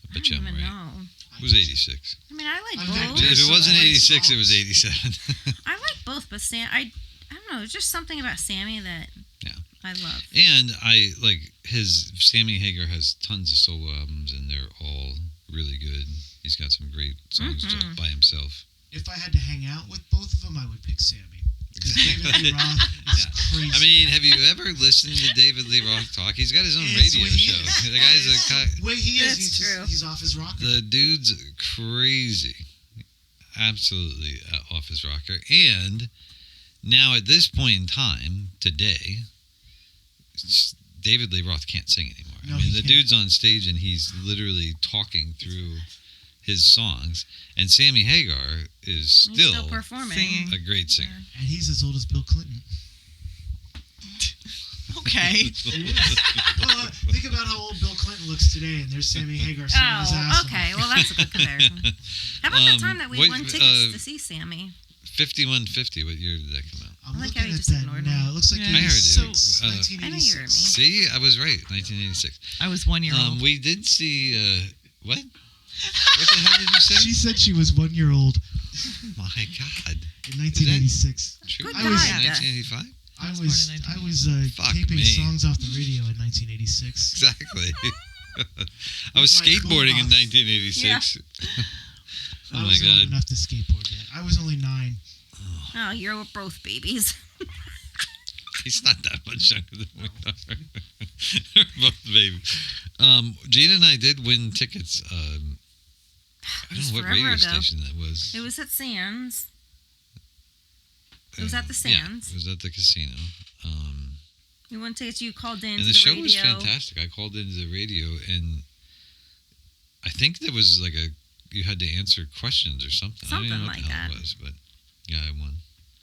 Speaker 1: I bet you
Speaker 4: I
Speaker 1: I'm
Speaker 4: don't even
Speaker 1: right.
Speaker 4: know.
Speaker 1: It was 86.
Speaker 4: I mean, I like
Speaker 3: I
Speaker 4: both.
Speaker 3: think
Speaker 1: If it wasn't
Speaker 3: Great
Speaker 1: 86, it was
Speaker 3: songs.
Speaker 1: 87.
Speaker 4: I like both, but I don't know. There's just something about Sammy that
Speaker 1: Yeah.
Speaker 4: I love.
Speaker 1: And I like Sammy Hagar has tons of solo albums, and they're all really good. He's got some great songs just
Speaker 4: Mhm.
Speaker 1: by himself.
Speaker 3: If I had to hang out with both of them, I would pick Sammy. Because David Lee Roth is
Speaker 1: Yeah.
Speaker 3: crazy.
Speaker 1: I mean, have you ever listened to David Lee Roth talk? He's got his own
Speaker 3: It's
Speaker 1: radio
Speaker 3: what he
Speaker 1: show.
Speaker 3: is.
Speaker 1: The guy's
Speaker 3: It's the way he is.
Speaker 4: That's
Speaker 3: He's
Speaker 4: true.
Speaker 3: he's off his rocker.
Speaker 1: the dude's crazy, absolutely off his rocker. And now at this point in time, today, David Lee Roth can't sing anymore.
Speaker 3: No,
Speaker 1: I mean,
Speaker 3: he
Speaker 1: the
Speaker 3: can't.
Speaker 1: dude's on stage and he's literally talking through his songs. And Sammy Hagar is
Speaker 4: He's
Speaker 1: still
Speaker 4: performing.
Speaker 2: singing.
Speaker 1: a great singer.
Speaker 3: And he's as old as Bill Clinton.
Speaker 2: Okay.
Speaker 3: Well, think about how old Bill Clinton looks today, and there's Sammy Hagar singing his ass
Speaker 4: Oh,
Speaker 3: off.
Speaker 4: okay. Well, that's a good comparison. How about the time that we
Speaker 1: wait,
Speaker 4: won tickets to see Sammy?
Speaker 1: 5150. What year did that come out?
Speaker 3: I'm
Speaker 4: I like
Speaker 3: looking
Speaker 4: how you
Speaker 3: at
Speaker 4: just
Speaker 3: that
Speaker 4: ignored me.
Speaker 3: now. It looks like
Speaker 2: Yeah.
Speaker 1: I heard you.
Speaker 3: 86,
Speaker 1: Uh,
Speaker 4: I know you heard
Speaker 3: 1986.
Speaker 1: See, I was right. 1986.
Speaker 2: I was 1 year old.
Speaker 1: We did see. What? What the hell did you say?
Speaker 3: She said she was 1 year old
Speaker 1: My God.
Speaker 3: in 1986.
Speaker 1: True.
Speaker 4: Good
Speaker 3: I was-
Speaker 4: God.
Speaker 1: 1985.
Speaker 3: I
Speaker 2: was
Speaker 3: was
Speaker 2: born in
Speaker 3: I was
Speaker 1: Fuck
Speaker 3: taping
Speaker 1: me.
Speaker 3: songs off the radio in 1986.
Speaker 1: Exactly. I was
Speaker 3: My
Speaker 1: skateboarding in
Speaker 3: boombox.
Speaker 1: 1986. Oh
Speaker 3: I
Speaker 1: my
Speaker 3: wasn't old
Speaker 1: God.
Speaker 3: enough to skateboard yet. I was only 9.
Speaker 4: Oh, you're both babies.
Speaker 1: He's not that much younger than we are. We're both babies. Gina and I did win tickets. I don't
Speaker 4: was
Speaker 1: know what
Speaker 4: forever
Speaker 1: radio
Speaker 4: ago.
Speaker 1: station that was.
Speaker 4: It was at Sands. It was at the
Speaker 1: Yeah,
Speaker 4: Sands.
Speaker 1: it was at the casino.
Speaker 4: We won tickets. You called in
Speaker 1: And
Speaker 4: to
Speaker 1: the
Speaker 4: the
Speaker 1: show
Speaker 4: radio.
Speaker 1: was fantastic. I called into the radio, and I think there was like you had to answer questions or something. I don't even know what
Speaker 4: Something
Speaker 1: the
Speaker 4: like
Speaker 1: hell
Speaker 4: that.
Speaker 1: it was, but yeah, I won.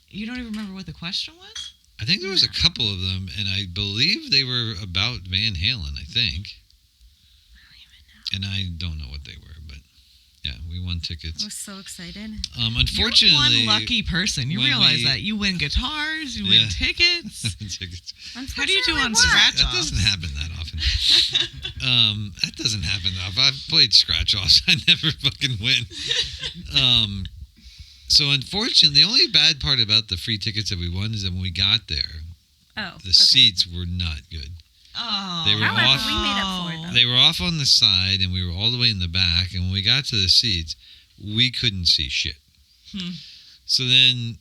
Speaker 2: You don't even remember what the question was?
Speaker 1: I think there was a couple of them, and I believe they were about Van Halen. I think, and I don't know what they were, but yeah, we won
Speaker 4: I
Speaker 1: tickets.
Speaker 4: was so excited.
Speaker 1: Unfortunately,
Speaker 2: You're one lucky person. You
Speaker 1: when
Speaker 2: realize
Speaker 1: we-
Speaker 2: that. You win guitars, you
Speaker 1: Yeah.
Speaker 2: win tickets.
Speaker 1: tickets.
Speaker 2: How do you do
Speaker 4: Unfortunately,
Speaker 2: on
Speaker 4: what?
Speaker 2: scratch
Speaker 1: That
Speaker 2: offs?
Speaker 1: doesn't happen that often. That doesn't happen that often. I've played scratch offs. I never fucking win. So unfortunately, the only bad part about the free tickets that we won is that when we got there,
Speaker 4: Oh,
Speaker 1: the
Speaker 4: okay.
Speaker 1: seats were not good.
Speaker 2: Oh.
Speaker 1: They were
Speaker 4: However,
Speaker 1: off.
Speaker 4: we made up for it, though.
Speaker 1: They were off on the side, and we were all the way in the back. And when we got to the seats, we couldn't see shit.
Speaker 2: Hmm.
Speaker 1: So then,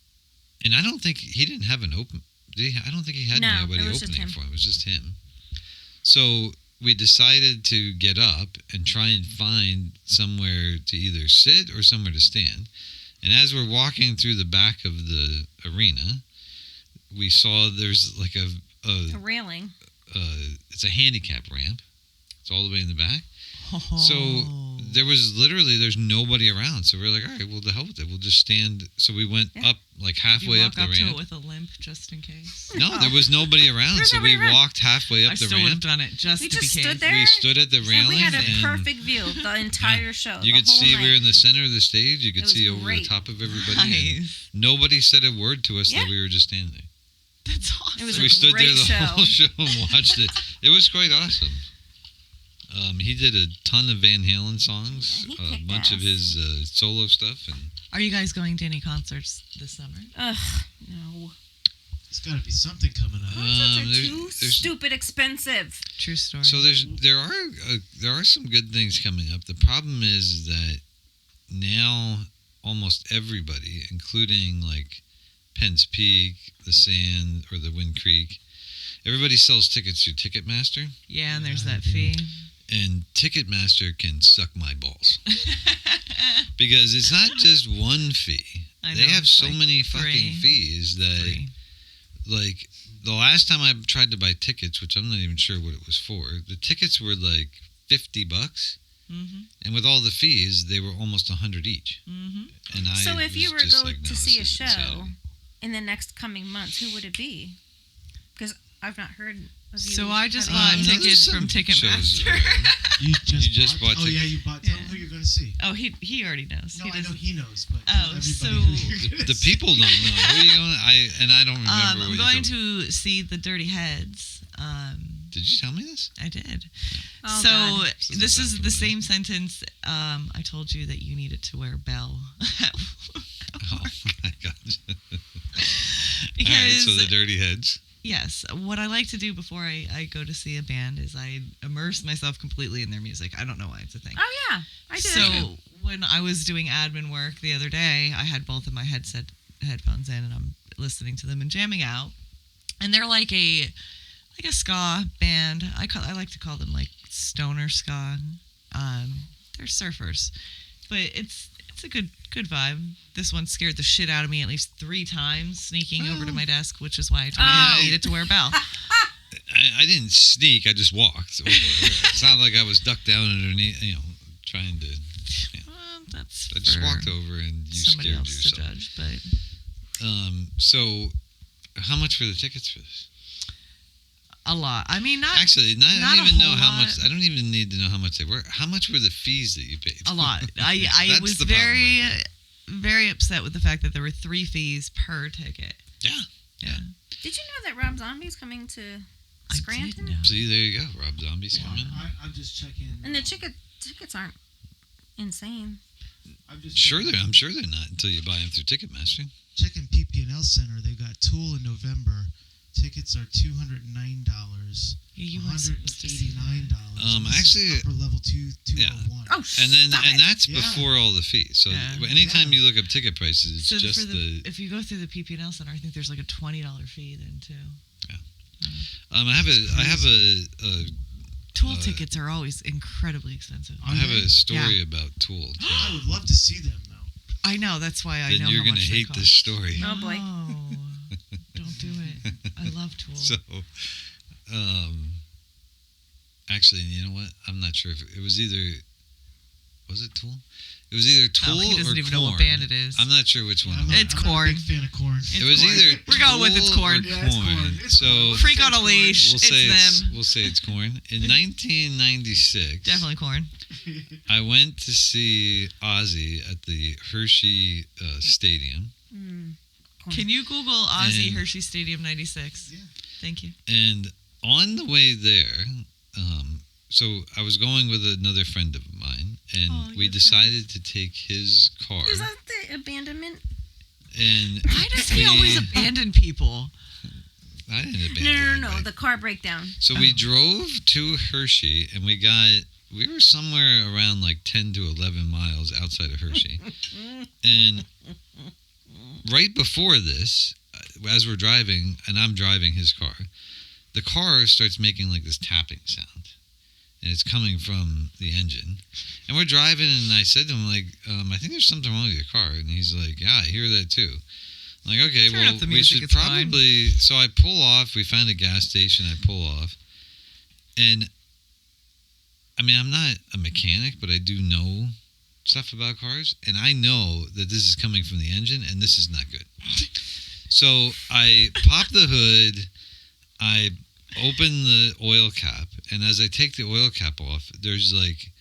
Speaker 1: and I don't think he didn't have an open. Did he? I don't think he had
Speaker 4: No,
Speaker 1: anybody
Speaker 4: it was just
Speaker 1: opening
Speaker 4: him.
Speaker 1: for him. It was just him. So we decided to get up and try and find somewhere to either sit or somewhere to stand. And as we're walking through the back of the arena, we saw there's like
Speaker 4: A railing.
Speaker 1: it's a handicap ramp. It's all the way in the back. So
Speaker 2: Oh.
Speaker 1: there's nobody around. So we're like, all right, well, the hell with it. We'll just stand. So we went
Speaker 4: Yeah.
Speaker 1: up like
Speaker 2: you
Speaker 1: halfway
Speaker 2: walk
Speaker 1: up the
Speaker 2: up to it
Speaker 1: ramp.
Speaker 2: with a limp just in case.
Speaker 1: No, there was nobody around.
Speaker 4: There's
Speaker 1: So we
Speaker 4: nobody around.
Speaker 1: walked halfway up
Speaker 2: I
Speaker 1: the
Speaker 2: still would have
Speaker 1: ramp.
Speaker 2: done it just
Speaker 4: We
Speaker 2: to
Speaker 4: just
Speaker 2: be
Speaker 4: stood
Speaker 2: case.
Speaker 4: there.
Speaker 1: We stood at the
Speaker 4: And
Speaker 1: railing.
Speaker 4: we had a
Speaker 1: and
Speaker 4: perfect view the entire show.
Speaker 1: you
Speaker 4: the
Speaker 1: could
Speaker 4: whole
Speaker 1: see
Speaker 4: night.
Speaker 1: we were in the center of the stage. You could
Speaker 4: was
Speaker 1: see over the
Speaker 4: great.
Speaker 1: top of everybody. And
Speaker 2: Nice.
Speaker 1: nobody said a word to us
Speaker 4: Yeah.
Speaker 1: that we were just standing there.
Speaker 2: That's awesome.
Speaker 4: It was
Speaker 1: So
Speaker 4: a
Speaker 1: we stood there
Speaker 4: great
Speaker 1: the
Speaker 4: show.
Speaker 1: whole show and watched it. It was quite awesome. He did a ton of Van Halen songs,
Speaker 4: Yeah, he
Speaker 1: a
Speaker 4: kicked
Speaker 1: bunch of
Speaker 4: ass.
Speaker 1: his solo stuff, and
Speaker 2: Are you guys going to any concerts this summer?
Speaker 4: Ugh, no.
Speaker 3: There's got to be something coming up.
Speaker 4: Concerts are
Speaker 1: there's-
Speaker 4: too
Speaker 1: there's-
Speaker 4: stupid expensive.
Speaker 2: True story.
Speaker 1: so there are some good things coming up. The problem is that now almost everybody, including like Penn's Peak, the Sand, or the Wind Creek, everybody sells tickets through Ticketmaster.
Speaker 2: yeah, and there's
Speaker 3: Yeah,
Speaker 2: that
Speaker 3: I do.
Speaker 2: fee.
Speaker 1: and Ticketmaster can suck my balls because it's not just one fee.
Speaker 2: I
Speaker 1: They
Speaker 2: know,
Speaker 1: have so
Speaker 2: like
Speaker 1: many fucking
Speaker 2: 3.
Speaker 1: fees that,
Speaker 2: 3.
Speaker 1: like, the last time I tried to buy tickets, which I'm not even sure what it was for, the tickets were like $50,
Speaker 2: Mm-hmm.
Speaker 1: and with all the fees, they were almost 100 each.
Speaker 2: Mm-hmm.
Speaker 1: And I
Speaker 4: So if you
Speaker 1: was
Speaker 4: were
Speaker 1: just
Speaker 4: going
Speaker 1: like,
Speaker 4: to
Speaker 1: no,
Speaker 4: see a
Speaker 1: this is
Speaker 4: show
Speaker 1: insanity.
Speaker 4: in the next coming months, who would it be? Because I've not heard of you.
Speaker 2: So I just
Speaker 4: having
Speaker 2: bought
Speaker 4: any-
Speaker 1: there's
Speaker 2: tickets
Speaker 1: some
Speaker 2: from
Speaker 1: shows
Speaker 2: Ticketmaster.
Speaker 1: around.
Speaker 3: You
Speaker 1: You just bought
Speaker 3: Oh yeah,
Speaker 1: tickets.
Speaker 3: you bought. Tell him
Speaker 2: Yeah.
Speaker 3: who you're going to see.
Speaker 2: Oh, he already knows.
Speaker 3: No,
Speaker 2: He
Speaker 3: I know
Speaker 2: doesn't-
Speaker 3: he knows, but
Speaker 2: Oh,
Speaker 3: tell everybody
Speaker 2: so-
Speaker 3: who you're gonna
Speaker 1: The
Speaker 3: see.
Speaker 1: people don't know. Who are you going to? I don't remember
Speaker 2: I'm
Speaker 1: what
Speaker 2: going
Speaker 1: you told me.
Speaker 2: to see the Dirty Heads.
Speaker 1: Did you tell me this?
Speaker 2: I did.
Speaker 4: Oh,
Speaker 2: So
Speaker 4: God.
Speaker 2: this
Speaker 1: Doesn't
Speaker 2: is
Speaker 1: sound
Speaker 2: the
Speaker 1: familiar.
Speaker 2: same sentence. I told you that you needed to wear a bell.
Speaker 1: Oh my god!
Speaker 2: Because
Speaker 1: All right, so the Dirty Heads.
Speaker 2: yes, what I like to do before I go to see a band is I immerse myself completely in their music. I don't know why it's a thing.
Speaker 4: Oh yeah, I did.
Speaker 2: So when I was doing admin work the other day, I had both of my headphones in, and I'm listening to them and jamming out. And they're like a ska band. I like to call them like stoner ska. They're surfers, but it's a good vibe. This one scared the shit out of me at least 3 times sneaking over to my desk, which is why I told you I needed to wear a bell.
Speaker 1: I didn't sneak. I just walked over. It's not like I was ducked down underneath, trying to.
Speaker 2: That's
Speaker 1: I just
Speaker 2: for
Speaker 1: walked over and you
Speaker 2: somebody
Speaker 1: scared
Speaker 2: else to
Speaker 1: yourself.
Speaker 2: judge, but
Speaker 1: So, how much were the tickets for this?
Speaker 2: a lot. I mean, not
Speaker 1: Actually, I
Speaker 2: not
Speaker 1: don't
Speaker 2: a
Speaker 1: even know
Speaker 2: whole
Speaker 1: how
Speaker 2: lot.
Speaker 1: much. I don't even need to know how much they were. How much were the fees that you paid?
Speaker 2: a lot. I
Speaker 1: That's
Speaker 2: was
Speaker 1: the problem,
Speaker 2: very
Speaker 1: I think.
Speaker 2: very upset with the fact that there were 3 fees per ticket.
Speaker 1: Yeah.
Speaker 2: Yeah.
Speaker 4: Did you know that Rob Zombie's coming to
Speaker 2: I did
Speaker 4: Scranton?
Speaker 2: know.
Speaker 1: See, there you go. Rob Zombie's
Speaker 3: Well,
Speaker 1: coming.
Speaker 3: I'm just checking.
Speaker 4: And the tickets aren't insane.
Speaker 3: I'm just
Speaker 1: Sure,
Speaker 3: checking,
Speaker 1: I'm sure they're not until you buy them through Ticketmaster.
Speaker 3: checking PP&L Center. They've got Tool in November. Tickets are $209.
Speaker 2: Yeah, you weren't supposed to see that.
Speaker 3: $189. This is
Speaker 1: Actually,
Speaker 3: upper level 201.
Speaker 4: Oh,
Speaker 1: And then
Speaker 4: stop
Speaker 1: and
Speaker 4: it.
Speaker 1: that's
Speaker 3: Yeah.
Speaker 1: before all the fees. So
Speaker 2: Yeah.
Speaker 1: anytime
Speaker 3: Yeah.
Speaker 1: you look up ticket prices, it's
Speaker 2: So
Speaker 1: just
Speaker 2: for if you go through the PP&L Center, I think there's like a $20 fee then too.
Speaker 1: I have a
Speaker 2: Tool tickets are always incredibly expensive.
Speaker 1: I have a story
Speaker 2: Yeah.
Speaker 1: about Tool. Too.
Speaker 3: I would love to see them though.
Speaker 2: I know, that's why I
Speaker 1: Then
Speaker 2: know
Speaker 1: you're
Speaker 2: how
Speaker 1: gonna
Speaker 2: much they
Speaker 1: hate
Speaker 2: cost.
Speaker 1: this story.
Speaker 4: Oh, boy.
Speaker 2: No, don't do it. I love Tool.
Speaker 1: So, actually, you know what? I'm not sure if it was either. Was it Tool? It was either Tool
Speaker 2: he doesn't
Speaker 1: or
Speaker 2: even know what
Speaker 1: Korn.
Speaker 2: band it is.
Speaker 1: I'm not sure which one.
Speaker 3: I'm
Speaker 1: it was.
Speaker 3: not,
Speaker 2: It's
Speaker 3: I'm not
Speaker 2: Korn.
Speaker 3: a big fan of Korn.
Speaker 2: It's
Speaker 1: It was
Speaker 2: Korn.
Speaker 1: either
Speaker 2: We're going with it's
Speaker 1: Tool
Speaker 2: Korn.
Speaker 1: or
Speaker 3: Yeah, it's
Speaker 1: Korn.
Speaker 3: Korn. It's
Speaker 1: So
Speaker 3: Korn.
Speaker 2: Freak on a leash.
Speaker 1: we'll say
Speaker 2: it's them.
Speaker 1: We'll say it's Korn. In 1996,
Speaker 2: Definitely Corn.
Speaker 1: I went to see Ozzy at the Hershey Stadium,
Speaker 2: Can you Google Ozzy
Speaker 1: And-
Speaker 2: Hershey Stadium 96?
Speaker 3: Yeah.
Speaker 2: Thank you.
Speaker 1: and on the way there, so I was going with another friend of mine, and
Speaker 2: Oh,
Speaker 1: we
Speaker 2: your
Speaker 1: decided to take his car.
Speaker 4: Is that the abandonment?
Speaker 1: And
Speaker 2: Why does he
Speaker 1: we-
Speaker 2: always abandon people?
Speaker 1: I didn't abandon
Speaker 4: No,
Speaker 1: anybody.
Speaker 4: the car breakdown.
Speaker 1: So we drove to Hershey, and we were somewhere around like 10 to 11 miles outside of Hershey. And right before this, as we're driving, and I'm driving his car, the car starts making like this tapping sound. And it's coming from the engine. And we're driving, and I said to him, like, I think there's something wrong with your car. And he's like, yeah, I hear that too. I'm like, okay,
Speaker 2: Turn
Speaker 1: well,
Speaker 2: up the
Speaker 1: we
Speaker 2: music,
Speaker 1: should
Speaker 2: it's fine.
Speaker 1: probably. So I pull off. We find a gas station. I pull off. And, I mean, I'm not a mechanic, but I do know stuff about cars. And I know that this is coming from the engine, and this is not good. So I pop the hood. I open the oil cap, and as I take the oil cap off, there's like,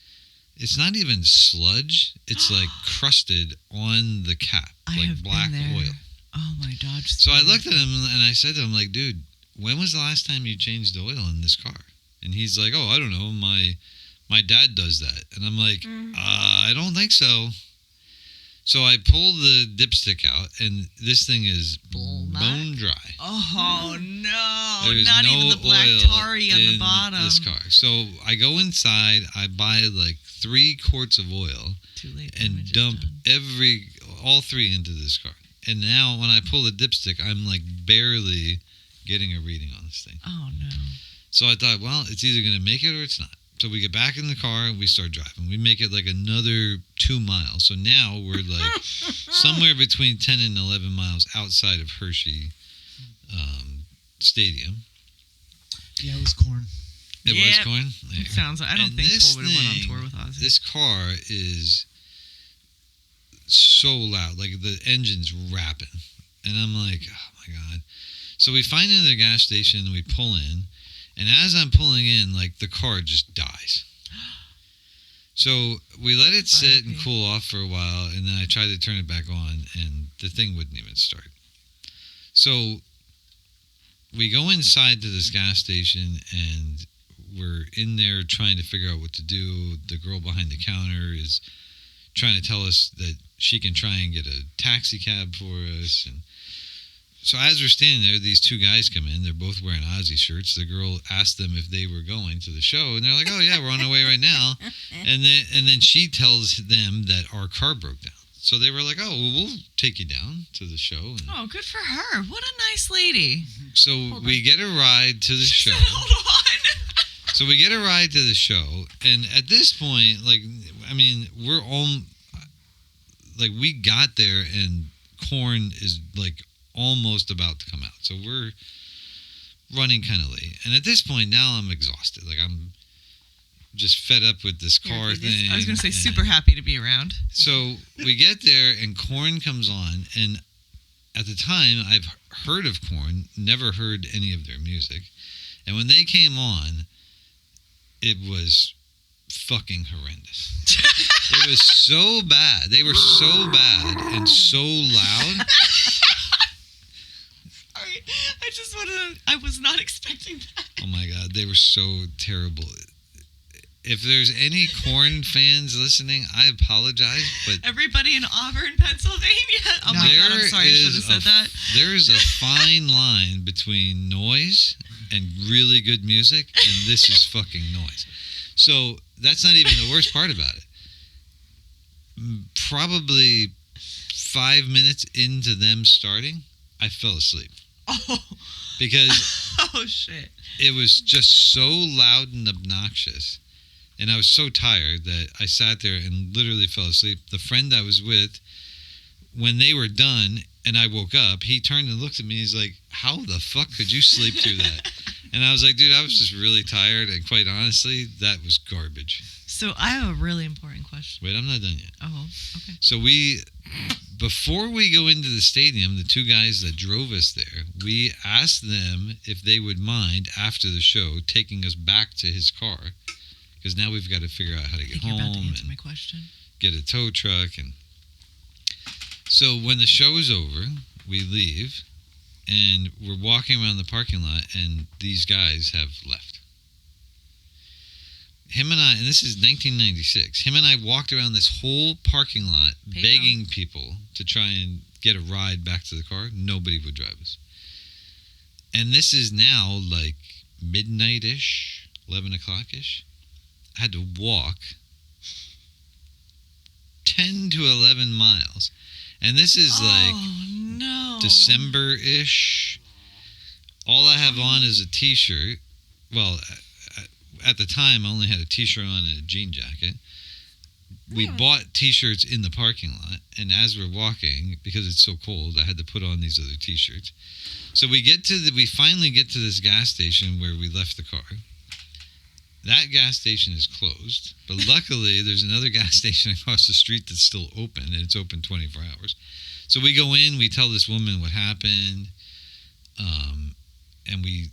Speaker 1: it's not even sludge, it's like crusted on the cap,
Speaker 2: I
Speaker 1: like
Speaker 2: have
Speaker 1: black
Speaker 2: been there.
Speaker 1: oil.
Speaker 2: Oh my Dodge.
Speaker 1: So I looked at him and I said to him, like, dude, when was the last time you changed the oil in this car? And he's like, oh, I don't know, my dad does that. And I'm like, I don't think so. So I pull the dipstick out, and this thing is bone dry.
Speaker 2: Oh no!
Speaker 1: There's
Speaker 2: Not
Speaker 1: no
Speaker 2: even the black
Speaker 1: oil
Speaker 2: tarry on the
Speaker 1: in
Speaker 2: bottom.
Speaker 1: this car. So I go inside, I buy like 3 quarts of oil
Speaker 2: Too late.
Speaker 1: and
Speaker 2: damage is
Speaker 1: dump
Speaker 2: done.
Speaker 1: all 3 into this car. And now when I pull the dipstick, I'm like barely getting a reading on this thing.
Speaker 2: Oh no!
Speaker 1: So I thought, well, it's either going to make it or it's not. So we get back in the car and we start driving. We make it like another 2 miles. So now we're like somewhere between 10 and 11 miles outside of Hershey Stadium.
Speaker 3: Yeah, it was corn.
Speaker 1: It
Speaker 2: Yep.
Speaker 1: was corn? There you go.
Speaker 2: Sounds. I don't
Speaker 1: And
Speaker 2: think
Speaker 1: this
Speaker 2: Cole would have went on
Speaker 1: thing-
Speaker 2: tour with Ozzy.
Speaker 1: This car is so loud. Like the engine's rapping. And I'm like, oh my God. So we find another gas station and we pull in. And as I'm pulling in, like the car just dies. So we let it sit and
Speaker 2: R.I.P.
Speaker 1: cool off for a while. And then I tried to turn it back on and the thing wouldn't even start. So we go inside to this gas station and we're in there trying to figure out what to do. The girl behind the counter is trying to tell us that she can try and get a taxi cab for us. And so as we're standing there, these two guys come in. They're both wearing Ozzy shirts. The girl asked them if they were going to the show, and they're like, "Oh yeah, we're on our way right now." And then she tells them that our car broke down. So they were like, "Oh, well, we'll take you down to the show." And
Speaker 2: Oh, good for her. What a nice lady.
Speaker 1: so
Speaker 4: Hold
Speaker 1: we get a ride to the
Speaker 2: She
Speaker 1: show.
Speaker 2: said, hold on.
Speaker 1: So we get a ride to the show, and at this point, like, I mean, we're all like, we got there, and Korn is like almost about to come out. So we're running kind of late, and at this point, now I'm exhausted. Like I'm just fed up with this
Speaker 4: Yeah,
Speaker 1: car
Speaker 4: you just-
Speaker 1: thing.
Speaker 2: I was going to say,
Speaker 1: and-
Speaker 2: super happy to be around.
Speaker 1: So we get there, and Korn comes on, and at the time, I've heard of Korn, never heard any of their music, and when they came on, it was fucking horrendous. It was so bad. They were so bad and so loud.
Speaker 2: Sorry. I just wanted to, I was not expecting that.
Speaker 1: Oh my God, they were so terrible. If there's any Korn fans listening, I apologize, but
Speaker 2: Everybody in Auburn, Pennsylvania. Oh my God, I'm sorry. I should have said that.
Speaker 1: There's a fine line between noise and really good music, and this is fucking noise. So that's not even the worst part about it. Probably 5 minutes into them starting, I fell asleep
Speaker 2: Oh,
Speaker 1: because
Speaker 2: oh shit.
Speaker 1: it was just so loud and obnoxious. And I was so tired that I sat there and literally fell asleep. The friend I was with, when they were done and I woke up, he turned and looked at me. He's like, "How the fuck could you sleep through that?" And I was like, "Dude, I was just really tired. And quite honestly, that was garbage."
Speaker 2: So I have a really important question.
Speaker 1: Wait, I'm not done yet.
Speaker 2: Oh, okay.
Speaker 1: So before we go into the stadium, the two guys that drove us there, we asked them if they would mind after the show taking us back to his car. Because now we've got to figure out how to
Speaker 2: I
Speaker 1: get
Speaker 2: think you're about to
Speaker 1: home
Speaker 2: answer
Speaker 1: and
Speaker 2: my question.
Speaker 1: get a tow truck. And so when the show is over, we leave and we're walking around the parking lot, and these guys have left. Him and I, and this is 1996, him and I walked around this whole parking lot
Speaker 2: Payphone.
Speaker 1: begging people to try and get a ride back to the car. Nobody would drive us. And this is now like midnight-ish, 11 o'clock-ish. I had to walk 10 to 11 miles. And this is like
Speaker 2: no.
Speaker 1: December-ish. All I have on is a t-shirt. Well, at the time, I only had a t-shirt on and a jean jacket. We bought t-shirts in the parking lot, and as we're walking, because it's so cold, I had to put on these other t-shirts. So we finally get to this gas station where we left the car. That gas station is closed, but luckily there's another gas station across the street that's still open, and it's open 24 hours. So we go in, we tell this woman what happened, and we,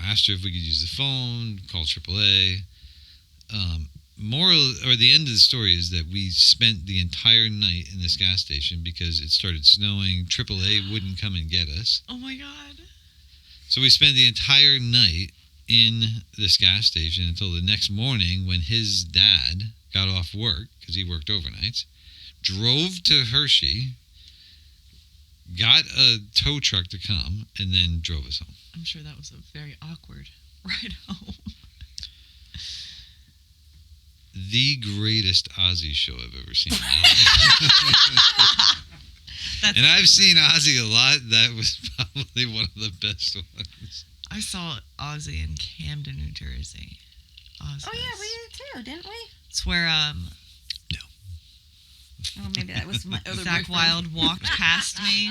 Speaker 1: asked her if we could use the phone, call AAA. The end of the story is that we spent the entire night in this gas station because it started snowing. AAA wouldn't come and get us.
Speaker 2: Oh my God.
Speaker 1: So we spent the entire night in this gas station until the next morning when his dad got off work, because he worked overnights, drove to Hershey, got a tow truck to come, and then drove us home.
Speaker 2: I'm sure that was a very awkward ride home.
Speaker 1: The greatest Ozzy show I've ever seen in my life.
Speaker 2: That's
Speaker 1: And I've seen Ozzy a lot. That was probably one of the best ones.
Speaker 2: I saw Ozzy in Camden, New Jersey. Ozfest.
Speaker 4: Oh yeah, we did too, didn't we?
Speaker 2: It's where
Speaker 4: Oh, maybe that was my other
Speaker 2: Zach
Speaker 4: boyfriend.
Speaker 2: Wilde walked past me,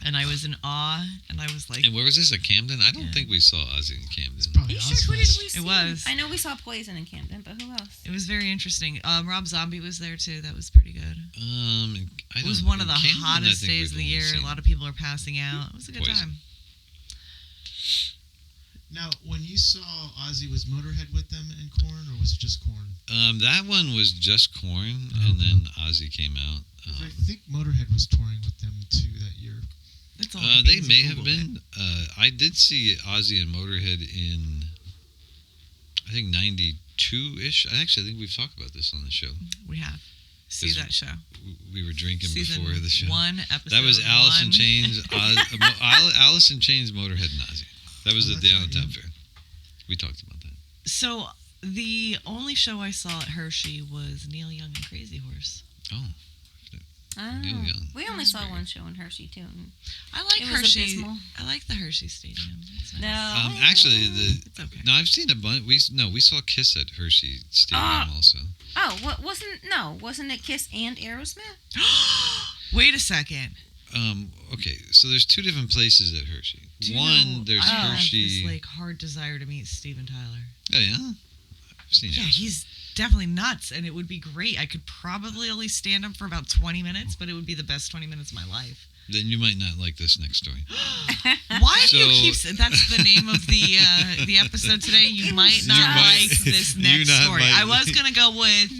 Speaker 2: and I was in awe, and I was like,
Speaker 1: And where was this, at Camden? I don't
Speaker 2: Yeah.
Speaker 1: think we saw Ozzy in Camden.
Speaker 3: Probably
Speaker 4: Are you sure? Who did
Speaker 3: Ozfest.
Speaker 4: we see?
Speaker 2: It was.
Speaker 4: I know we saw Poison in Camden, but who else?
Speaker 2: it was very interesting. Rob Zombie was there too. That was pretty good. It was one of the hottest days of the year. A lot of people are passing out. It was a good
Speaker 1: Poison.
Speaker 2: time.
Speaker 5: Now, when you saw Ozzy, was Motorhead with them in Korn, or was it just Korn?
Speaker 1: That one was just Korn,
Speaker 5: Okay.
Speaker 1: and then Ozzy came out.
Speaker 5: 'Cause I think Motorhead was touring with them too that year.
Speaker 2: It's all
Speaker 1: They
Speaker 2: because
Speaker 1: may
Speaker 2: of
Speaker 1: have
Speaker 2: Google
Speaker 1: been. I did see Ozzy and Motorhead in, I think, 92-ish. I think we've talked about this on the show.
Speaker 2: it. We have. See
Speaker 1: Is-
Speaker 2: that show.
Speaker 1: We were drinking
Speaker 2: Season
Speaker 1: before the show.
Speaker 2: 1, episode
Speaker 1: That was Alice in
Speaker 2: 1.
Speaker 1: Chains, Alice in Chains, Motorhead, and Ozzy. That was
Speaker 5: Oh,
Speaker 1: at
Speaker 5: that's
Speaker 1: the
Speaker 5: right,
Speaker 1: Allentown
Speaker 5: yeah.
Speaker 1: Fair. We talked about that.
Speaker 2: So the only show I saw at Hershey was Neil Young and Crazy Horse.
Speaker 1: Oh,
Speaker 4: Oh,
Speaker 1: Neil Young.
Speaker 4: we only saw one show in Hershey too.
Speaker 2: I like
Speaker 4: It was
Speaker 2: Hershey.
Speaker 4: abysmal.
Speaker 2: I like the Hershey Stadium. It's nice.
Speaker 4: No.
Speaker 1: Actually,
Speaker 2: It's okay.
Speaker 1: no, I've seen a bunch. We saw Kiss at Hershey Stadium also.
Speaker 4: Oh, what wasn't it Kiss and Aerosmith?
Speaker 2: Wait a second.
Speaker 1: Okay, so there's two different places at Hershey.
Speaker 2: Do you
Speaker 1: One,
Speaker 2: know,
Speaker 1: there's
Speaker 2: I have
Speaker 1: Hershey.
Speaker 2: this like hard desire to meet Steven Tyler.
Speaker 1: Oh yeah, I've seen
Speaker 2: Yeah,
Speaker 1: it.
Speaker 2: he's definitely nuts, and it would be great. I could probably only stand him for about 20 minutes, but it would be the best 20 minutes of my life.
Speaker 1: Then you might not like this next story.
Speaker 2: Why do you
Speaker 1: So-
Speaker 2: keep saying that's the name of the episode today? You might
Speaker 4: You
Speaker 2: not
Speaker 1: might-
Speaker 2: like this
Speaker 1: you
Speaker 2: next
Speaker 1: not
Speaker 2: story.
Speaker 1: might-
Speaker 2: I was gonna go with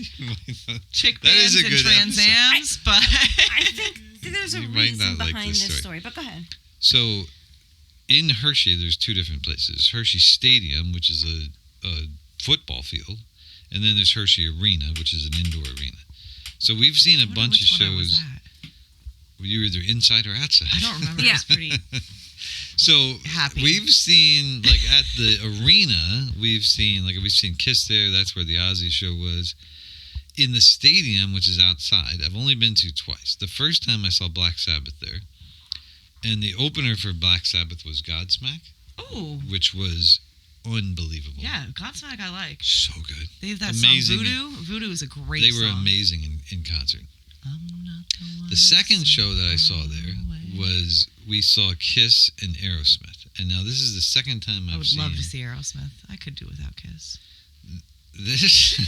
Speaker 2: chick
Speaker 1: That is
Speaker 2: bands
Speaker 1: a
Speaker 2: and
Speaker 1: good
Speaker 2: Trans
Speaker 1: episode.
Speaker 2: Ams, but
Speaker 4: I think there's a
Speaker 1: You might
Speaker 4: reason
Speaker 1: not like
Speaker 4: behind
Speaker 1: this
Speaker 4: this
Speaker 1: story.
Speaker 4: story, but go ahead.
Speaker 1: So, in Hershey, there's two different places. Hershey Stadium, which is a football field, and then there's Hershey Arena, which is an indoor arena. So we've seen a bunch of
Speaker 2: which one was
Speaker 1: shows.
Speaker 2: that?
Speaker 1: You were either inside or outside.
Speaker 2: I don't remember.
Speaker 4: Yeah.
Speaker 2: It was pretty.
Speaker 1: So
Speaker 2: Happy.
Speaker 1: we've seen, like, at the arena, we've seen Kiss there. That's where the Ozzy show was. In the stadium, which is outside, I've only been to twice. The first time I saw Black Sabbath there, and the opener for Black Sabbath was Godsmack,
Speaker 2: Oh,
Speaker 1: which was unbelievable.
Speaker 2: yeah, Godsmack I like.
Speaker 1: So good.
Speaker 2: They have that
Speaker 1: Amazing.
Speaker 2: song Voodoo. Voodoo is a great
Speaker 1: They were
Speaker 2: song.
Speaker 1: amazing in concert.
Speaker 2: I'm not the one
Speaker 1: The second
Speaker 2: so
Speaker 1: show that I saw
Speaker 2: far
Speaker 1: there
Speaker 2: away.
Speaker 1: was we saw Kiss and Aerosmith. And now this is the second time
Speaker 2: I
Speaker 1: I've
Speaker 2: would
Speaker 1: seen
Speaker 2: love to see Aerosmith. I could do without Kiss.
Speaker 1: this.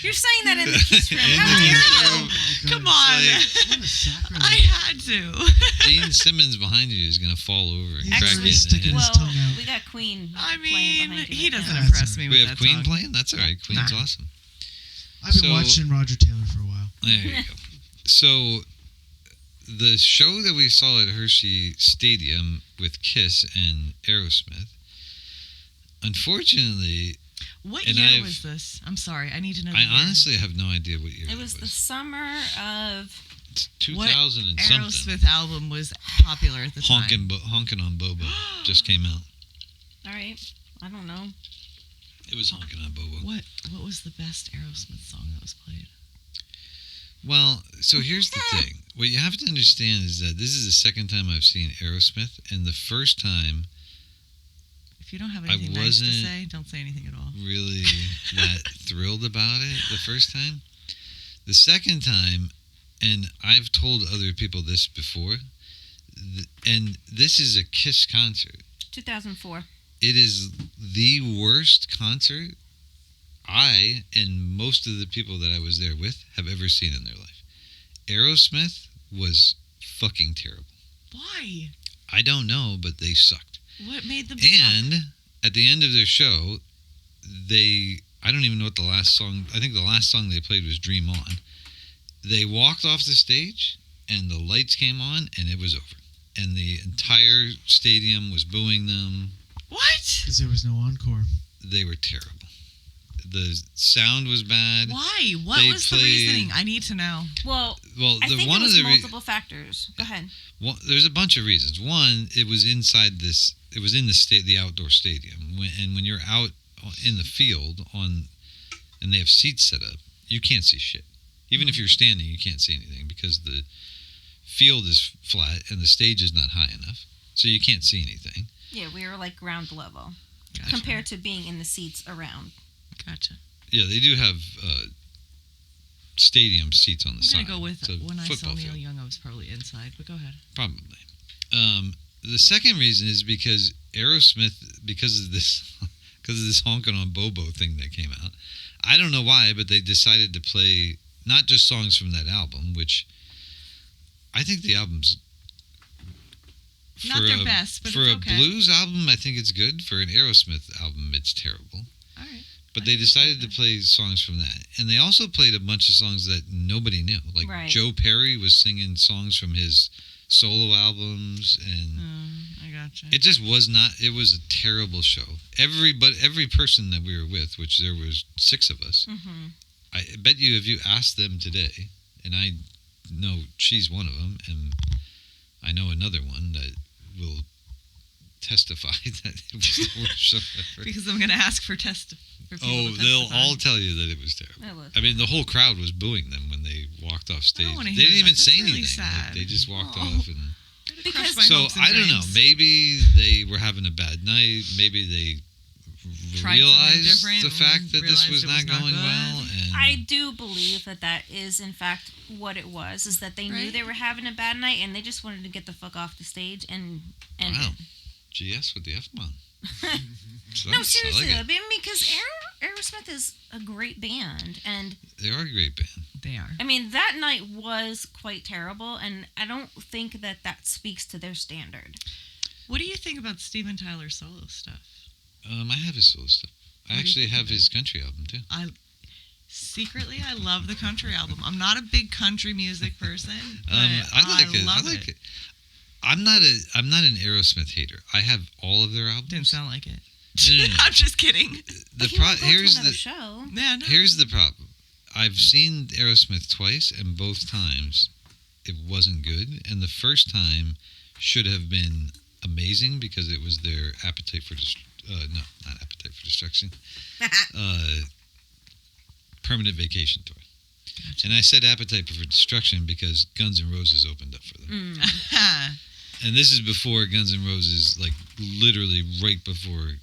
Speaker 4: You're saying that in the Kiss room.
Speaker 1: In
Speaker 4: How
Speaker 1: the
Speaker 4: dare
Speaker 1: Kiss
Speaker 4: you?
Speaker 1: room.
Speaker 2: Come on.
Speaker 5: What a sacrilege.
Speaker 2: I had to.
Speaker 1: Gene Simmons behind you is going to fall over and
Speaker 5: He's
Speaker 1: crack you in
Speaker 5: actually
Speaker 1: the
Speaker 5: sticking
Speaker 1: head.
Speaker 5: his
Speaker 4: Well,
Speaker 5: tongue out.
Speaker 4: we got Queen.
Speaker 2: I
Speaker 4: playing
Speaker 2: mean,
Speaker 4: behind you
Speaker 2: he
Speaker 4: right
Speaker 2: doesn't
Speaker 4: now.
Speaker 5: That's
Speaker 2: impress
Speaker 5: all
Speaker 2: me
Speaker 1: We
Speaker 2: with
Speaker 1: have
Speaker 2: that
Speaker 1: Queen
Speaker 2: song.
Speaker 1: playing? That's all right. Queen's
Speaker 2: Nah.
Speaker 1: awesome.
Speaker 5: I've been
Speaker 1: So-
Speaker 5: watching Roger Taylor for a while.
Speaker 1: There you go. So, the show that we saw at Hershey Stadium with Kiss and Aerosmith, unfortunately,
Speaker 2: What
Speaker 1: And
Speaker 2: year
Speaker 1: I've-
Speaker 2: was this? I'm sorry. I need to know. the
Speaker 1: I
Speaker 2: year.
Speaker 1: honestly have no idea what year
Speaker 4: It was the summer of.
Speaker 1: It's
Speaker 2: What
Speaker 1: 2000 and something.
Speaker 2: Aerosmith album was popular at the time.
Speaker 1: Honkin' on Bobo just came out.
Speaker 4: All right. I don't know.
Speaker 1: It was Honkin' on Bobo.
Speaker 2: What was the best Aerosmith song that was played?
Speaker 1: Well, so here's the thing. What you have to understand is that this is the second time I've seen Aerosmith, and the first time
Speaker 2: If you don't have
Speaker 1: I
Speaker 2: anything nice to
Speaker 1: wasn't-
Speaker 2: say, don't say anything at all.
Speaker 1: really that thrilled about it the first time. The second time, and I've told other people this before, and this is a Kiss concert.
Speaker 4: 2004.
Speaker 1: It is the worst concert I and most of the people that I was there with have ever seen in their life. Aerosmith was fucking terrible.
Speaker 2: Why?
Speaker 1: I don't know, but they sucked.
Speaker 2: What made them suck?
Speaker 1: And at the end of their show, I don't even know what the last song, I think the last song they played was Dream On. They walked off the stage and the lights came on and it was over. And the entire stadium was booing them.
Speaker 2: What?
Speaker 5: Because there was no encore.
Speaker 1: They were terrible. The sound was bad.
Speaker 2: Why? What
Speaker 1: They
Speaker 2: was the
Speaker 1: played-
Speaker 2: reasoning? I need to know.
Speaker 4: Well,
Speaker 1: Well,
Speaker 4: I think
Speaker 1: one
Speaker 4: it
Speaker 1: of
Speaker 4: was
Speaker 1: the
Speaker 4: multiple factors. Go ahead.
Speaker 1: there's a bunch of reasons. One, it was inside this. It was in the outdoor stadium, and when you're out in the field and they have seats set up, you can't see shit. Even if you're standing, you can't see anything because the field is flat and the stage is not high enough, so you can't see anything.
Speaker 4: Yeah, we were like ground level. compared to being in the seats around.
Speaker 2: Gotcha.
Speaker 1: Yeah, they do have stadium seats on the
Speaker 2: I'm
Speaker 1: side.
Speaker 2: gonna go with
Speaker 1: It's a
Speaker 2: when I saw
Speaker 1: football
Speaker 2: Neil
Speaker 1: field.
Speaker 2: Young, I was probably inside. But go ahead.
Speaker 1: Probably. The second reason is because Aerosmith, because of this honking on Bobo thing that came out. I don't know why, but they decided to play not just songs from that album, which I think the album's
Speaker 2: Not their best, but
Speaker 1: for
Speaker 2: it's
Speaker 1: a
Speaker 2: okay.
Speaker 1: blues album. I think it's good. For an Aerosmith album, it's terrible.
Speaker 2: All right.
Speaker 1: But
Speaker 2: I
Speaker 1: they
Speaker 2: think it's
Speaker 1: decided to
Speaker 2: okay.
Speaker 1: play songs from that. And they also played a bunch of songs that nobody knew. Like
Speaker 4: Right.
Speaker 1: Joe Perry was singing songs from his solo albums, and
Speaker 2: I gotcha.
Speaker 1: it just was not, it was a terrible show. Every person that we were with, which there was 6 of us,
Speaker 4: Mm-hmm.
Speaker 1: I bet you if you asked them today, and I know she's one of them, and I know another one that will testify that it was the worst show ever.
Speaker 2: Because I'm gonna ask for for people
Speaker 1: Oh,
Speaker 2: to
Speaker 1: they'll
Speaker 2: testify.
Speaker 1: all tell you that it was terrible.
Speaker 4: It was.
Speaker 1: I mean, the whole crowd was booing them when they walked off stage.
Speaker 2: wanna
Speaker 1: They
Speaker 2: hear
Speaker 1: didn't even
Speaker 2: that.
Speaker 1: say
Speaker 2: That's really
Speaker 1: anything. Like,
Speaker 2: sad.
Speaker 1: they just walked
Speaker 2: Oh.
Speaker 1: off, and
Speaker 4: Because-
Speaker 2: Crushed my
Speaker 1: so
Speaker 2: hopes and
Speaker 1: I don't know.
Speaker 2: dreams.
Speaker 1: Maybe they were having a bad night. Maybe they
Speaker 2: Tried something
Speaker 1: realized
Speaker 2: different
Speaker 1: the
Speaker 2: and
Speaker 1: fact that this
Speaker 2: realized
Speaker 1: was
Speaker 2: it
Speaker 1: not
Speaker 2: was not
Speaker 1: going
Speaker 2: good.
Speaker 1: well. And
Speaker 4: I do believe that is in fact what it was. Is that they knew
Speaker 2: Right.
Speaker 4: they were having a bad night and they just wanted to get the fuck off the stage and
Speaker 1: wow, GS with the F bomb.
Speaker 4: No, seriously,
Speaker 1: I
Speaker 4: I
Speaker 1: like it.
Speaker 4: mean, because Aerosmith is a great band, and
Speaker 1: They are a great band.
Speaker 2: They are.
Speaker 4: I mean that night was quite terrible, and I don't think that speaks to their standard.
Speaker 2: What do you think about Steven Tyler's solo stuff?
Speaker 1: I have his solo stuff. I
Speaker 2: What do you
Speaker 1: actually
Speaker 2: think
Speaker 1: have
Speaker 2: of
Speaker 1: his country album too.
Speaker 2: Secretly, I love the country album. I'm not a big country music person, but
Speaker 1: I like it. I
Speaker 2: love
Speaker 1: like it. I'm not an Aerosmith hater. I have all of their albums.
Speaker 2: Didn't sound like it.
Speaker 1: No.
Speaker 2: I'm just kidding.
Speaker 4: But he won't go
Speaker 1: Here's
Speaker 4: to another
Speaker 1: the
Speaker 4: show.
Speaker 2: Yeah, no.
Speaker 1: here's the problem. I've seen Aerosmith twice, and both times it wasn't good. And the first time should have been amazing because it was their Appetite for no, not Appetite for Destruction, Permanent Vacation tour.
Speaker 2: Gotcha.
Speaker 1: And I said Appetite for Destruction because Guns N' Roses opened up for them. And this is before Guns N' Roses, like literally right before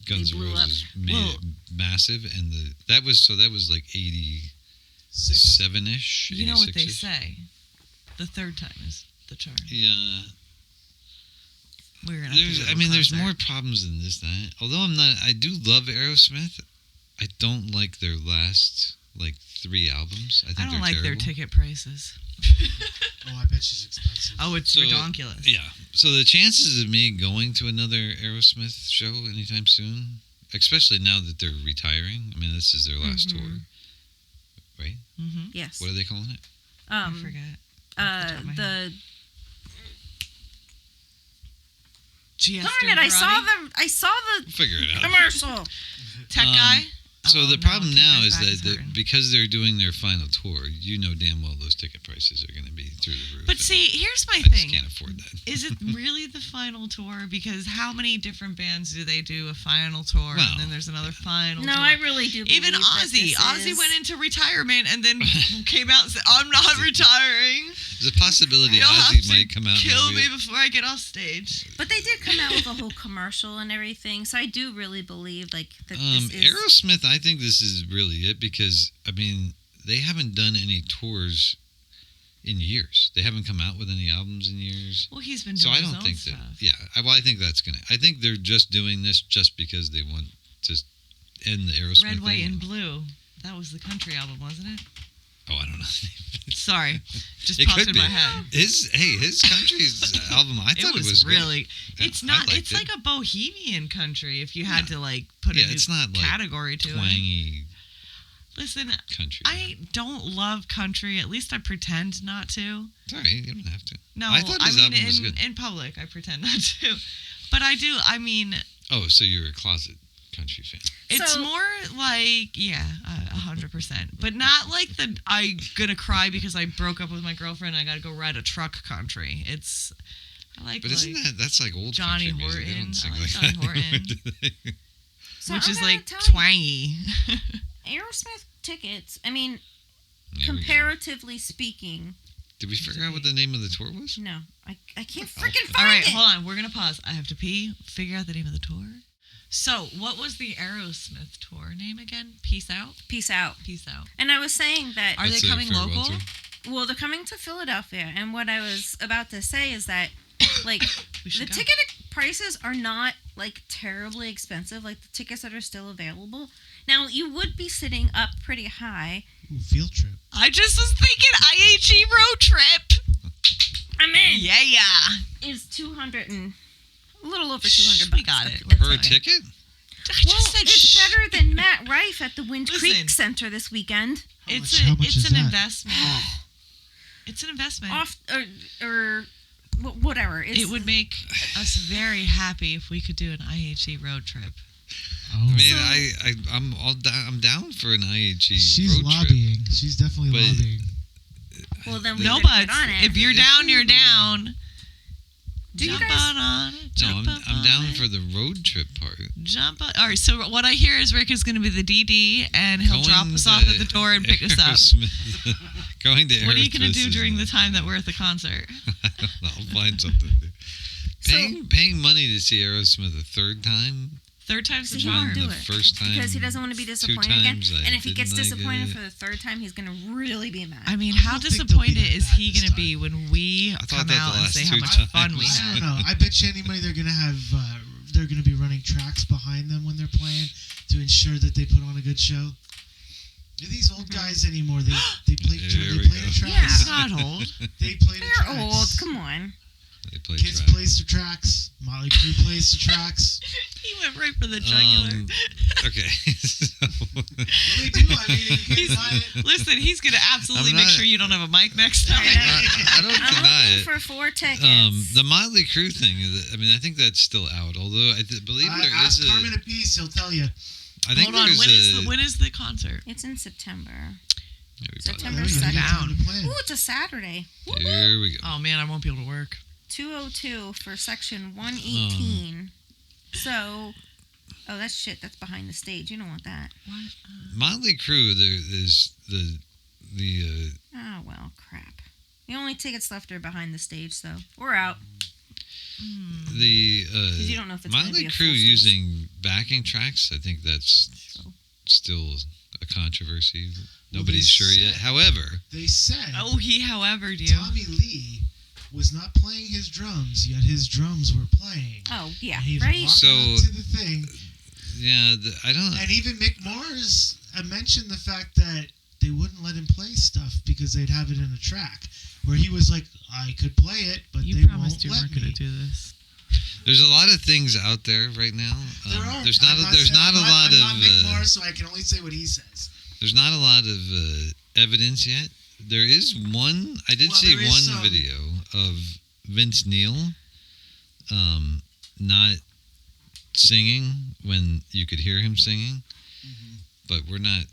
Speaker 1: Guns N'
Speaker 4: blew up.
Speaker 1: Roses made
Speaker 2: Whoa.
Speaker 1: it massive, and that was like 87-ish.
Speaker 2: You know what they
Speaker 1: 86-ish.
Speaker 2: say? The third time is the charm.
Speaker 1: Yeah.
Speaker 2: We're gonna have to do a
Speaker 1: There's
Speaker 2: concert.
Speaker 1: more problems than this. Although I do love Aerosmith. I don't like their last 3 albums. I think
Speaker 2: I don't
Speaker 1: they're
Speaker 2: like their
Speaker 1: terrible.
Speaker 2: ticket prices.
Speaker 5: Oh, I bet she's expensive.
Speaker 2: Oh, it's
Speaker 1: So,
Speaker 2: redonkulous.
Speaker 1: Yeah. So the chances of me going to another Aerosmith show anytime soon, especially now that they're retiring. I mean, this is their last
Speaker 2: Mhm.
Speaker 1: tour, right?
Speaker 2: Mm-hmm.
Speaker 4: Yes.
Speaker 1: What are they calling it?
Speaker 2: I forget. Off the top of my head. GS
Speaker 4: Darn it! I saw the
Speaker 1: We'll figure it out.
Speaker 4: commercial.
Speaker 2: Tech
Speaker 1: Um,
Speaker 2: guy.
Speaker 1: So
Speaker 2: Oh,
Speaker 1: the
Speaker 2: no,
Speaker 1: problem
Speaker 2: Tech
Speaker 1: now
Speaker 2: Guy's
Speaker 1: is
Speaker 2: back
Speaker 1: that
Speaker 2: hurting.
Speaker 1: because they're doing their final tour, you know damn well those ticket prices are going to be through the roof.
Speaker 2: But
Speaker 1: and
Speaker 2: see, here's my
Speaker 1: I just
Speaker 2: thing.
Speaker 1: can't afford that.
Speaker 2: Is it really the final tour? Because how many different bands do they do a final tour,
Speaker 1: Well,
Speaker 2: and then there's another final
Speaker 4: No,
Speaker 2: tour?
Speaker 4: I really do.
Speaker 2: Even
Speaker 4: believe that
Speaker 2: Ozzy.
Speaker 4: this
Speaker 2: Ozzy
Speaker 4: is-
Speaker 2: went into retirement and then came out and said, "I'm not retiring.
Speaker 1: There's a possibility
Speaker 2: You'll have
Speaker 1: Ozzy
Speaker 2: to
Speaker 1: might come out
Speaker 2: kill
Speaker 1: and
Speaker 2: me before I get off stage."
Speaker 4: But they did come out with a whole commercial and everything, so I do really believe that this is.
Speaker 1: Aerosmith, I think this is really it because, I mean, they haven't done any tours in years. They haven't come out with any albums in years.
Speaker 2: Well, he's been
Speaker 1: So
Speaker 2: doing
Speaker 1: I
Speaker 2: his
Speaker 1: don't
Speaker 2: own
Speaker 1: think
Speaker 2: stuff.
Speaker 1: that. Yeah, I think that's gonna. I think they're just doing this just because they want to end the Aerosmith
Speaker 2: Red, White,
Speaker 1: thing.
Speaker 2: and Blue. That was the country album, wasn't it?
Speaker 1: Oh, I don't know.
Speaker 2: Sorry, just
Speaker 1: It
Speaker 2: popped
Speaker 1: could
Speaker 2: in
Speaker 1: be.
Speaker 2: my head.
Speaker 1: his country's album. I thought it was good.
Speaker 2: really.
Speaker 1: Yeah,
Speaker 2: It's
Speaker 1: I
Speaker 2: not.
Speaker 1: liked
Speaker 2: It's
Speaker 1: it.
Speaker 2: like a bohemian country. If you had to put
Speaker 1: Yeah,
Speaker 2: a new
Speaker 1: it's not like
Speaker 2: category to it.
Speaker 1: twangy
Speaker 2: Listen,
Speaker 1: country.
Speaker 2: I don't love country. At least I pretend not to.
Speaker 1: It's all right. You don't have to.
Speaker 2: No,
Speaker 1: I thought his album was good.
Speaker 2: in public, I pretend not to. But I do. I mean,
Speaker 1: Oh, so you're a closet country fan?
Speaker 2: it's
Speaker 4: So-
Speaker 2: more like 100%, but not like the I gonna cry because I broke up with my girlfriend. And I gotta go ride a truck country. It's I like,
Speaker 1: But isn't that's like old
Speaker 2: Johnny
Speaker 1: country music? They
Speaker 2: Horton.
Speaker 1: don't sing
Speaker 2: I
Speaker 1: like
Speaker 2: like Johnny
Speaker 1: that
Speaker 2: Horton.
Speaker 1: anymore, do they?
Speaker 4: So
Speaker 2: which
Speaker 4: I'm
Speaker 2: is
Speaker 4: gonna
Speaker 2: like
Speaker 4: tell
Speaker 2: twangy.
Speaker 4: you, Aerosmith tickets. I mean,
Speaker 1: There we go.
Speaker 4: comparatively speaking,
Speaker 1: Did we figure out what the name of the tour was?
Speaker 4: no, I can't
Speaker 1: Oh.
Speaker 4: freaking
Speaker 2: All
Speaker 4: find
Speaker 2: right,
Speaker 4: it.
Speaker 2: hold on. We're gonna pause. I have to pee. Figure out the name of the tour. So, what was the Aerosmith tour name again? Peace Out?
Speaker 4: Peace out.
Speaker 2: Peace Out.
Speaker 4: And I was saying that
Speaker 2: Are
Speaker 1: That's
Speaker 2: they
Speaker 1: a
Speaker 2: coming
Speaker 1: farewell
Speaker 2: local?
Speaker 1: tour.
Speaker 4: well, they're coming to Philadelphia, and what I was about to say is that like
Speaker 2: We
Speaker 4: the
Speaker 2: should go.
Speaker 4: ticket prices are not like terribly expensive. Like the tickets that are still available. Now you would be sitting up pretty high.
Speaker 5: Ooh, field trip.
Speaker 2: I just was thinking IHE road trip.
Speaker 4: I'm in.
Speaker 2: Yeah.
Speaker 4: Is 200 and a little over
Speaker 2: Shh,
Speaker 4: 200
Speaker 2: we
Speaker 4: bucks.
Speaker 2: got
Speaker 4: That's
Speaker 2: it.
Speaker 4: okay.
Speaker 1: Per ticket?
Speaker 2: I
Speaker 4: Well,
Speaker 2: just said
Speaker 4: it's
Speaker 2: shh.
Speaker 4: better than Matt Rife at the Wind
Speaker 2: Listen.
Speaker 4: Creek Center this weekend.
Speaker 5: How much
Speaker 2: It's
Speaker 5: is
Speaker 2: an
Speaker 5: that?
Speaker 2: investment. It's an investment.
Speaker 4: Off or whatever. It's,
Speaker 2: It would make us very happy if we could do an IHE road trip.
Speaker 5: Oh,
Speaker 1: I mean, I'm down for an IHE
Speaker 5: she's
Speaker 1: road trip.
Speaker 5: lobbying. She's definitely
Speaker 1: But-
Speaker 5: lobbying.
Speaker 4: Well, then we
Speaker 2: No
Speaker 4: better
Speaker 2: buts.
Speaker 4: get on it.
Speaker 2: If you're down, you're down.
Speaker 4: Do you
Speaker 2: Jump
Speaker 4: guys-
Speaker 2: on it.
Speaker 1: No,
Speaker 2: Jump up
Speaker 1: I'm
Speaker 2: on
Speaker 1: down
Speaker 2: it.
Speaker 1: for the road trip part.
Speaker 2: Jump on. All right. So what I hear is Rick is going to be the DD, and he'll drop
Speaker 1: Going
Speaker 2: us
Speaker 1: to
Speaker 2: off at the door and pick us up.
Speaker 1: Aerosmith- Going to
Speaker 2: What are you going to
Speaker 1: Aerosmith
Speaker 2: do
Speaker 1: is
Speaker 2: during the
Speaker 1: not-
Speaker 2: time that we're at the concert?
Speaker 1: I don't know. I'll find something to do. Paying money to see Aerosmith a third time.
Speaker 2: Third time's the
Speaker 4: He won't
Speaker 2: charm.
Speaker 4: do
Speaker 1: The
Speaker 4: it
Speaker 1: first time.
Speaker 4: because he doesn't want to be disappointed again.
Speaker 1: times I
Speaker 4: And if he gets
Speaker 1: didn't like
Speaker 4: disappointed
Speaker 1: it.
Speaker 4: for the third time, he's gonna really be mad.
Speaker 2: I mean,
Speaker 5: I
Speaker 2: how
Speaker 5: don't think they'll be
Speaker 2: disappointed
Speaker 5: that
Speaker 2: is
Speaker 5: bad
Speaker 2: he
Speaker 5: this
Speaker 2: going to be when we
Speaker 1: I thought
Speaker 2: come
Speaker 1: that the
Speaker 2: out and
Speaker 1: last
Speaker 2: say how
Speaker 1: two
Speaker 2: much fun we
Speaker 1: times.
Speaker 5: I
Speaker 2: had?
Speaker 5: don't know. I bet you any money they're gonna have. They're gonna be running tracks behind them when they're playing to ensure that they put on a good show. These old guys anymore. They play.
Speaker 1: Here
Speaker 5: They
Speaker 1: we
Speaker 5: play
Speaker 1: go.
Speaker 5: the tracks.
Speaker 2: Yeah, not old.
Speaker 5: They play the
Speaker 4: They're
Speaker 5: tracks.
Speaker 4: old. Come on.
Speaker 1: They play
Speaker 5: Kids
Speaker 1: track.
Speaker 5: plays the tracks. Motley Crue plays the tracks.
Speaker 2: He went right for the jugular.
Speaker 1: Okay. So,
Speaker 5: Well, they do. I mean, you can
Speaker 2: He's-
Speaker 5: find it.
Speaker 2: Listen, he's going to absolutely
Speaker 1: I'm
Speaker 2: make
Speaker 1: not-
Speaker 2: sure you don't have a mic next time.
Speaker 1: I don't
Speaker 4: I'm
Speaker 1: deny
Speaker 4: looking
Speaker 1: it.
Speaker 4: for 4 tickets.
Speaker 1: The Motley Crue thing, I mean, I think that's still out. Although I believe there
Speaker 5: Ask
Speaker 1: is
Speaker 5: Carmen of Peace. He'll tell you.
Speaker 1: I think
Speaker 2: Hold on.
Speaker 1: there's
Speaker 2: When is the concert?
Speaker 4: It's in September.
Speaker 1: Here we
Speaker 4: September
Speaker 5: Oh, you got
Speaker 4: 2nd.
Speaker 5: time to plan.
Speaker 4: Ooh, it's a Saturday.
Speaker 1: Here we go.
Speaker 2: Oh man, I won't be able to work.
Speaker 4: 202 for section 118. So, oh, that's shit. That's behind the stage. You don't want that.
Speaker 2: What?
Speaker 1: Motley Crue, there is the
Speaker 4: Oh, well, crap. The only tickets left are behind the stage, so we're out.
Speaker 1: the
Speaker 4: 'Cause you don't know if it's gonna
Speaker 1: Motley
Speaker 4: be a
Speaker 1: Crue
Speaker 4: full stage.
Speaker 1: using backing tracks. I think that's
Speaker 4: So,
Speaker 1: still a controversy.
Speaker 5: Well,
Speaker 1: Nobody's
Speaker 5: they
Speaker 1: sure yet.
Speaker 5: said-
Speaker 1: However,
Speaker 5: They said
Speaker 2: Oh, he howevered you.
Speaker 5: Tommy Lee was not playing his drums, yet his drums were playing.
Speaker 4: oh, yeah,
Speaker 5: And he was
Speaker 4: right?
Speaker 5: walking
Speaker 1: So-
Speaker 5: up to the thing,
Speaker 1: yeah, I don't.
Speaker 5: and even Mick Mars mentioned the fact that they wouldn't let him play stuff because they'd have it in a track. Where he was like, I could play it, but
Speaker 2: You
Speaker 5: they
Speaker 2: promised
Speaker 5: won't
Speaker 2: you
Speaker 5: let
Speaker 2: weren't going
Speaker 5: me.
Speaker 2: to do this.
Speaker 1: There's a lot of things out there right now.
Speaker 5: There are.
Speaker 1: There's not.
Speaker 5: I'm
Speaker 1: There's
Speaker 5: saying-
Speaker 1: not a lot
Speaker 5: I'm not Mick
Speaker 1: of.
Speaker 5: Mars, so I can only say what he says.
Speaker 1: There's not a lot of evidence yet. There is one. I did
Speaker 5: Well,
Speaker 1: see
Speaker 5: there is
Speaker 1: one
Speaker 5: some-
Speaker 1: video of Vince Neil, not singing when you could hear him singing, but we're not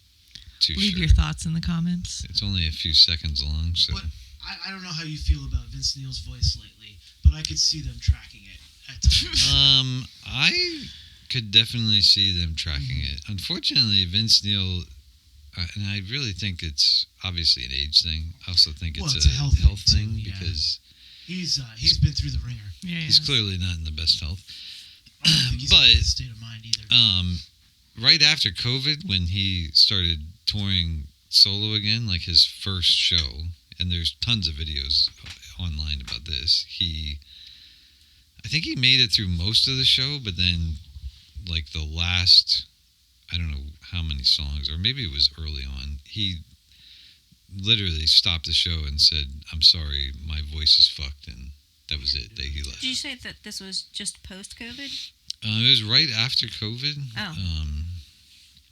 Speaker 1: too
Speaker 2: Leave
Speaker 1: sure.
Speaker 2: your thoughts in the comments.
Speaker 1: It's only a few seconds long, so
Speaker 5: But I don't know how you feel about Vince Neil's voice lately, but I could see them tracking it at times.
Speaker 1: I could definitely see them tracking it. Unfortunately, Vince Neil, and I really think it's obviously an age thing. I also think
Speaker 5: Well,
Speaker 1: it's
Speaker 5: it's
Speaker 1: a
Speaker 5: a health
Speaker 1: health
Speaker 5: thing,
Speaker 1: thing
Speaker 5: too, yeah.
Speaker 1: because
Speaker 5: He's been through the ringer.
Speaker 2: Yeah,
Speaker 1: he's clearly not in the best health.
Speaker 5: I don't think he's
Speaker 1: But-
Speaker 5: in a good state of mind either.
Speaker 1: Right after COVID, when he started touring solo again, like his first show, and there's tons of videos online about this. I think he made it through most of the show, but then like the last, I don't know how many songs, or maybe it was early on, he literally stopped the show and said, "I'm sorry, my voice is fucked," and that was it. He left.
Speaker 4: Did you say that this was just post-COVID?
Speaker 1: It was right after COVID.
Speaker 4: Oh.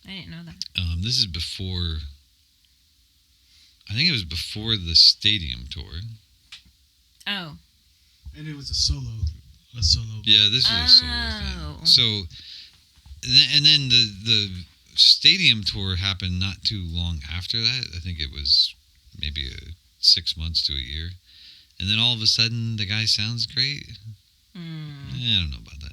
Speaker 4: I didn't know that.
Speaker 1: This is before. I think it was before the stadium tour.
Speaker 4: Oh.
Speaker 5: And it was a solo.
Speaker 1: Yeah, this was a solo
Speaker 4: Oh.
Speaker 1: thing. So, and then the stadium tour happened not too long after that. I think it was maybe 6 months to a year. And then all of a sudden, the guy sounds great. I don't know about that.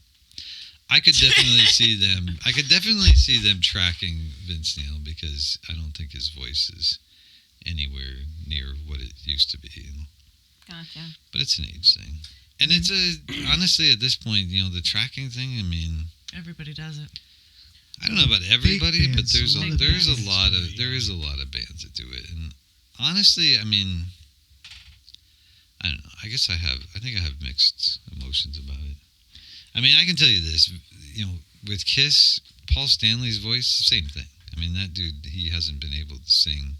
Speaker 1: I could definitely see them. I could definitely see them tracking Vince Neil because I don't think his voice is anywhere near what it used to be.
Speaker 4: Gotcha.
Speaker 1: But it's an age thing, and it's honestly at this point, the tracking thing. I mean,
Speaker 2: Everybody does it.
Speaker 1: I don't know about everybody, but
Speaker 5: bands,
Speaker 1: there's
Speaker 5: a lot
Speaker 1: a
Speaker 5: of
Speaker 1: there's
Speaker 5: bands
Speaker 1: a lot
Speaker 5: do
Speaker 1: of
Speaker 5: it,
Speaker 1: there
Speaker 5: yeah.
Speaker 1: is a lot of bands that do it, and honestly, I mean, I don't know. I think I have mixed emotions about it. I mean, I can tell you this, with Kiss, Paul Stanley's voice, same thing. I mean, that dude, he hasn't been able to sing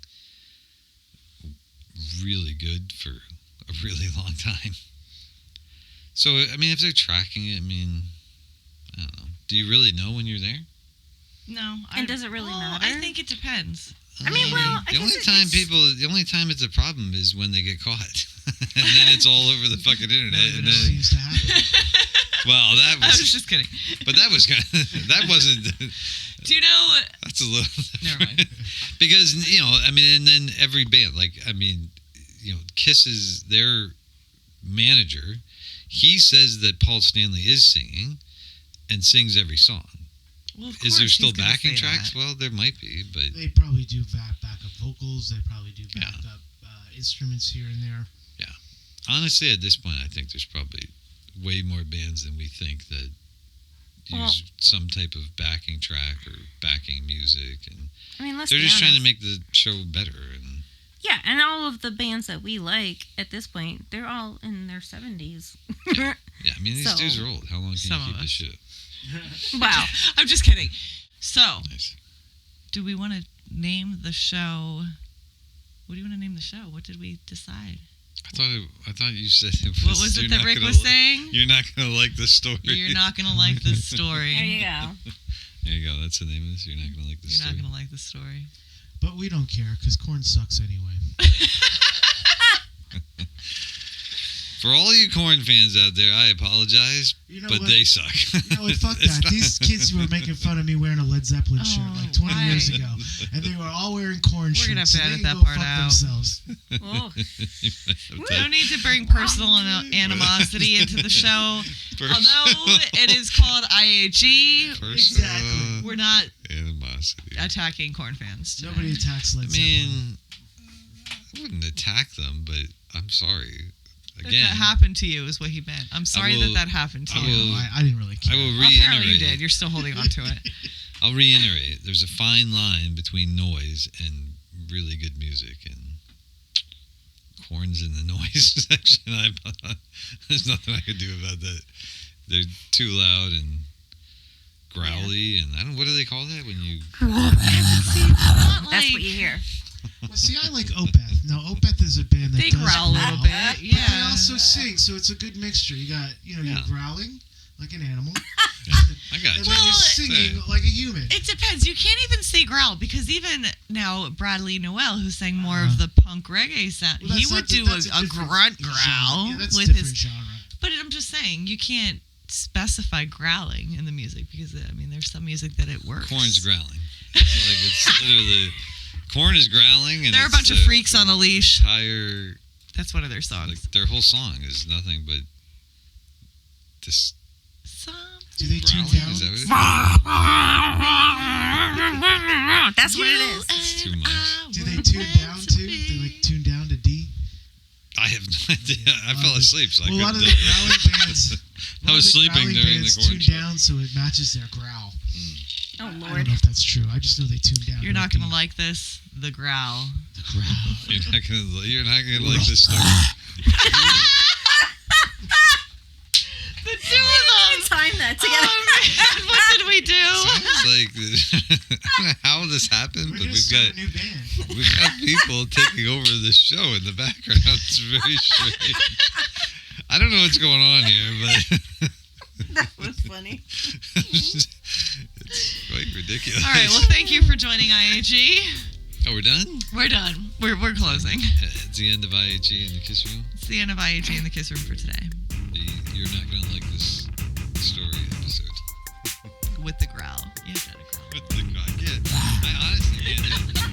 Speaker 1: really good for a really long time. So, I mean, if they're tracking it, I mean, I don't know. Do you really know when you're there?
Speaker 2: No.
Speaker 4: And does it really matter?
Speaker 2: I think it depends.
Speaker 4: I mean, well, I
Speaker 1: the only
Speaker 4: guess
Speaker 1: time
Speaker 4: it's-
Speaker 1: the only time it's a problem is when they get caught, and then it's all over the fucking internet. And
Speaker 5: That
Speaker 1: then,
Speaker 5: seems to happen.
Speaker 1: well, that
Speaker 2: I was
Speaker 1: was,
Speaker 2: just kidding.
Speaker 1: but that was kind of, that wasn't.
Speaker 2: Do you know?
Speaker 1: That's a little.
Speaker 2: Never mind.
Speaker 1: Because I mean, and then every band, like, I mean, Kiss is their manager. He says that Paul Stanley is singing, and sings every song.
Speaker 2: Well, of
Speaker 1: Is there
Speaker 2: course
Speaker 1: still
Speaker 2: he's gonna
Speaker 1: backing
Speaker 2: say
Speaker 1: tracks?
Speaker 2: that.
Speaker 1: Well, there might be, but
Speaker 5: They probably do backup vocals. They probably do
Speaker 1: Yeah.
Speaker 5: backup instruments here and there.
Speaker 1: honestly, at this point, I think there's probably way more bands than we think that use
Speaker 4: Well-
Speaker 1: some type of backing track or backing music, and
Speaker 4: I mean, let's
Speaker 1: they're
Speaker 4: be
Speaker 1: just trying to
Speaker 4: honest.
Speaker 1: make the show better. And
Speaker 4: Yeah, and all of the bands that we like at this point, they're all in their 70s.
Speaker 1: yeah, I mean, these
Speaker 4: So-
Speaker 1: dudes are old. How long can
Speaker 2: Some
Speaker 1: you
Speaker 2: of
Speaker 1: keep this
Speaker 2: us.
Speaker 1: shit up?
Speaker 4: Wow.
Speaker 2: I'm just kidding. So,
Speaker 1: Nice.
Speaker 2: do we want to name the show? What do you want to name the show? What did we decide?
Speaker 1: I thought you said it was.
Speaker 2: What was
Speaker 1: you're
Speaker 2: it that
Speaker 1: not
Speaker 2: Rick
Speaker 1: gonna
Speaker 2: was
Speaker 1: li-
Speaker 2: saying?
Speaker 1: You're not gonna like the story.
Speaker 2: You're not going to like this story.
Speaker 4: There you go.
Speaker 1: There you go. That's the name of this. You're not gonna like the
Speaker 2: You're
Speaker 1: story.
Speaker 2: not going to like the story.
Speaker 5: But we don't care because corn sucks anyway.
Speaker 1: For all you Korn fans out there, I apologize,
Speaker 5: You know
Speaker 1: but
Speaker 5: what?
Speaker 1: they suck.
Speaker 5: You know what? Fuck
Speaker 1: It's
Speaker 5: that.
Speaker 1: not-
Speaker 5: These kids were making fun of me wearing a Led Zeppelin shirt
Speaker 2: Oh,
Speaker 5: like 20 years
Speaker 2: why?
Speaker 5: ago, and they were all wearing corn
Speaker 2: We're gonna
Speaker 5: shirts.
Speaker 2: have to
Speaker 5: so
Speaker 2: edit
Speaker 5: they
Speaker 2: that
Speaker 5: can go
Speaker 2: part
Speaker 5: fuck
Speaker 2: out.
Speaker 5: themselves.
Speaker 4: Oh.
Speaker 1: You might have
Speaker 2: No
Speaker 1: to-
Speaker 2: need to bring personal animosity into the show. Although it is called IAG,
Speaker 1: Personal
Speaker 5: Exactly.
Speaker 2: we're not
Speaker 1: animosity.
Speaker 2: attacking corn fans. today.
Speaker 5: Nobody attacks Led
Speaker 1: I
Speaker 5: Zeppelin.
Speaker 1: mean, I wouldn't attack them, but I'm sorry.
Speaker 2: That
Speaker 1: Again,
Speaker 2: that happened to you is what he meant. I'm sorry
Speaker 1: will-
Speaker 2: that happened to
Speaker 1: I
Speaker 2: you.
Speaker 1: will-
Speaker 5: I didn't really care.
Speaker 1: I will
Speaker 2: Well, apparently you
Speaker 1: reiterate.
Speaker 2: did. You're still holding on to it.
Speaker 1: I'll reiterate. There's a fine line between noise and really good music, and Korn's in the noise section. There's nothing I could do about that. They're too loud and growly, and I don't. What do they call that when you?
Speaker 2: Not
Speaker 4: That's
Speaker 2: like-
Speaker 4: what you hear.
Speaker 5: Well, see, I like Opeth. Now, Opeth is a band that
Speaker 2: They
Speaker 5: does
Speaker 2: growl a little
Speaker 5: growl,
Speaker 2: bit,
Speaker 5: but
Speaker 2: yeah.
Speaker 5: they also sing, so it's a good mixture. You got,
Speaker 1: Yeah.
Speaker 5: you're growling like an animal,
Speaker 1: I got
Speaker 5: and
Speaker 1: you.
Speaker 5: then
Speaker 2: Well,
Speaker 5: you're singing
Speaker 1: say-
Speaker 5: like a human.
Speaker 2: It depends. You can't even say growl because even now Bradley Noel, who sang more of the punk reggae sound,
Speaker 5: Well,
Speaker 2: he
Speaker 5: that's
Speaker 2: would
Speaker 5: not-
Speaker 2: do
Speaker 5: that's
Speaker 2: a
Speaker 5: different
Speaker 2: grunt
Speaker 5: genre.
Speaker 2: growl
Speaker 5: Yeah, that's a
Speaker 2: with
Speaker 5: different
Speaker 2: his.
Speaker 5: genre.
Speaker 2: But I'm just saying you can't specify growling in the music because I mean there's some music that it works.
Speaker 1: Korn's growling. It's literally Korn is growling, and
Speaker 2: They're a
Speaker 1: it's
Speaker 2: bunch of freaks on a leash.
Speaker 1: Entire
Speaker 2: That's one of their songs.
Speaker 1: like their whole song is nothing but this
Speaker 5: Do they tune
Speaker 1: growling.
Speaker 5: down?
Speaker 1: Is that what it is?
Speaker 4: That's what it is.
Speaker 1: It's too much.
Speaker 5: Do they tune down too? Do they like tune down to D?
Speaker 1: I have no idea. I fell asleep, so
Speaker 5: Well, a
Speaker 1: I
Speaker 5: lot of
Speaker 1: couldn't
Speaker 5: the
Speaker 1: tell you.
Speaker 5: growling bands.
Speaker 1: I was sleeping during the Korn
Speaker 5: tune
Speaker 1: show.
Speaker 5: down so it matches their growl.
Speaker 4: Oh,
Speaker 5: I don't
Speaker 4: Lord.
Speaker 5: know if that's true. I just know they tune down.
Speaker 2: You're
Speaker 5: to
Speaker 2: not
Speaker 5: a
Speaker 2: gonna
Speaker 5: D.
Speaker 2: like this. The growl.
Speaker 5: the growl.
Speaker 1: You're not gonna like this story.
Speaker 2: The two of them.
Speaker 4: Time that together.
Speaker 2: Oh, man, what did we do?
Speaker 1: Sounds like I don't know how this happened,
Speaker 5: We're
Speaker 1: but
Speaker 5: gonna start a new band.
Speaker 1: we've got people taking over this show in the background. It's very strange. I don't know what's going on here, but
Speaker 4: That was funny.
Speaker 1: it's quite ridiculous.
Speaker 2: All right. Well, thank you for joining IAG.
Speaker 1: Oh, we're done?
Speaker 2: We're done. We're closing.
Speaker 1: It's the end of IAG in the Kiss Room.
Speaker 2: It's the end of IAG in the Kiss Room for today
Speaker 1: You're not going to like this story episode.
Speaker 2: with the growl. You have to add a growl.
Speaker 1: With the, I honestly can't.